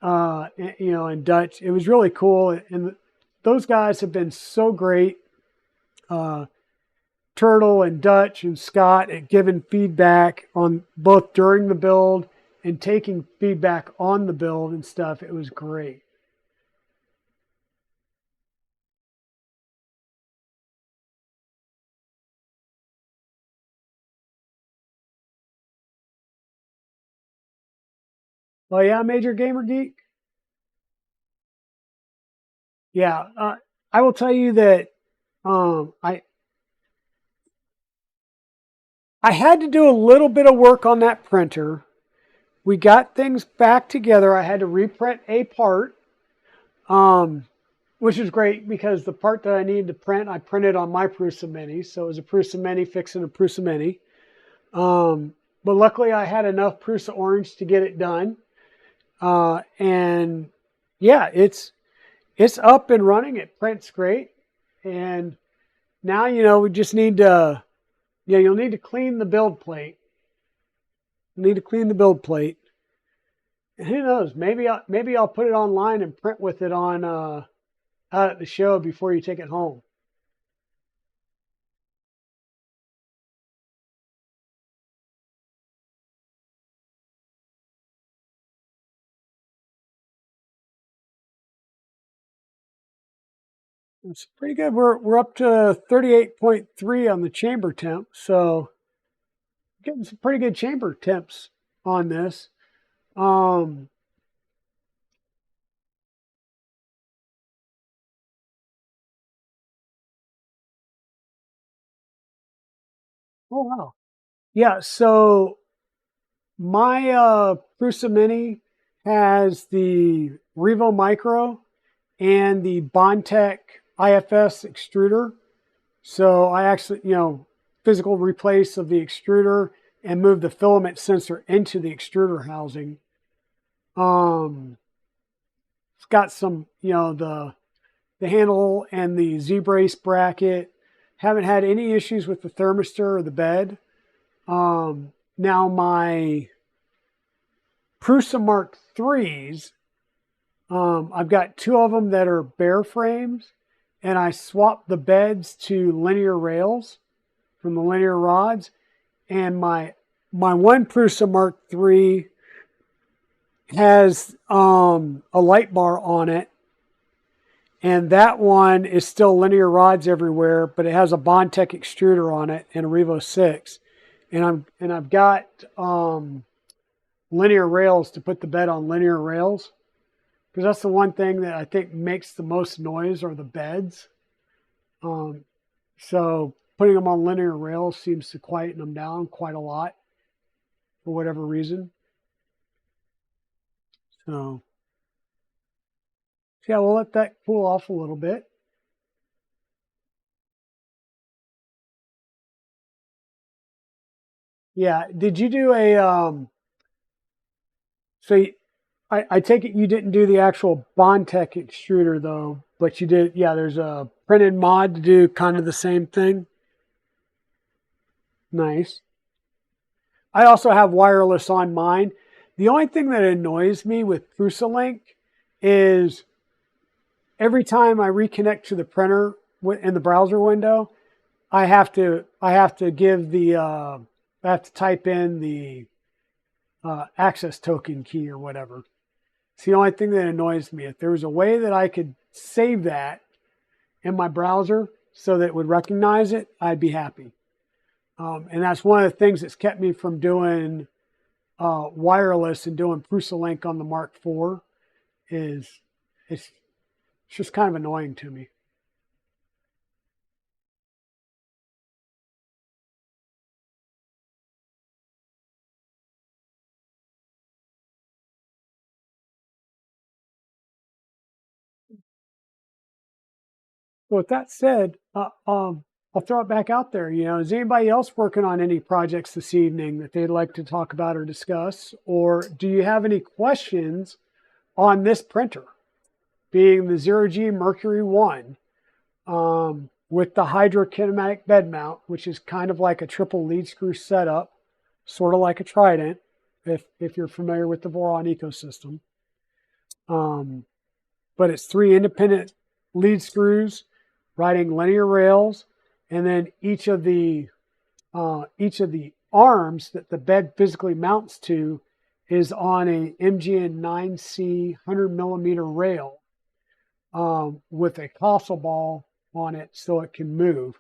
And Dutch. It was really cool, and those guys have been so great. Turtle and Dutch and Scott at giving feedback on both during the build and taking feedback on the build and stuff. It was great. Oh yeah, Major Gamer Geek. Yeah, I will tell you that I had to do a little bit of work on that printer. We got things back together. I had to reprint a part, which is great because the part that I needed to print, I printed on my Prusa Mini. So it was a Prusa Mini fixing a Prusa Mini. But luckily I had enough Prusa Orange to get it done. And yeah, it's up and running. It prints great. And now, we just need to, you'll need to clean the build plate. You need to clean the build plate. And who knows? Maybe I'll put it online and print with it on out at the show before you take it home. It's pretty good. We're up to 38.3 on the chamber temp, so getting some pretty good chamber temps on this. Um, oh wow, yeah. So my Prusa Mini has the Revo Micro and the Bondtech IFS extruder. So I actually, physical replace of the extruder and move the filament sensor into the extruder housing. It's got some, the handle and the Z-brace bracket. Haven't had any issues with the thermistor or the bed. Now my Prusa Mark IIIs, I've got two of them that are bare frames, and I swapped the beds to linear rails from the linear rods. And my one Prusa Mark III has a light bar on it, and that one is still linear rods everywhere, but it has a Bondtech extruder on it and a Revo 6. And I've got linear rails to put the bed on linear rails, because that's the one thing that I think makes the most noise are the beds. So putting them on linear rails seems to quieten them down quite a lot for whatever reason. So yeah, we'll let that cool off a little bit. Yeah, did you do a so I take it you didn't do the actual Bondtech extruder though, but you did, yeah, there's a printed mod to do kind of the same thing. Nice. I also have wireless on mine. The only thing that annoys me with PrusaLink is every time I reconnect to the printer in the browser window, I have to give the I have to type in the access token key or whatever. It's the only thing that annoys me. If there was a way that I could save that in my browser so that it would recognize it, I'd be happy. And that's one of the things that's kept me from doing wireless and doing PrusaLink on the Mark IV. Is it's just kind of annoying to me. So with that said, I'll throw it back out there. Is anybody else working on any projects this evening that they'd like to talk about or discuss? Or do you have any questions on this printer, being the ZeroG Mercury 1 with the Hydra kinematic bed mount, which is kind of like a triple lead screw setup, sort of like a Trident, if you're familiar with the Voron ecosystem. But it's 3 independent lead screws riding linear rails, and then each of the arms that the bed physically mounts to is on a MGN 9C 100 millimeter rail with a console ball on it so it can move.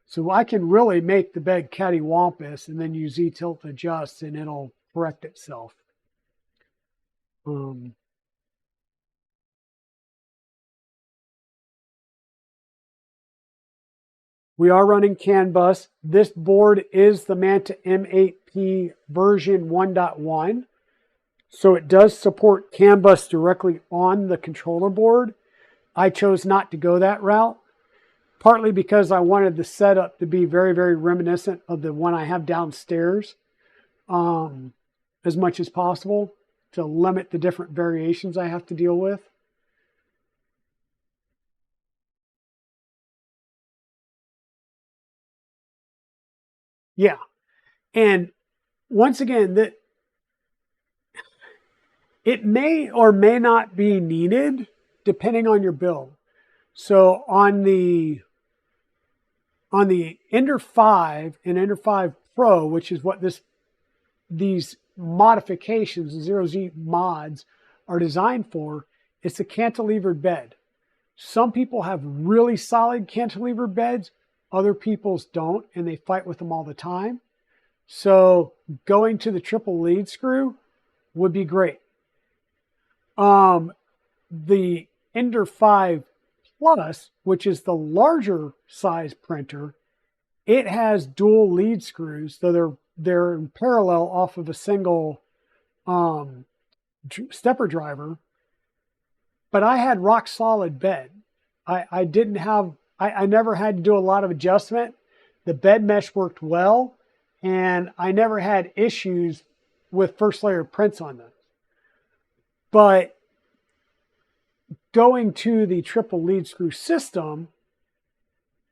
So I can really make the bed cattywampus and then use Z-tilt adjust and it'll correct itself. We are running CAN bus. This board is the Manta M8P version 1.1. So it does support CAN bus directly on the controller board. I chose not to go that route, partly because I wanted the setup to be very, very reminiscent of the one I have downstairs as much as possible to limit the different variations I have to deal with. Yeah. And once again, that it may or may not be needed depending on your build. So on the Ender 5 and Ender 5 Pro, which is what these modifications, the ZeroG mods, are designed for, it's a cantilevered bed. Some people have really solid cantilevered beds, other people's don't, and they fight with them all the time. So going to the triple lead screw would be great. The Ender 5 Plus, which is the larger size printer, it has dual lead screws, so they're in parallel off of a single stepper driver. But I had rock solid bed. I didn't have, I never had to do a lot of adjustment. The bed mesh worked well, and I never had issues with first layer prints on those. But going to the triple lead screw system,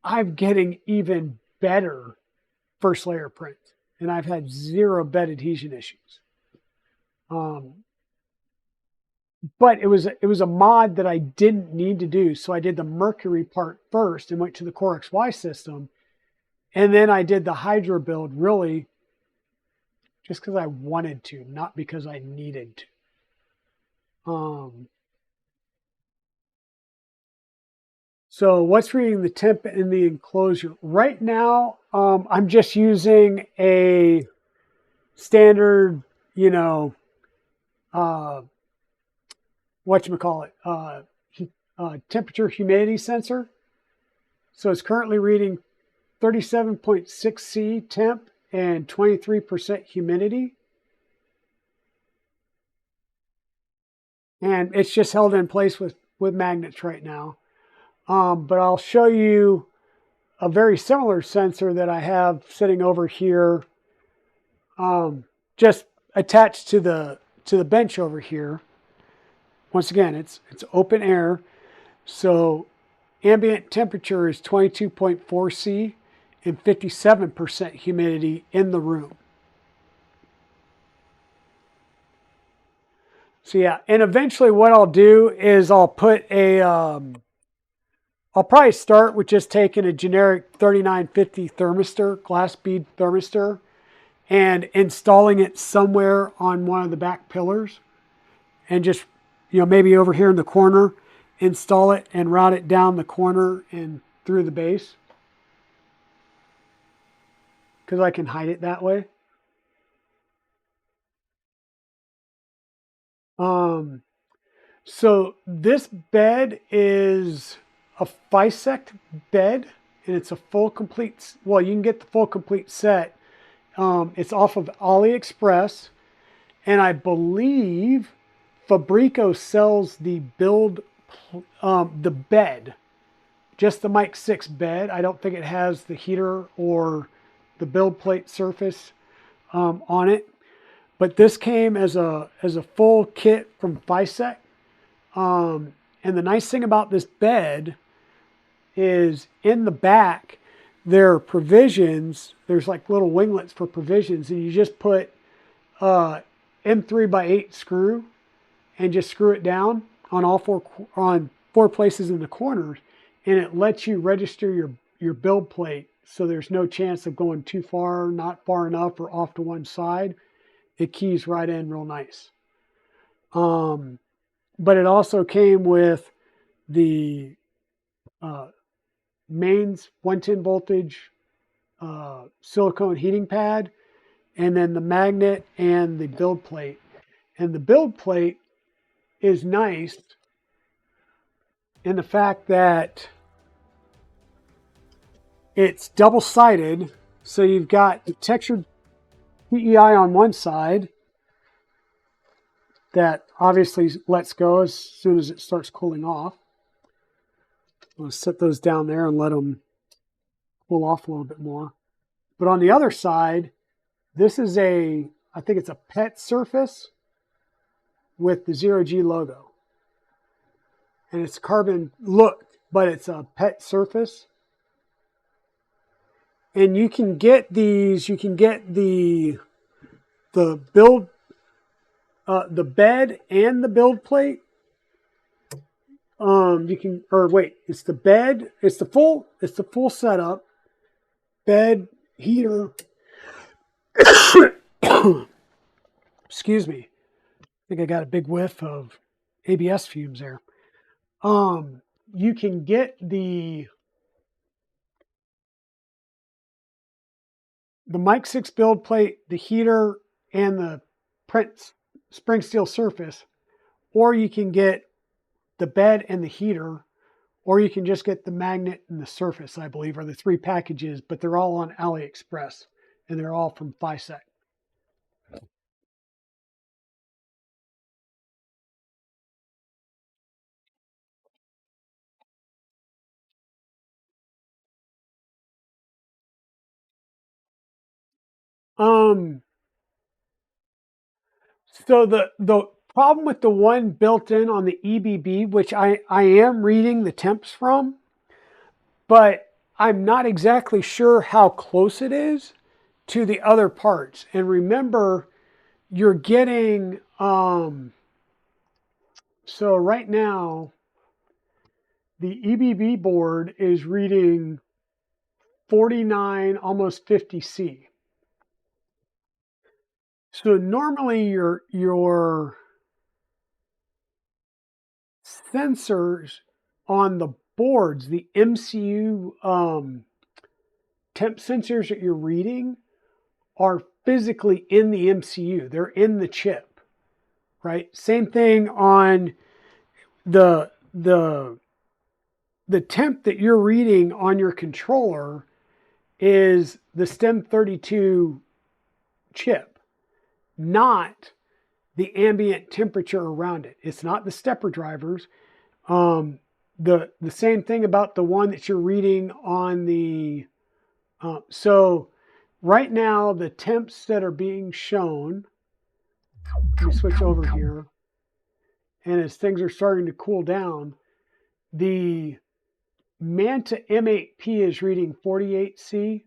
I'm getting even better first layer prints, and I've had 0 bed adhesion issues. But it was a mod that I didn't need to do, so I did the Mercury part first and went to the Core XY system, and then I did the Hydra build really just because I wanted to, not because I needed to. So what's reading the temp in the enclosure? Right now, I'm just using a standard, temperature humidity sensor. So it's currently reading 37.6 C temp and 23% humidity. And it's just held in place with magnets right now. But I'll show you a very similar sensor that I have sitting over here, just attached to the bench over here. once again, it's open air. So ambient temperature is 22.4 C and 57% humidity in the room. So yeah, and eventually what I'll do is I'll put a, I'll probably start with just taking a generic 3950 thermistor, glass bead thermistor, and installing it somewhere on one of the back pillars, and just, maybe over here in the corner, install it and route it down the corner and through the base, because I can hide it that way. So this bed is a FISEC bed, and it's a full complete, well, you can get the full complete set. It's off of AliExpress, and I believe Fabrico sells the build, the bed, just the Mic 6 bed. I don't think it has the heater or the build plate surface on it. But this came as a full kit from FISEC. And the nice thing about this bed is in the back, there are provisions. There's like little winglets for provisions, and you just put M3x8 screw and just screw it down on all four places in the corners, and it lets you register your build plate. So there's no chance of going too far, not far enough, or off to one side. It keys right in real nice. But it also came with the mains 110 voltage silicone heating pad, and then the magnet and the build plate. And the build plate is nice in the fact that it's double-sided. So you've got the textured PEI on one side that obviously lets go as soon as it starts cooling off. I'll set those down there and let them cool off a little bit more. But on the other side, this is I think it's a PET surface with the ZeroG logo. And it's carbon look, but it's a PET surface. And you can get these, you can get the build, the bed and the build plate. It's the bed, it's the full setup, bed, heater. Excuse me. I think I got a big whiff of ABS fumes there. You can get the Mic 6 build plate, the heater, and the print spring steel surface, or you can get the bed and the heater, or you can just get the magnet and the surface, I believe, are the three packages, but they're all on AliExpress, and they're all from FISEC. So the problem with the one built in on the EBB, which I am reading the temps from, but I'm not exactly sure how close it is to the other parts. And remember, you're getting, so right now, the EBB board is reading 49, almost 50 C. So normally your sensors on the boards, the MCU temp sensors that you're reading, are physically in the MCU. They're in the chip, right? Same thing on the temp that you're reading on your controller is the STEM32 chip, not the ambient temperature around it. It's not the stepper drivers. The same thing about the one that you're reading on the, so right now the temps that are being shown, let me switch over here, and as things are starting to cool down, the Manta M8P is reading 48C,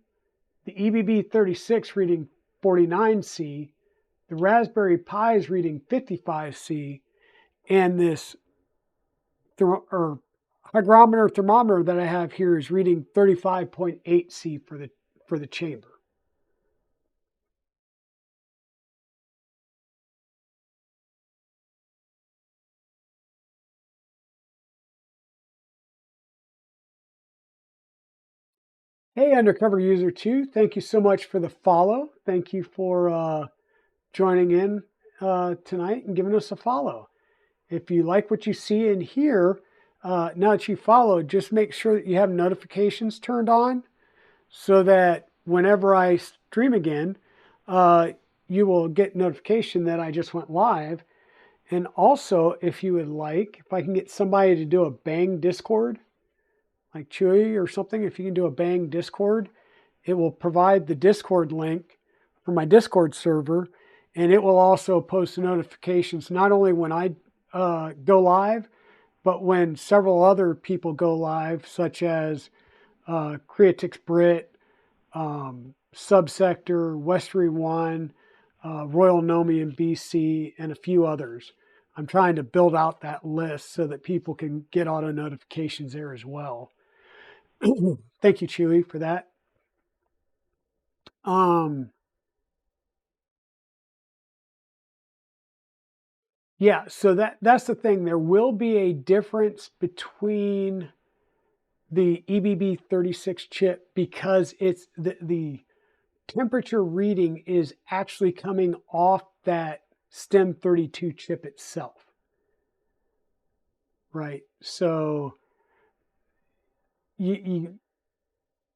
the EBB36 reading 49C, the Raspberry Pi is reading 55C, and this hygrometer thermometer that I have here is reading 35.8C for the chamber. Hey, Undercover User 2, thank you so much for the follow. Thank you for joining in tonight and giving us a follow. If you like what you see in here, now that you follow, just make sure that you have notifications turned on so that whenever I stream again, you will get notification that I just went live. And also, if you would like, if I can get somebody to do a Bang Discord, like Chewy or something, if you can do a Bang Discord, it will provide the Discord link for my Discord server, and it will also post notifications not only when I go live, but when several other people go live, such as Creatix Brit, Subsector, Westery One, Royal Nomi in BC, and a few others. I'm trying to build out that list so that people can get auto notifications there as well. Thank you, Chewy, for that. Yeah, so that's the thing. There will be a difference between the EBB36 chip because it's the temperature reading is actually coming off that STEM32 chip itself. Right. So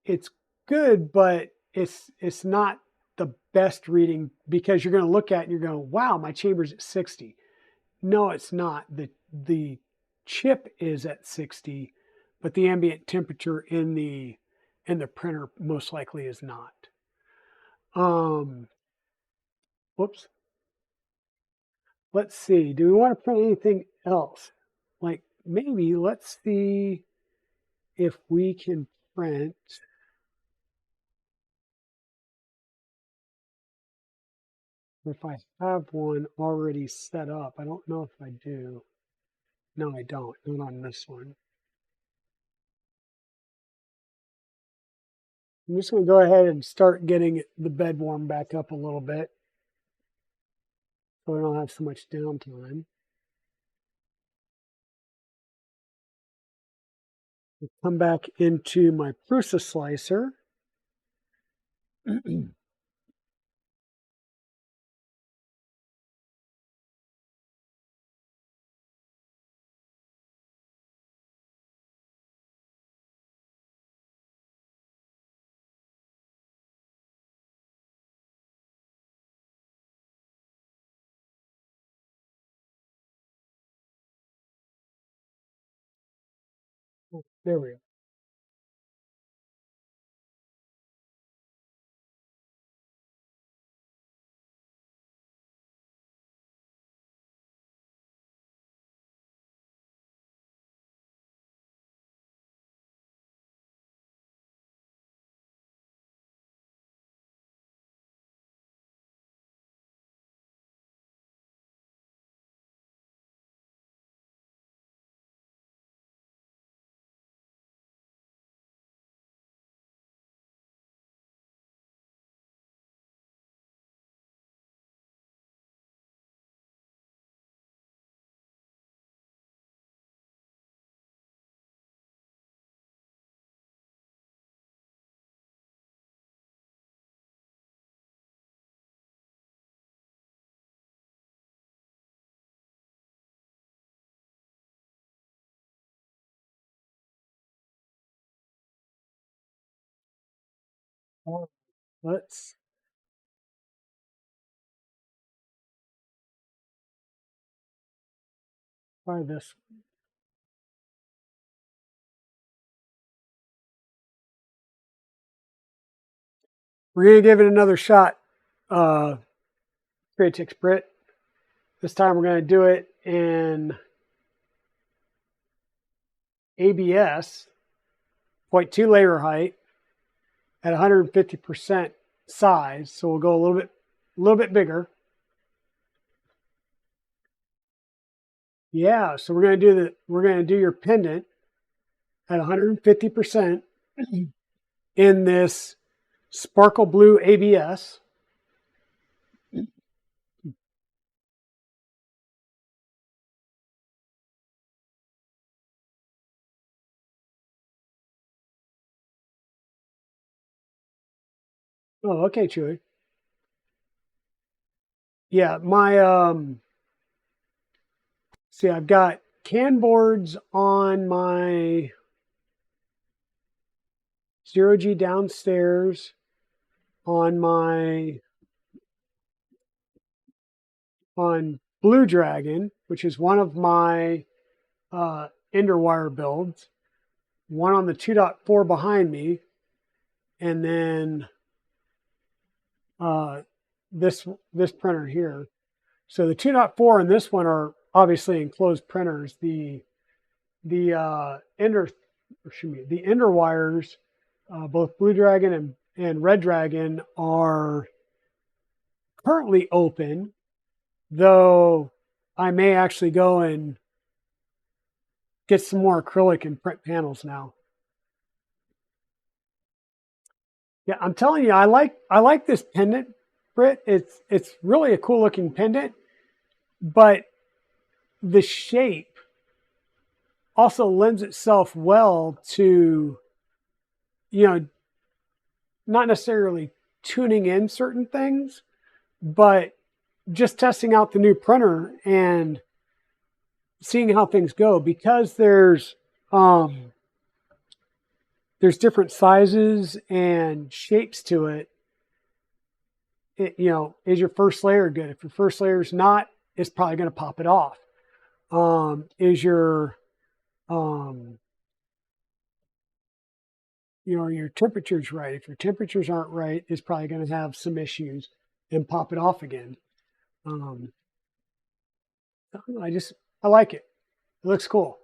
it's good, but it's not the best reading because you're going to look at it and you're going, wow, my chamber's at 60. No, it's not. The chip is at 60, but the ambient temperature in the printer most likely is not. Whoops. Let's see. Do we want to print anything else? Like maybe let's see if we can print. If I have one already set up, I don't know if I do. No, I don't. Not on this one. I'm just going to go ahead and start getting the bed warmed back up a little bit so we don't have so much downtime. I'll come back into my Prusa slicer. There we go. Let's try this. We're going to give it another shot. Creatix Brit. This time we're going to do it in ABS, 0.2 layer height at 150% size. So we'll go a little bit bigger. Yeah, so we're gonna do your pendant at 150% in this sparkle blue ABS. Oh, okay, Chewy. Yeah, my see, I've got can boards on my ZeroG downstairs, on Blue Dragon, which is one of my Enderwire builds, one on the 2.4 behind me, and then this printer here. So the 2.4 and this one are obviously enclosed printers. The Ender wires, both Blue Dragon and Red Dragon, are currently open, though I may actually go and get some more acrylic and print panels now. Yeah, I'm telling you, I like this pendant, Britt. It's really a cool looking pendant, but the shape also lends itself well to, you know, not necessarily tuning in certain things, but just testing out the new printer and seeing how things go, because there's different sizes and shapes to it. Is your first layer good? If your first layer is not, it's probably going to pop it off. Is your your temperatures right? If your temperatures aren't right, it's probably going to have some issues and pop it off again. I like it. It looks cool.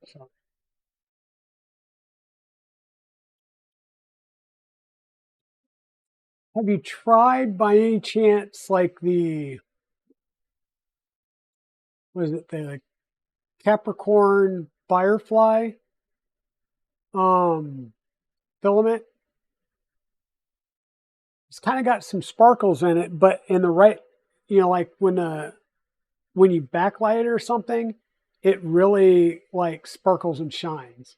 So. Have you tried by any chance like the Capricorn Firefly filament? It's kind of got some sparkles in it, but in the right, like when you backlight it or something, it really like sparkles and shines.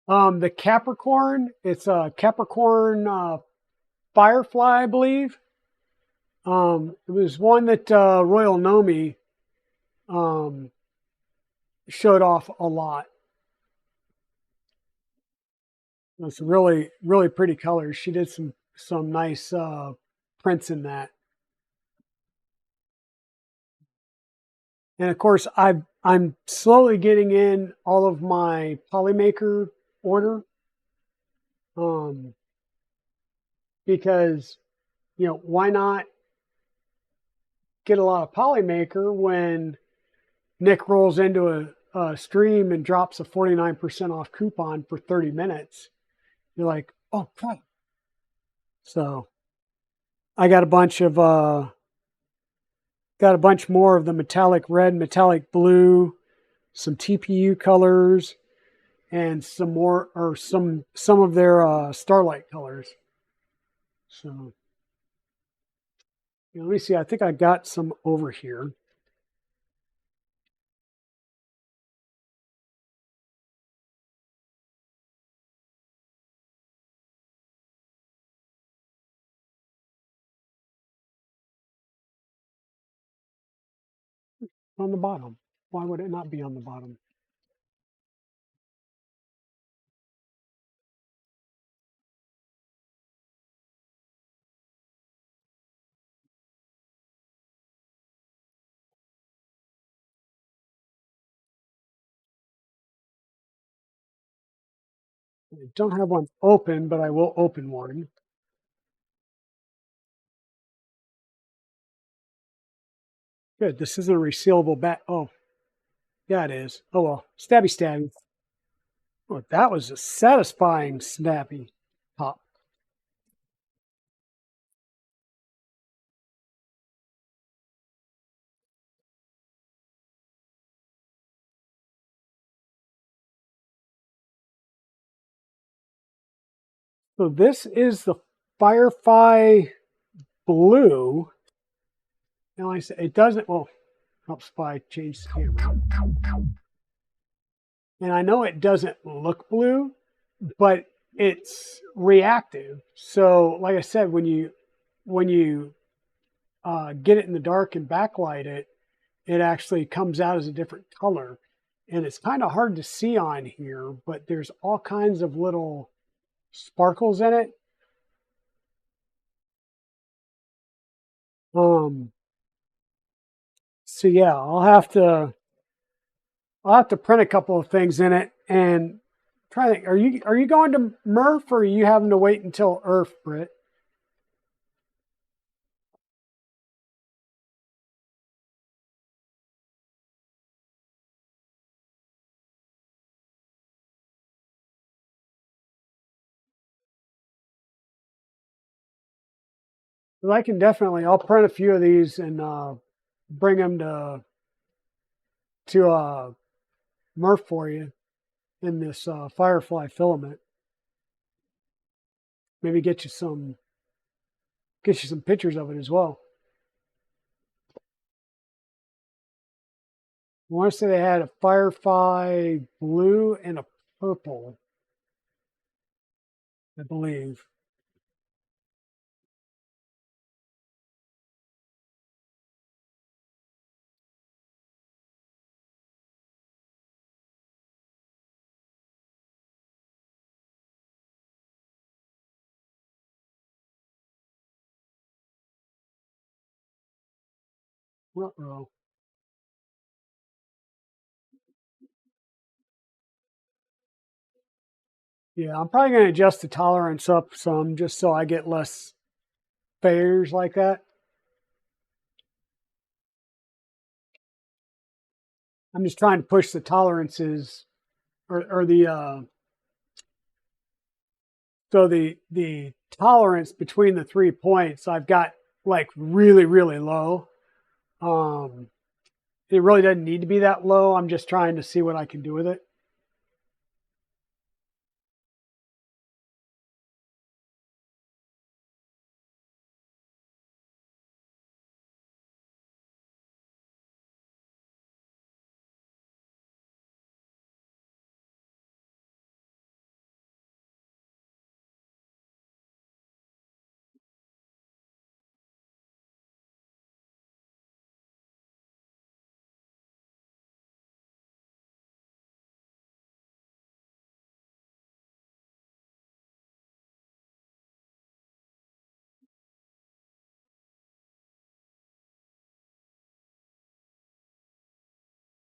The Capricorn, it's a Capricorn Firefly, I believe. It was one that Royal Nomi showed off a lot. It's really, really pretty colors. She did some nice prints in that. And of course, I'm slowly getting in all of my Polymaker order, because why not get a lot of Polymaker when Nick rolls into a stream and drops a 49% off coupon for 30 minutes. You're like, oh crap. So I got a bunch more of the metallic red, metallic blue, some TPU colors, and some more, or some of their Starlight colors. So let me see. I think I got some over here. On the bottom. Why would it not be on the bottom? I don't have one open, but I will open one. Good. This isn't a resealable bat. Oh, yeah, it is. Oh, well. Stabby, stabby. Oh, that was a satisfying snappy pop. So this is the Firefly Blue. Now I say it doesn't, well, helps if I change the camera. And I know it doesn't look blue, but it's reactive. So like I said, when you get it in the dark and backlight it, it actually comes out as a different color. And it's kind of hard to see on here, but there's all kinds of little sparkles in it. Um, so yeah, I'll have to print a couple of things in it and try to think. Are you going to MRRF or are you having to wait until ERF, Britt? Well, I can definitely. I'll print a few of these and bring them to MRRF for you in this Firefly filament. Maybe get you some pictures of it as well. I want to say they had a Firefly blue and a purple, I believe. Uh-oh. Yeah, I'm probably going to adjust the tolerance up some just so I get less failures like that. I'm just trying to push the tolerances or the so the tolerance between the 3 points I've got like really really low. Um, it really doesn't need to be that low. I'm just trying to see what I can do with it.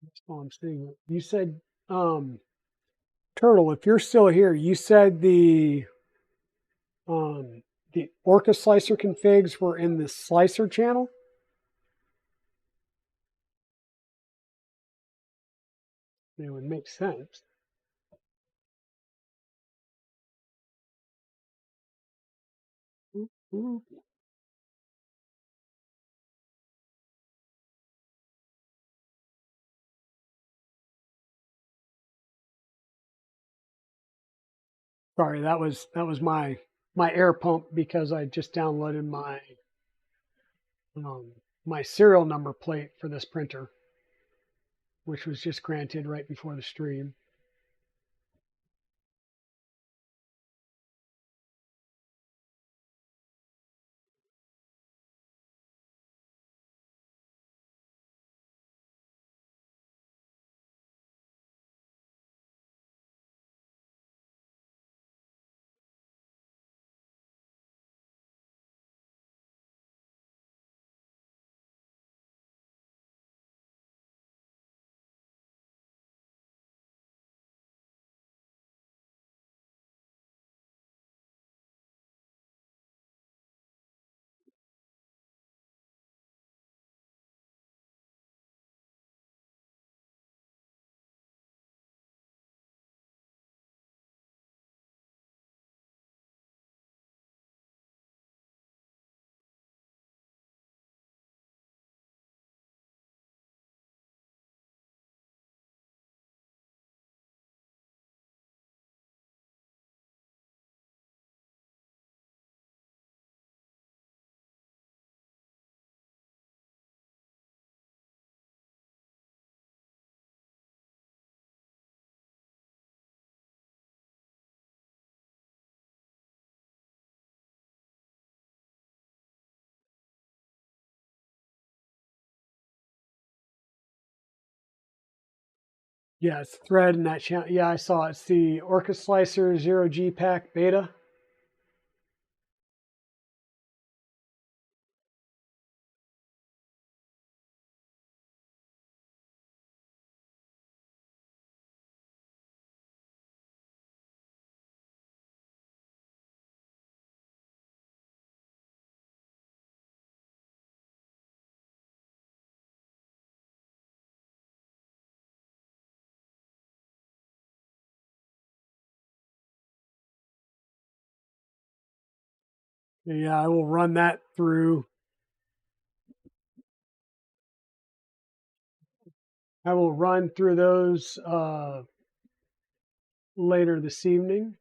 That's all I'm seeing. You said Turtle, if you're still here, you said the Orca slicer configs were in the slicer channel. It would make sense. Sorry, that was my air pump because I just downloaded um, my serial number plate for this printer, which was just granted right before the stream. Yeah, it's thread in that channel. Yeah, I saw it. It's the Orca Slicer ZeroG pack beta. Yeah, I will run that through. I will run through those later this evening.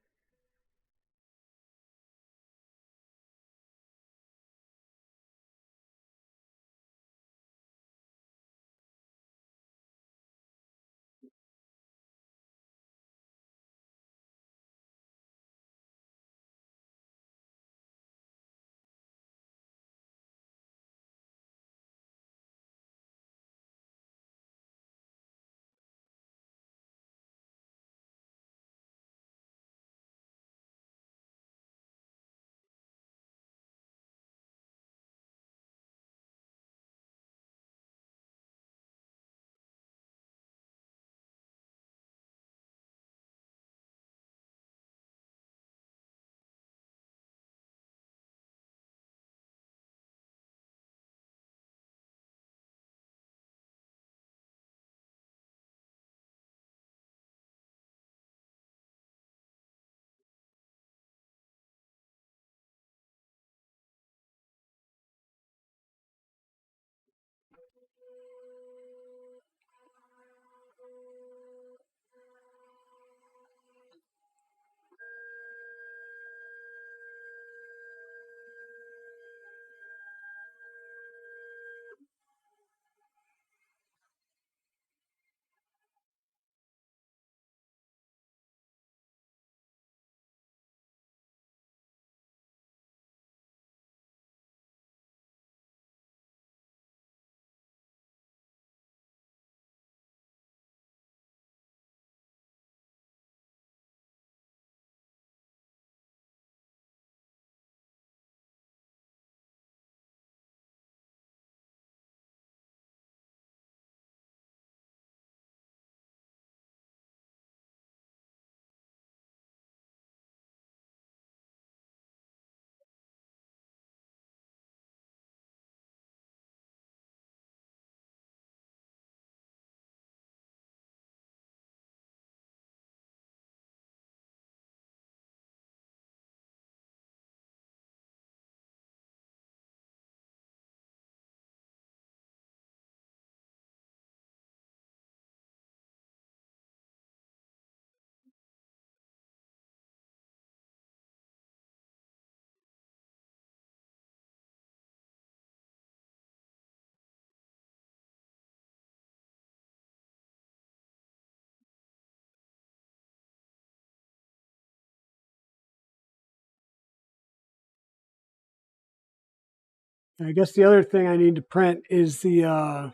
I guess the other thing I need to print is the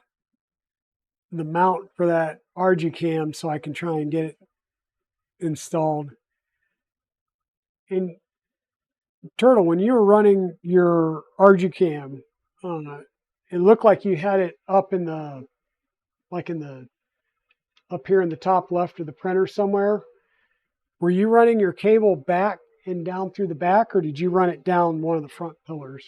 mount for that RG cam so I can try and get it installed. And Turtle, when you were running your RG cam, it looked like you had it up in the like in the up here in the top left of the printer somewhere. Were you running your cable back and down through the back, or did you run it down one of the front pillars?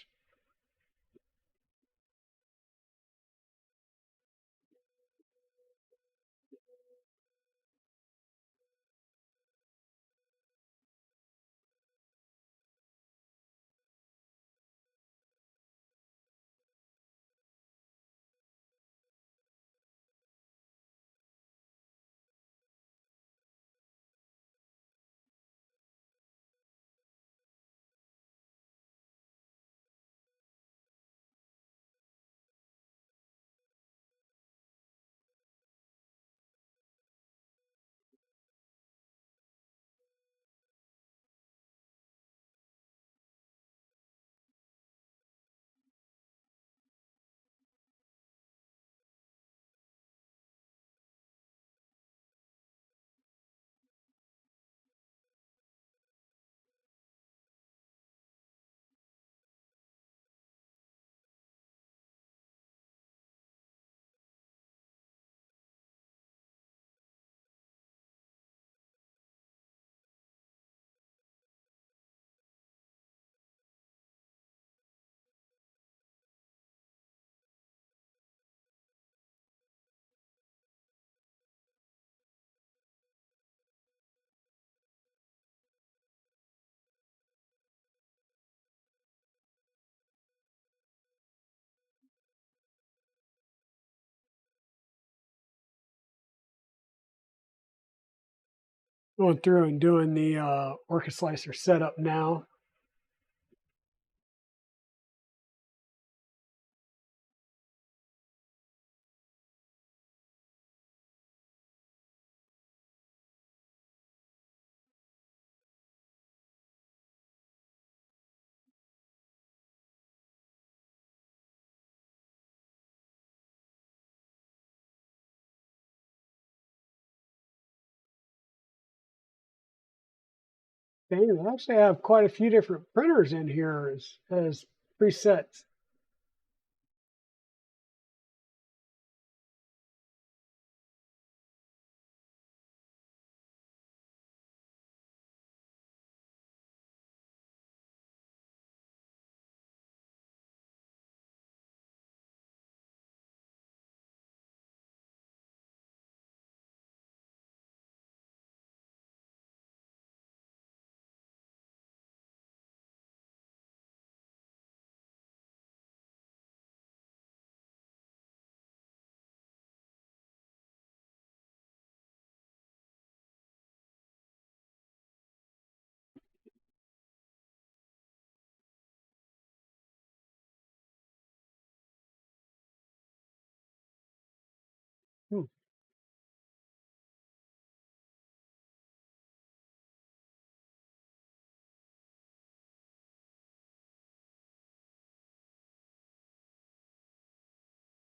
Going through and doing the orca slicer setup now. They actually have quite a few different printers in here as presets. Hmm.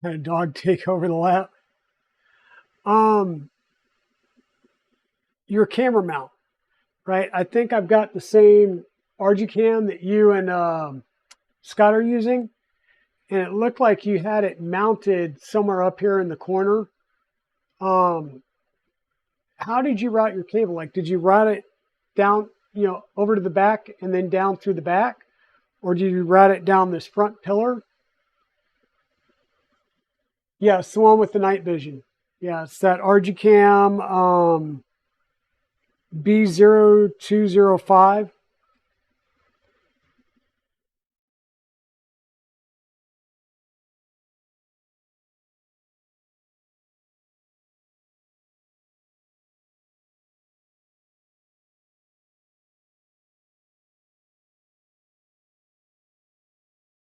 Had a dog take over the lap. Um, your camera mount, right? I think I've got the same RG cam that you and Scott are using, and it looked like you had it mounted somewhere up here in the corner. Um, how did you route your cable? Like, did you route it down, over to the back and then down through the back, or did you route it down this front pillar? Yeah, it's the one with the night vision. Yeah, it's that RG cam B0205.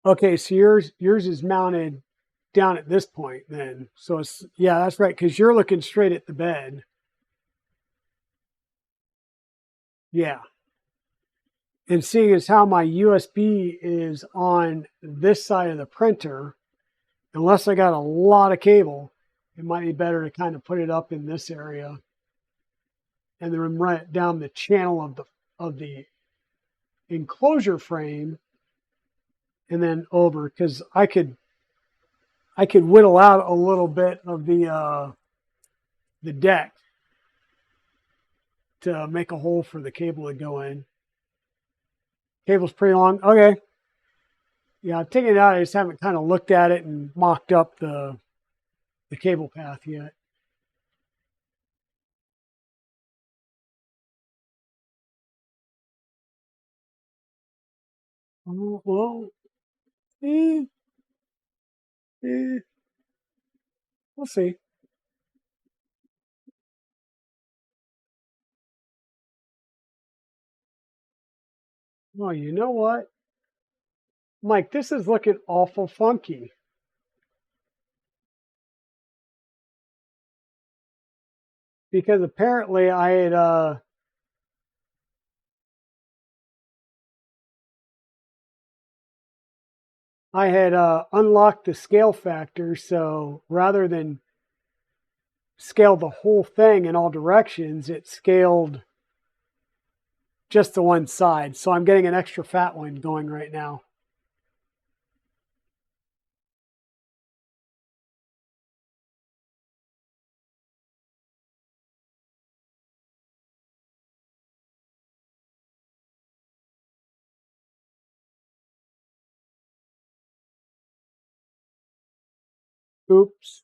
Okay, so yours is mounted down at this point then. So it's, yeah, that's right, because you're looking straight at the bed. Yeah. And seeing as how my USB is on this side of the printer, unless I got a lot of cable, it might be better to kind of put it up in this area and then run it down the channel of the enclosure frame and then over, because I could whittle out a little bit of the deck to make a hole for the cable to go in. Cable's pretty long. Okay. Yeah, I'm taking it out. I just haven't kind of looked at it and mocked up the cable path yet. Well, eh, eh, we'll see. Well, you know what, Mike? This is looking awful funky because apparently I had unlocked the scale factor. So rather than scale the whole thing in all directions, it scaled just to one side. So I'm getting an extra fat one going right now. Oops.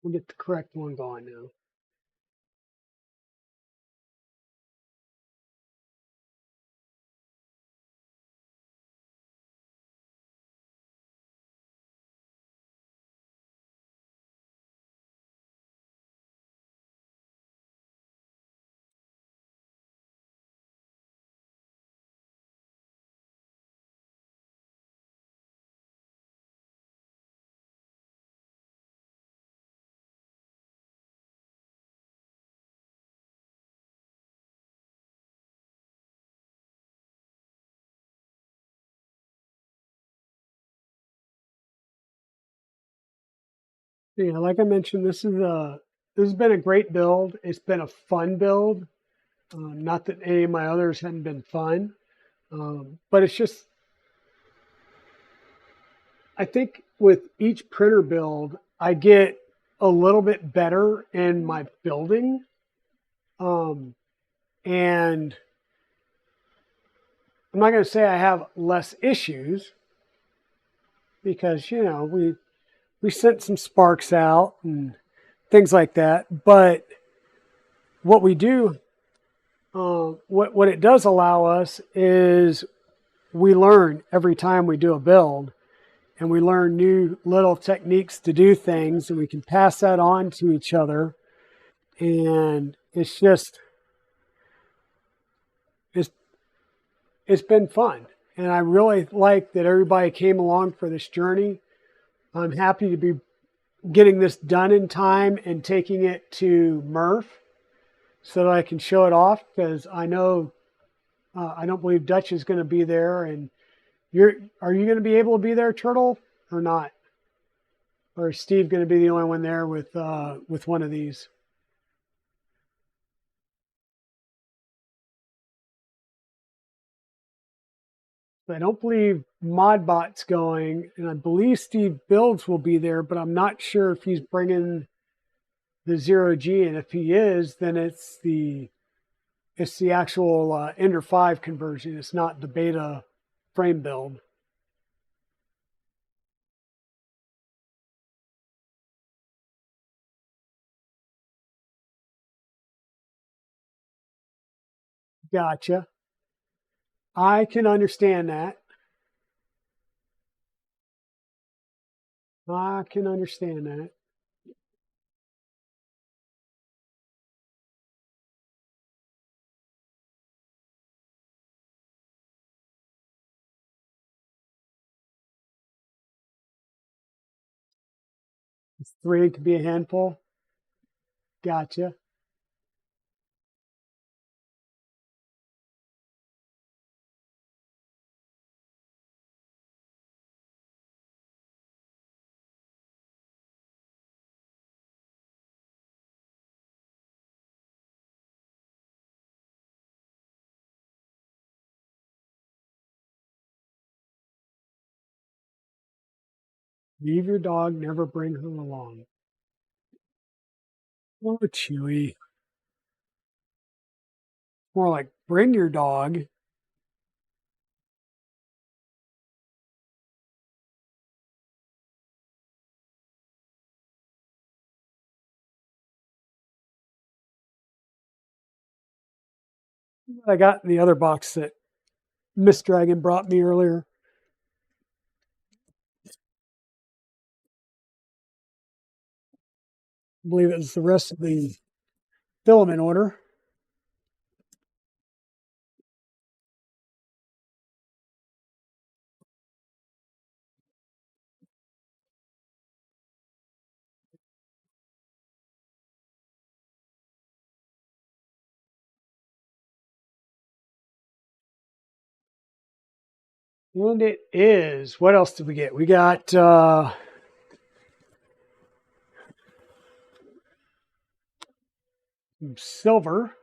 We'll get the correct one going now. Yeah, like I mentioned, this has been a great build. It's been a fun build. Not that any of my others hadn't been fun, but it's just I think with each printer build, I get a little bit better in my building, um, and I'm not going to say I have less issues because we sent some sparks out and things like that, but what we do what it does allow us is we learn every time we do a build, and we learn new little techniques to do things, and we can pass that on to each other. And it's it's been fun, and I really like that everybody came along for this journey. I'm happy to be getting this done in time and taking it to MRRF so that I can show it off, because I know I don't believe Dutch is going to be there. And are you going to be able to be there, Turtle, or not? Or is Steve going to be the only one there with one of these? I don't believe Modbot's going, and I believe Steve Builds will be there, but I'm not sure if he's bringing the ZeroG. And if he is, then it's the actual Ender 5 conversion. It's not the beta frame build. Gotcha. I can understand that. I can understand that. 3 could be a handful. Gotcha. Leave your dog, never bring her along. Oh, Chewy. More like bring your dog. I got in the other box that Miss Dragon brought me earlier. I believe it was the rest of the filament order. And it is. What else did we get? We got silver,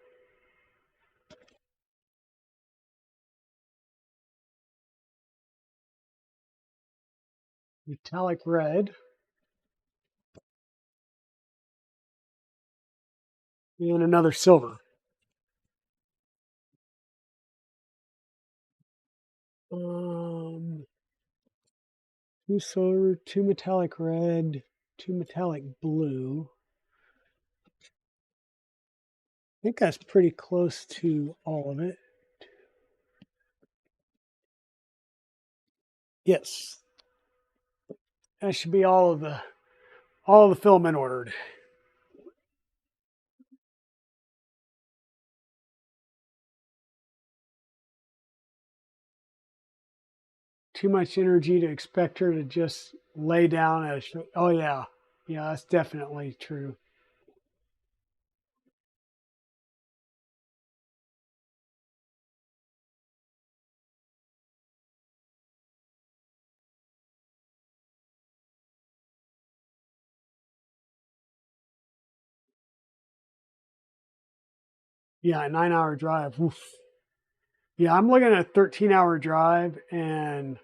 metallic red, and another silver. Um, 2 silver, 2 metallic red, to metallic blue. I think that's pretty close to all of it. Yes, that should be all of the filament ordered. Too much energy to expect her to just lay down as. Oh yeah, yeah, that's definitely true. Yeah, a 9 hour drive. Oof. Yeah, I'm looking at a 13-hour drive, and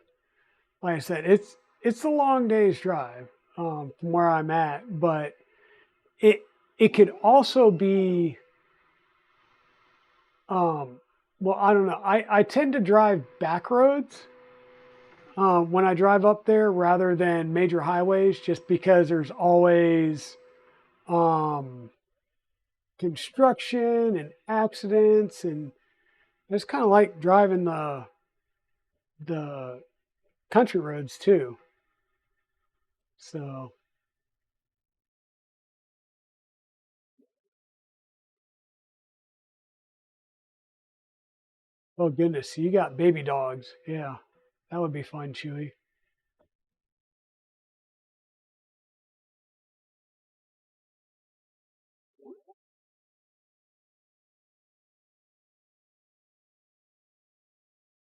like I said, it's a long day's drive from where I'm at, but it it could also be well, I don't know. I tend to drive back roads when I drive up there rather than major highways, just because there's always um, construction and accidents, and it's kind of like driving the country roads too. So, oh goodness, so you got baby dogs. Yeah, that would be fun, Chewy.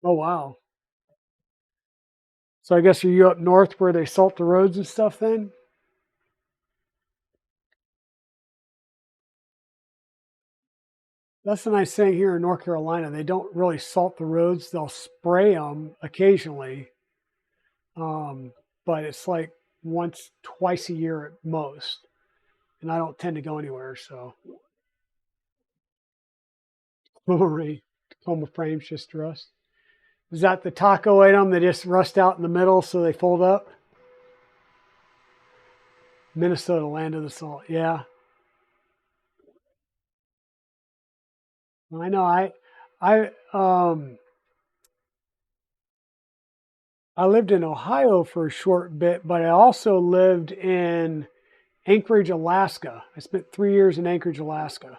Oh wow. So I guess are you up north where they salt the roads and stuff then? That's the nice thing here in North Carolina. They don't really salt the roads. They'll spray them occasionally, um, but it's like once, twice a year at most. And I don't tend to go anywhere. So, Marie, Tacoma frames just rust. Is that the taco item that just rust out in the middle so they fold up? Minnesota, land of the salt. Yeah, I know. I I lived in Ohio for a short bit, but I also lived in Anchorage, Alaska. I spent 3 years in Anchorage, Alaska.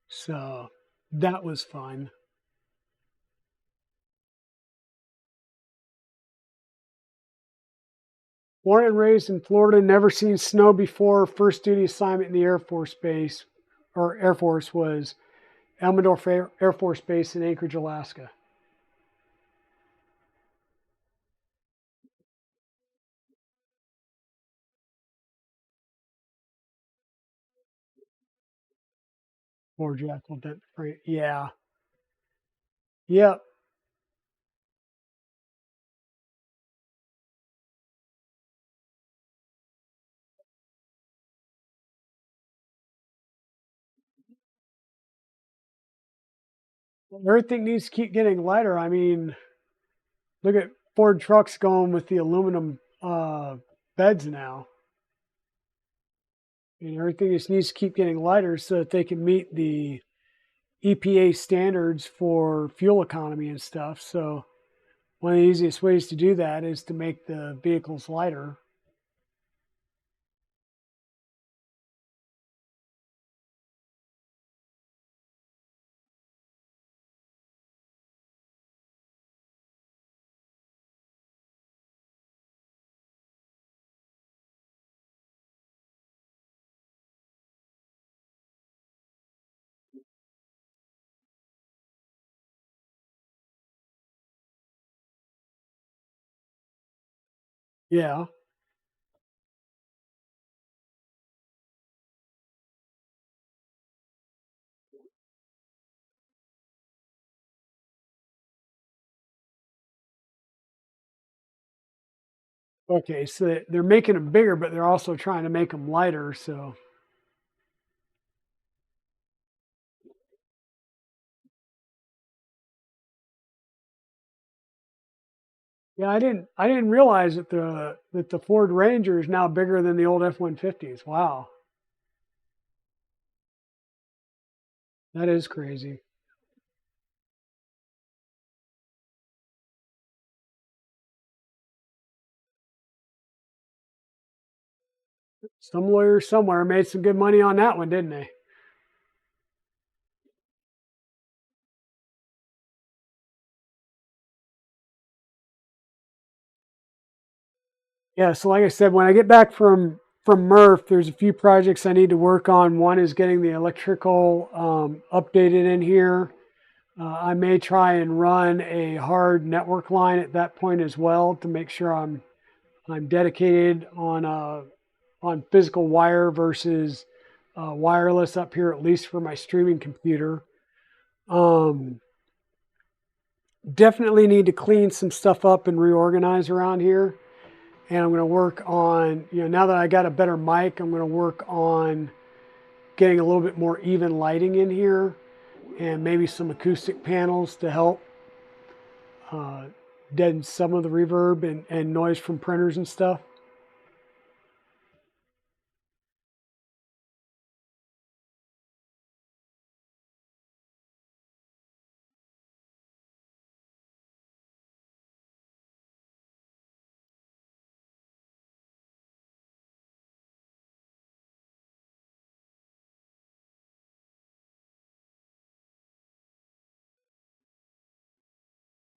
So that was fun. Born and raised in Florida, never seen snow before. First duty assignment in the Air Force Base or Air Force was Elmendorf Air Force Base in Anchorage, Alaska. Or Jackal Dent. Yeah. Yep. Everything needs to keep getting lighter. I mean, look at Ford trucks going with the aluminum beds now. And everything just needs to keep getting lighter so that they can meet the EPA standards for fuel economy and stuff. So one of the easiest ways to do that is to make the vehicles lighter. Yeah. Okay. So they're making them bigger, but they're also trying to make them lighter. So Yeah, I didn't realize that the Ford Ranger is now bigger than the old F-150s. Wow, that is crazy. Some lawyer somewhere made some good money on that one, didn't they? Yeah, so like I said, when I get back from Murph, there's a few projects I need to work on. One is getting the electrical updated in here. I may try and run a hard network line at that point as well to make sure I'm dedicated on physical wire versus wireless up here, at least for my streaming computer. Um, Definitely need to clean some stuff up and reorganize around here. And I'm going to work on, now that I got a better mic, I'm going to work on getting a little bit more even lighting in here and maybe some acoustic panels to help uh, deaden some of the reverb and noise from printers and stuff.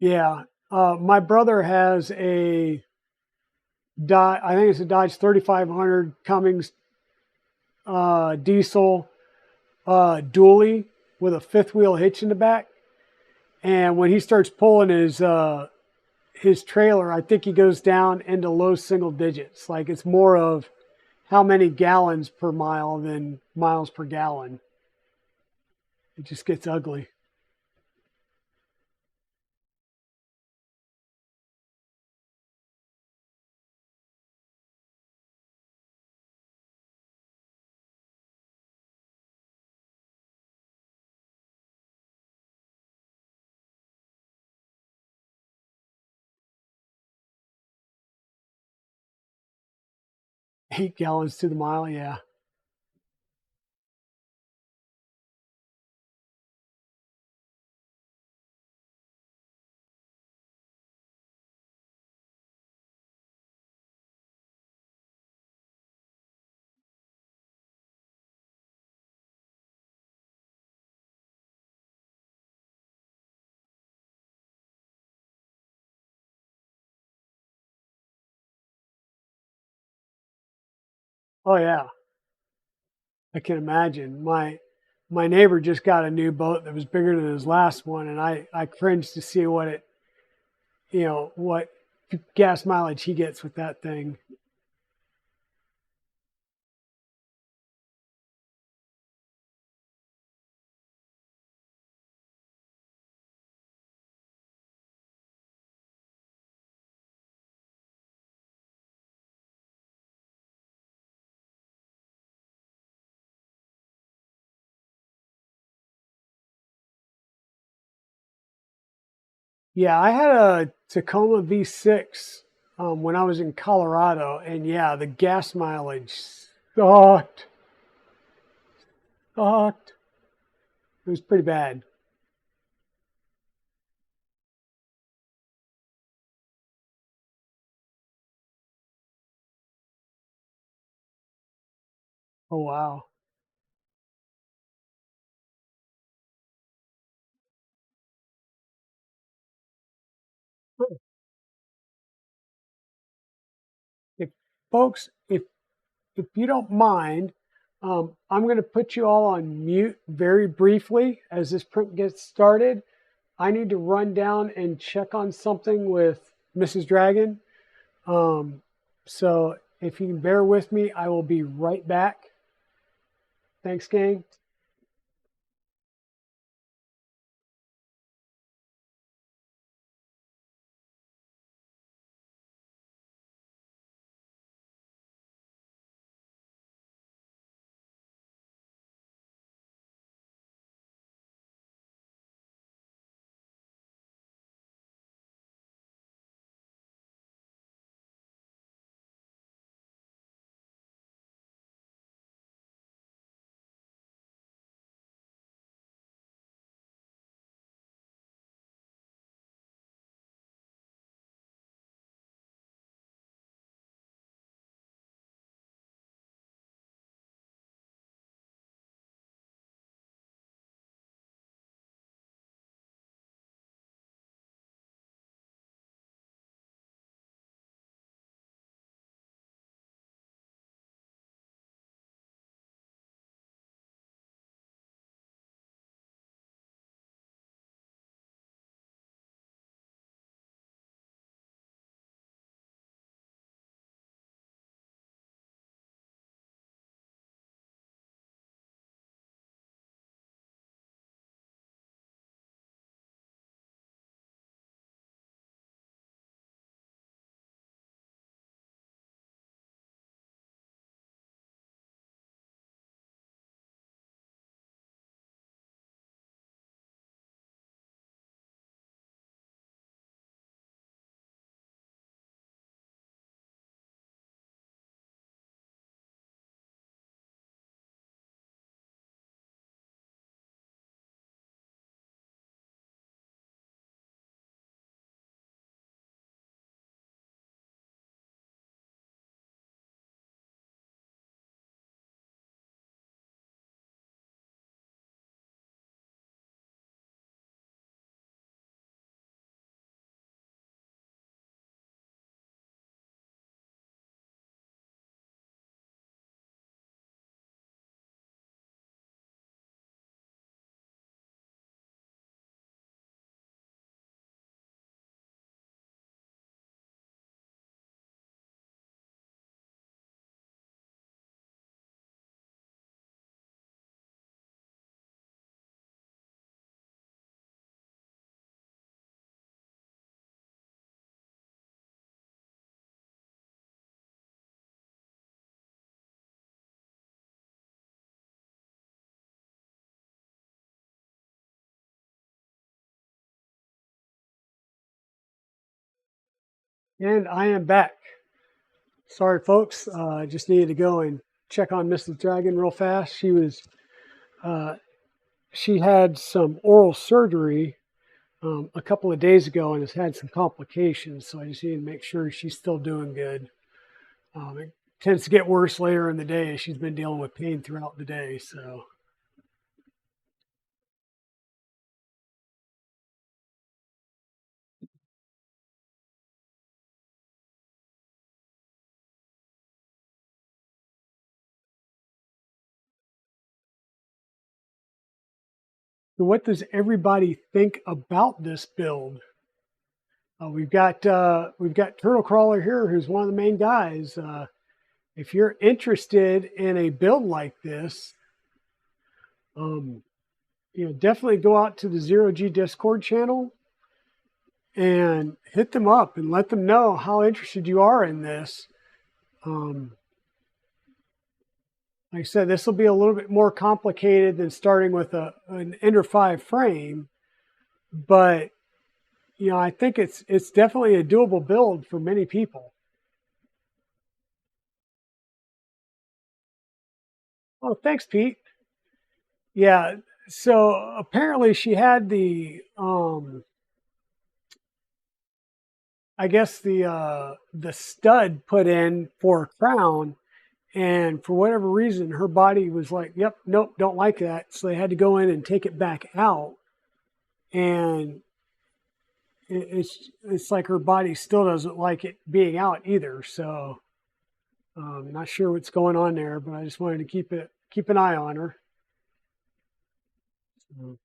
Yeah. My brother has I think it's a Dodge 3500 Cummins diesel dually with a fifth wheel hitch in the back. And when he starts pulling his trailer, I think he goes down into low single digits. Like it's more of how many gallons per mile than miles per gallon. It just gets ugly. Yeah. 8 gallons to the mile. Yeah. Oh yeah. I can imagine. My neighbor just got a new boat that was bigger than his last one, and I cringed to see what gas mileage he gets with that thing. Yeah, I had a Tacoma V6 when I was in Colorado, and yeah, the gas mileage sucked. Sucked. It was pretty bad. Oh wow. If folks, if you don't mind, I'm going to put you all on mute very briefly as this print gets started. I need to run down and check on something with Mrs. Dragon. Um, so if you can bear with me, I will be right back. Thanks, gang. And I am back. Sorry, folks. I just needed to go and check on Mrs. Dragon real fast. Uh, she had some oral surgery a couple of days ago and has had some complications. So I just need to make sure she's still doing good. It tends to get worse later in the day. She's been dealing with pain throughout the day. So what does everybody think about this build? We've got Turtle Crawler here, who's one of the main guys. If you're interested in a build like this, um, definitely go out to the ZeroG Discord channel and hit them up and let them know how interested you are in this. Like I said, this will be a little bit more complicated than starting with an Ender 5 frame, but I think it's definitely a doable build for many people. Oh, thanks, Pete. Yeah, so apparently she had I guess the stud put in for a crown, and for whatever reason, her body was like, "Yep, nope, don't like that." So they had to go in and take it back out, and it's like her body still doesn't like it being out either. So not sure what's going on there, but I just wanted to keep an eye on her. So,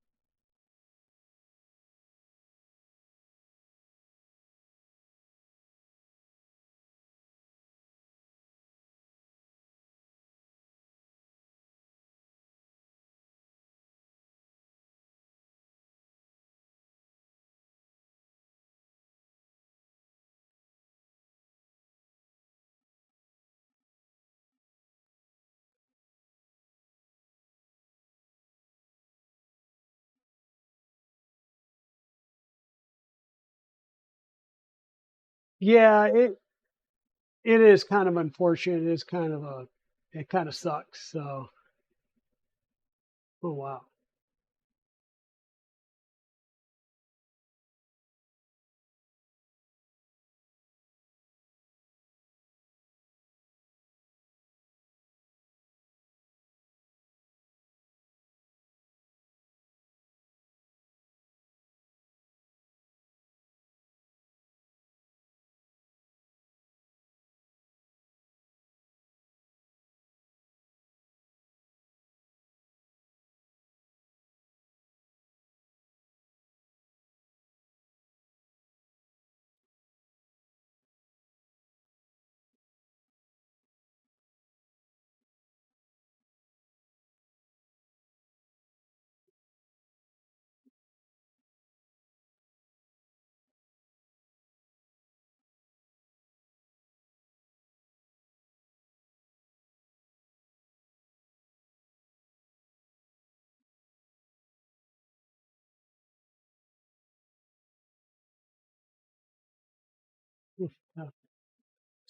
yeah, it is kind of unfortunate. It is kind of it kind of sucks. So, oh wow.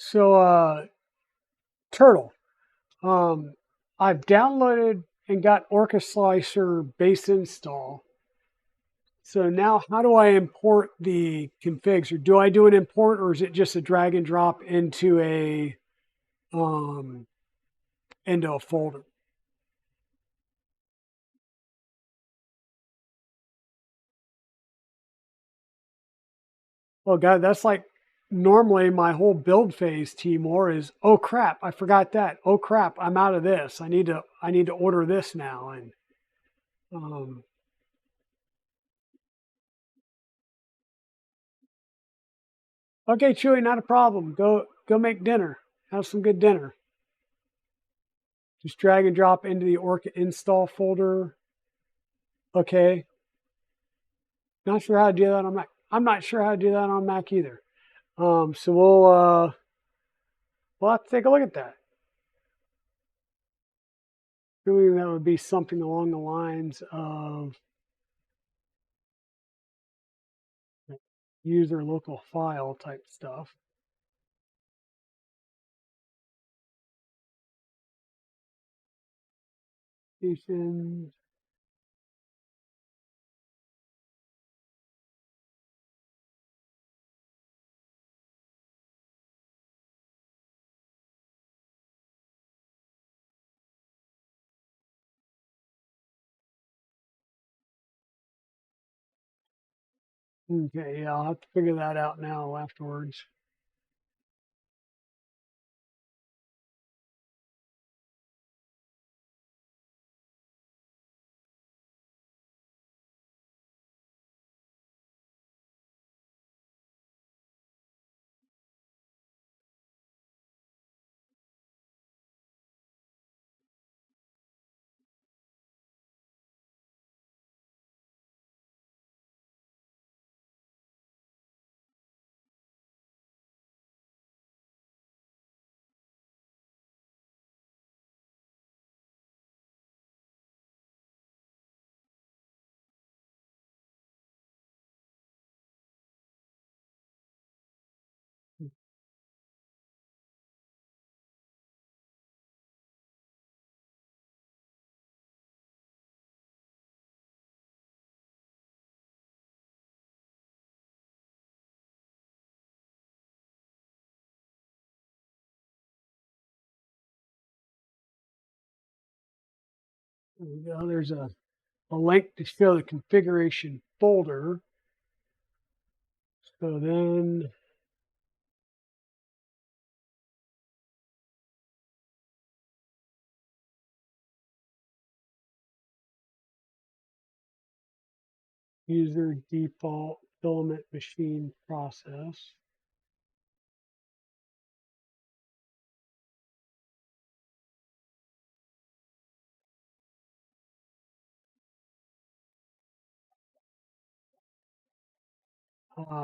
So, Turtle, um, I've downloaded and got Orca Slicer base install. So now how do I import the configs? Or do I do an import, or is it just a drag and drop um, into a folder? Oh God, that's like normally my whole build phase, Timor, is oh crap, I forgot that. Oh crap, I'm out of this. I need to order this now. And um, okay, Chewy, not a problem. Go make dinner. Have some good dinner. Just drag and drop into the Orca install folder. Okay. Not sure how to do that on Mac. I'm not sure how to do that on Mac either. So we'll have to take a look at that. Assuming that would be something along the lines of user local file type stuff. Applications. Okay, yeah, I'll have to figure that out now afterwards. There we go. There's a link to show the configuration folder. So then user default filament machine process.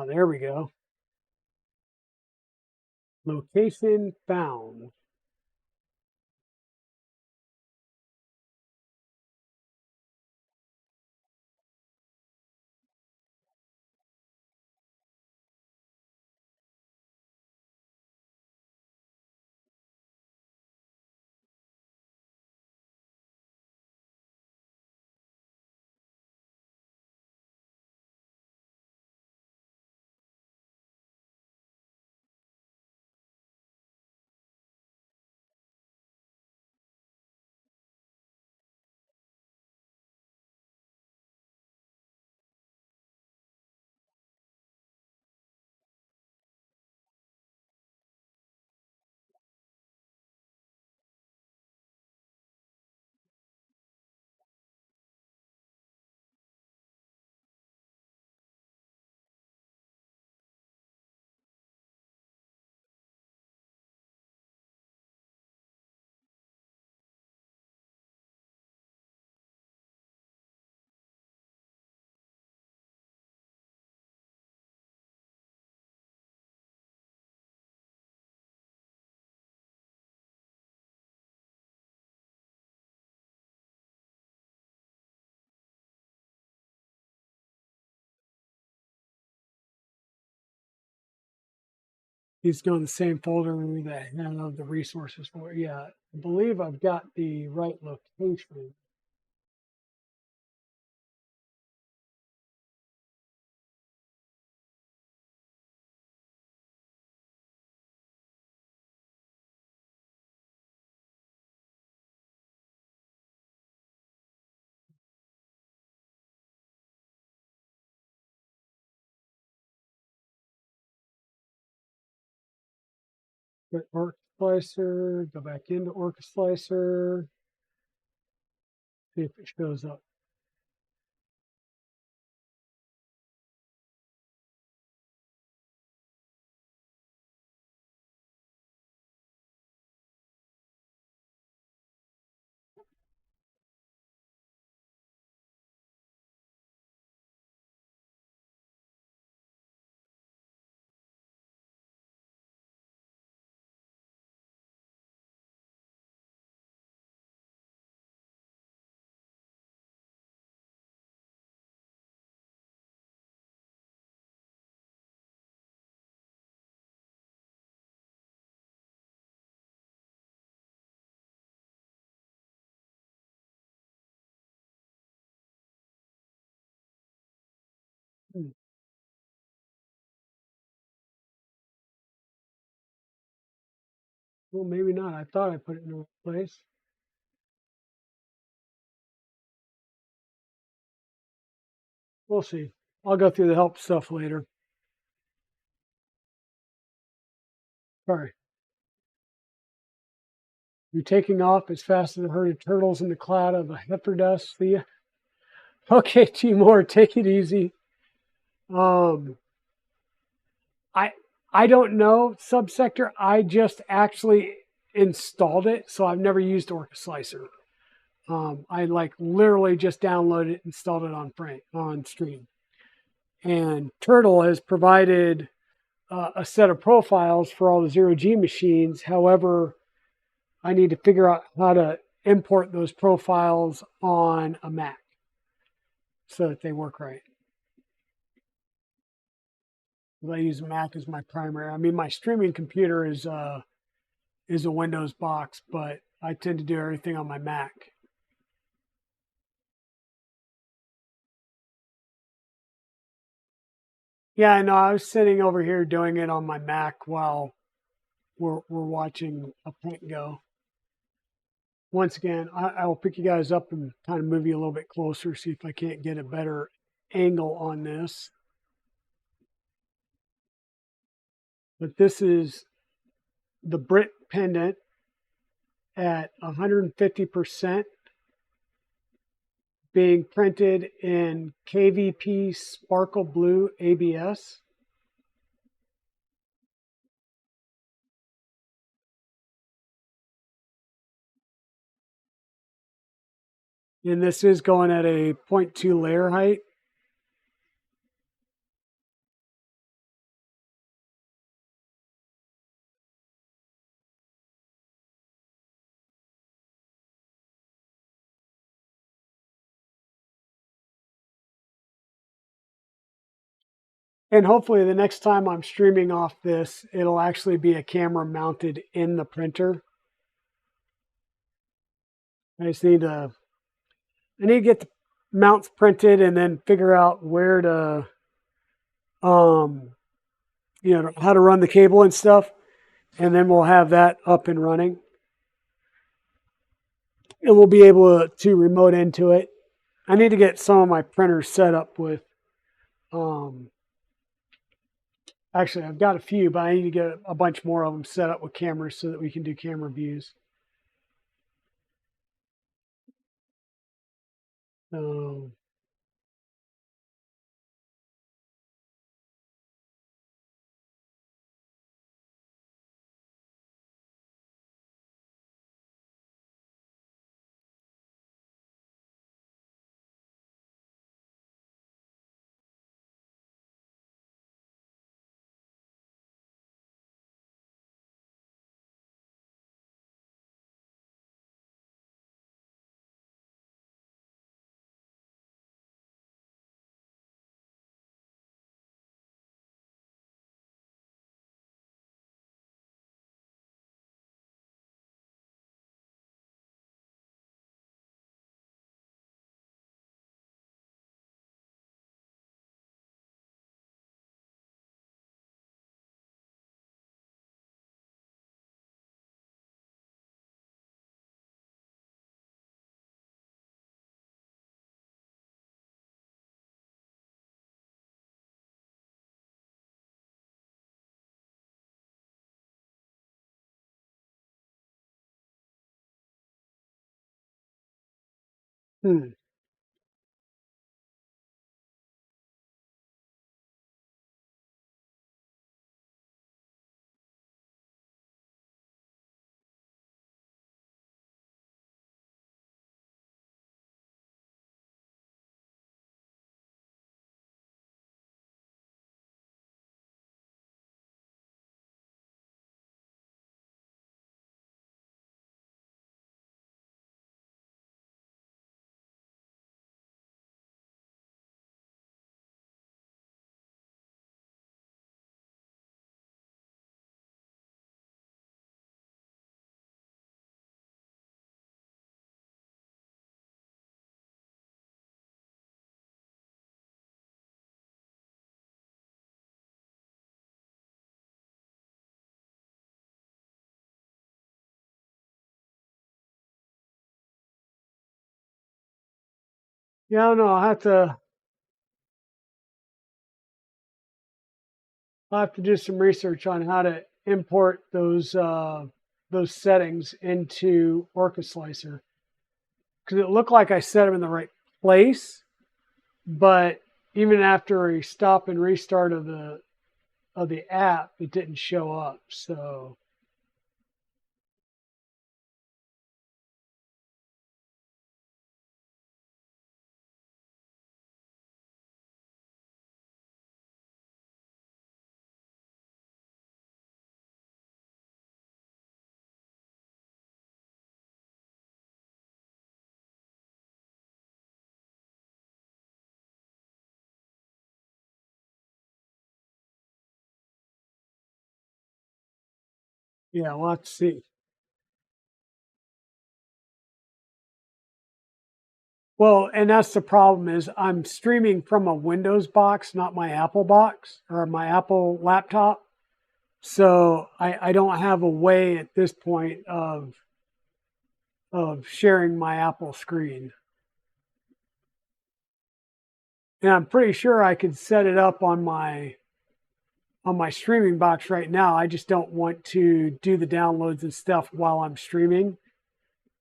There we go. Location found. He's going the same folder that have the resources for it. Yeah, I believe I've got the right location. But Orc Slicer, go back into Orc Slicer, see if it shows up. Well, maybe not. I thought I put it in the right place. We'll see. I'll go through the help stuff later. Sorry. You're taking off as fast as a herd of turtles in the cloud of a heifer dust, Thea. Okay, Timor, take it easy. Um, I I don't know subsector. I just actually installed it, so I've never used Orca Slicer. I like literally just downloaded it, installed it on stream, and Turtle has provided a set of profiles for all the ZeroG machines. However, I need to figure out how to import those profiles on a Mac so that they work right. I use Mac as my primary. I mean, my streaming computer is a Windows box, but I tend to do everything on my Mac. Yeah, I know. I was sitting over here doing it on my Mac while we're watching a paint go. Once again, I will pick you guys up and kind of move you a little bit closer, see if I can't get a better angle on this. But this is the Brit pendant at 150% being printed in KVP Sparkle Blue ABS. And this is going at a 0.2 layer height. And hopefully the next time I'm streaming off this, it'll actually be a camera mounted in the printer. I need to get the mounts printed and then figure out where to, how to run the cable and stuff. And then we'll have that up and running. And we'll be able to remote into it. I need to get some of my printers set up with, actually, I've got a few, but I need to get a bunch more of them set up with cameras so that we can do camera views. So Hmm. Yeah, I don't know. I'll have to do some research on how to import those settings into Orca Slicer because it looked like I set them in the right place, but even after a stop and restart of the app, it didn't show up. So yeah, we'll have to see. Well, and that's the problem is I'm streaming from a Windows box, not my Apple box or my Apple laptop. So I don't have a way at this point of sharing my Apple screen. And I'm pretty sure I could set it up on my streaming box right now. I just don't want to do the downloads and stuff while I'm streaming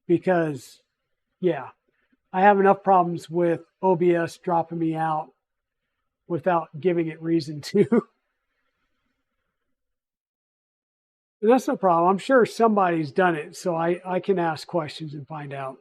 because yeah, I have enough problems with OBS dropping me out without giving it reason to. And that's no problem. I'm sure somebody's done it, so I can ask questions and find out.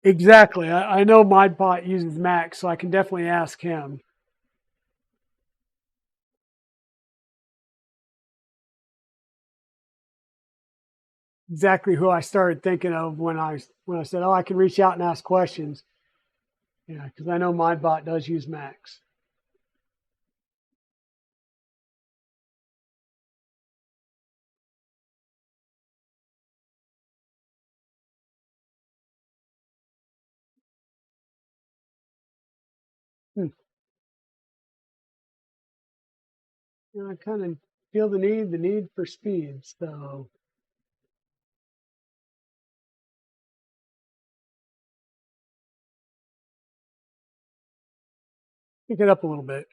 Exactly. I know ModBot uses Mac, so I can definitely ask him. Exactly who I started thinking of when I said, "Oh, I can reach out and ask questions." Yeah, because I know ModBot does use Macs. Hmm. You know, I kind of feel the need for speed. So pick it up a little bit.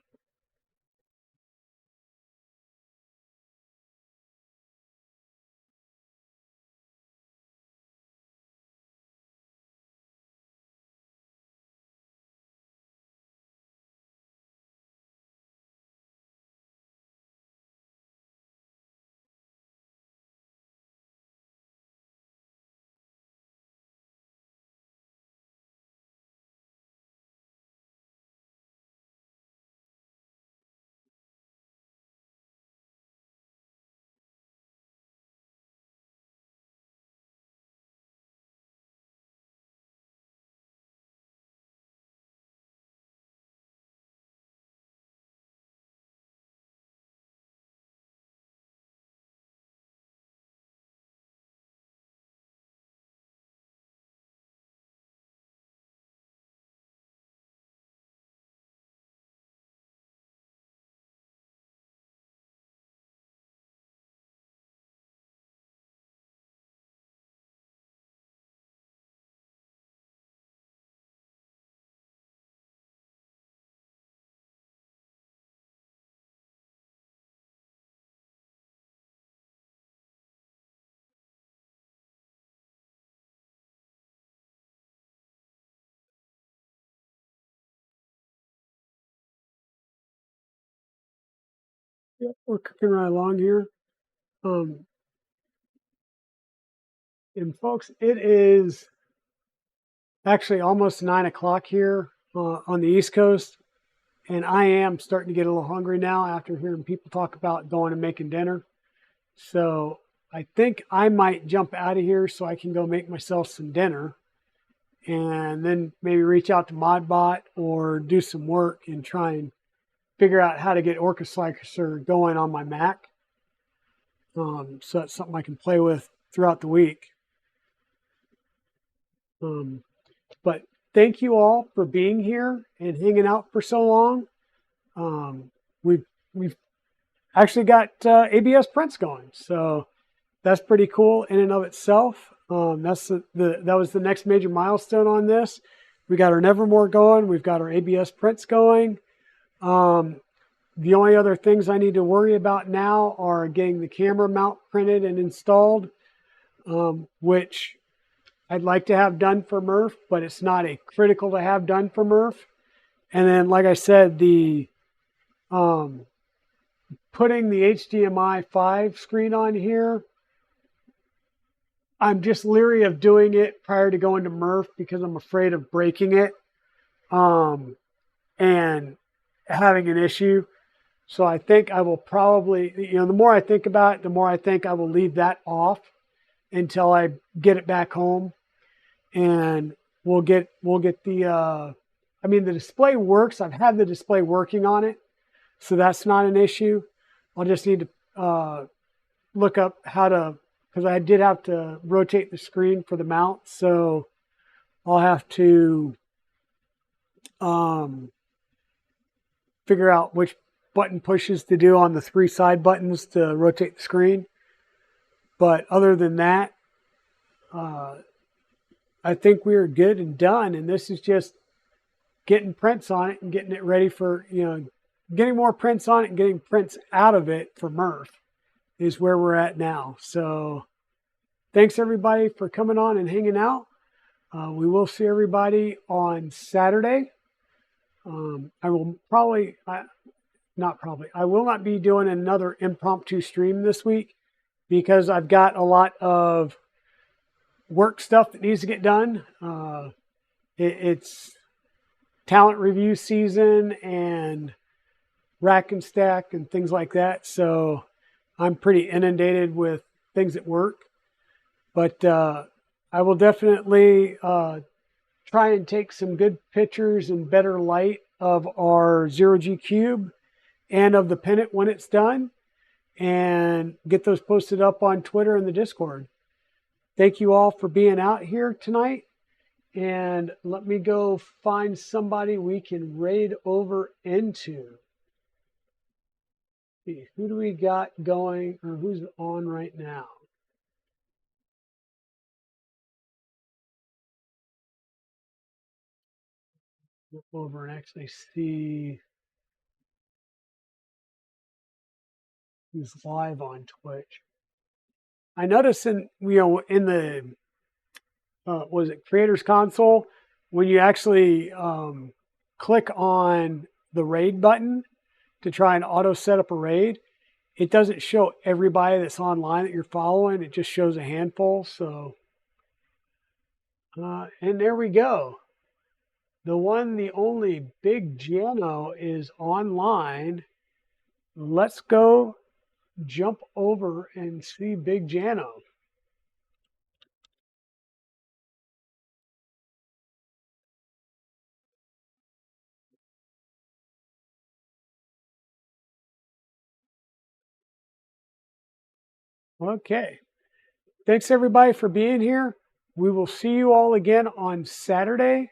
Yep, we're cooking right along here. Um, and folks, it is actually almost 9 o'clock here on the East Coast. And I am starting to get a little hungry now after hearing people talk about going and making dinner. So I think I might jump out of here so I can go make myself some dinner and then maybe reach out to ModBot or do some work and try and figure out how to get Orca Slicer going on my Mac. So that's something I can play with throughout the week. Um, but thank you all for being here and hanging out for so long. Um, we've actually got ABS prints going, so that's pretty cool in and of itself. That was the next major milestone on this. We got our Nevermore going. We've got our ABS prints going. The only other things I need to worry about now are getting the camera mount printed and installed, which I'd like to have done for MRRF, but it's not a critical to have done for MRRF. And then, like I said, the putting the HDMI 5 screen on here, I'm just leery of doing it prior to going to MRRF because I'm afraid of breaking it and having an issue. So I think I will probably, the more I think about it, the more I think I will leave that off until I get it back home. And we'll get the, the display works. I've had the display working on it, so that's not an issue. I'll just need to look up how to, because I did have to rotate the screen for the mount, so I'll have to figure out which button pushes to do on the 3 side buttons to rotate the screen. But other than that, I think we're good and done. And this is just getting prints on it and getting it ready for, getting more prints on it and getting prints out of it for MRRF is where we're at now. So thanks everybody for coming on and hanging out. We will see everybody on Saturday. I will not be doing another impromptu stream this week because I've got a lot of work stuff that needs to get done. It's talent review season and rack and stack and things like that. So I'm pretty inundated with things at work. But I will definitely try and take some good pictures in better light of our ZeroG cube and of the pennant when it's done and get those posted up on Twitter and the Discord. Thank you all for being out here tonight. And let me go find somebody we can raid over into. Who do we got going or who's on right now? Look over and actually see who's live on Twitch. I noticed in the was it Creators Console, when you actually click on the raid button to try and auto set up a raid, it doesn't show everybody that's online that you're following. It just shows a handful. So, and there we go. The one, the only Big Jano is online. Let's go jump over and see Big Jano. Okay. Thanks everybody for being here. We will see you all again on Saturday.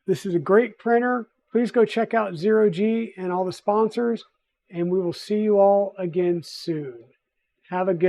This is a great printer. Please go check out ZeroG and all the sponsors, and we will see you all again soon. Have a good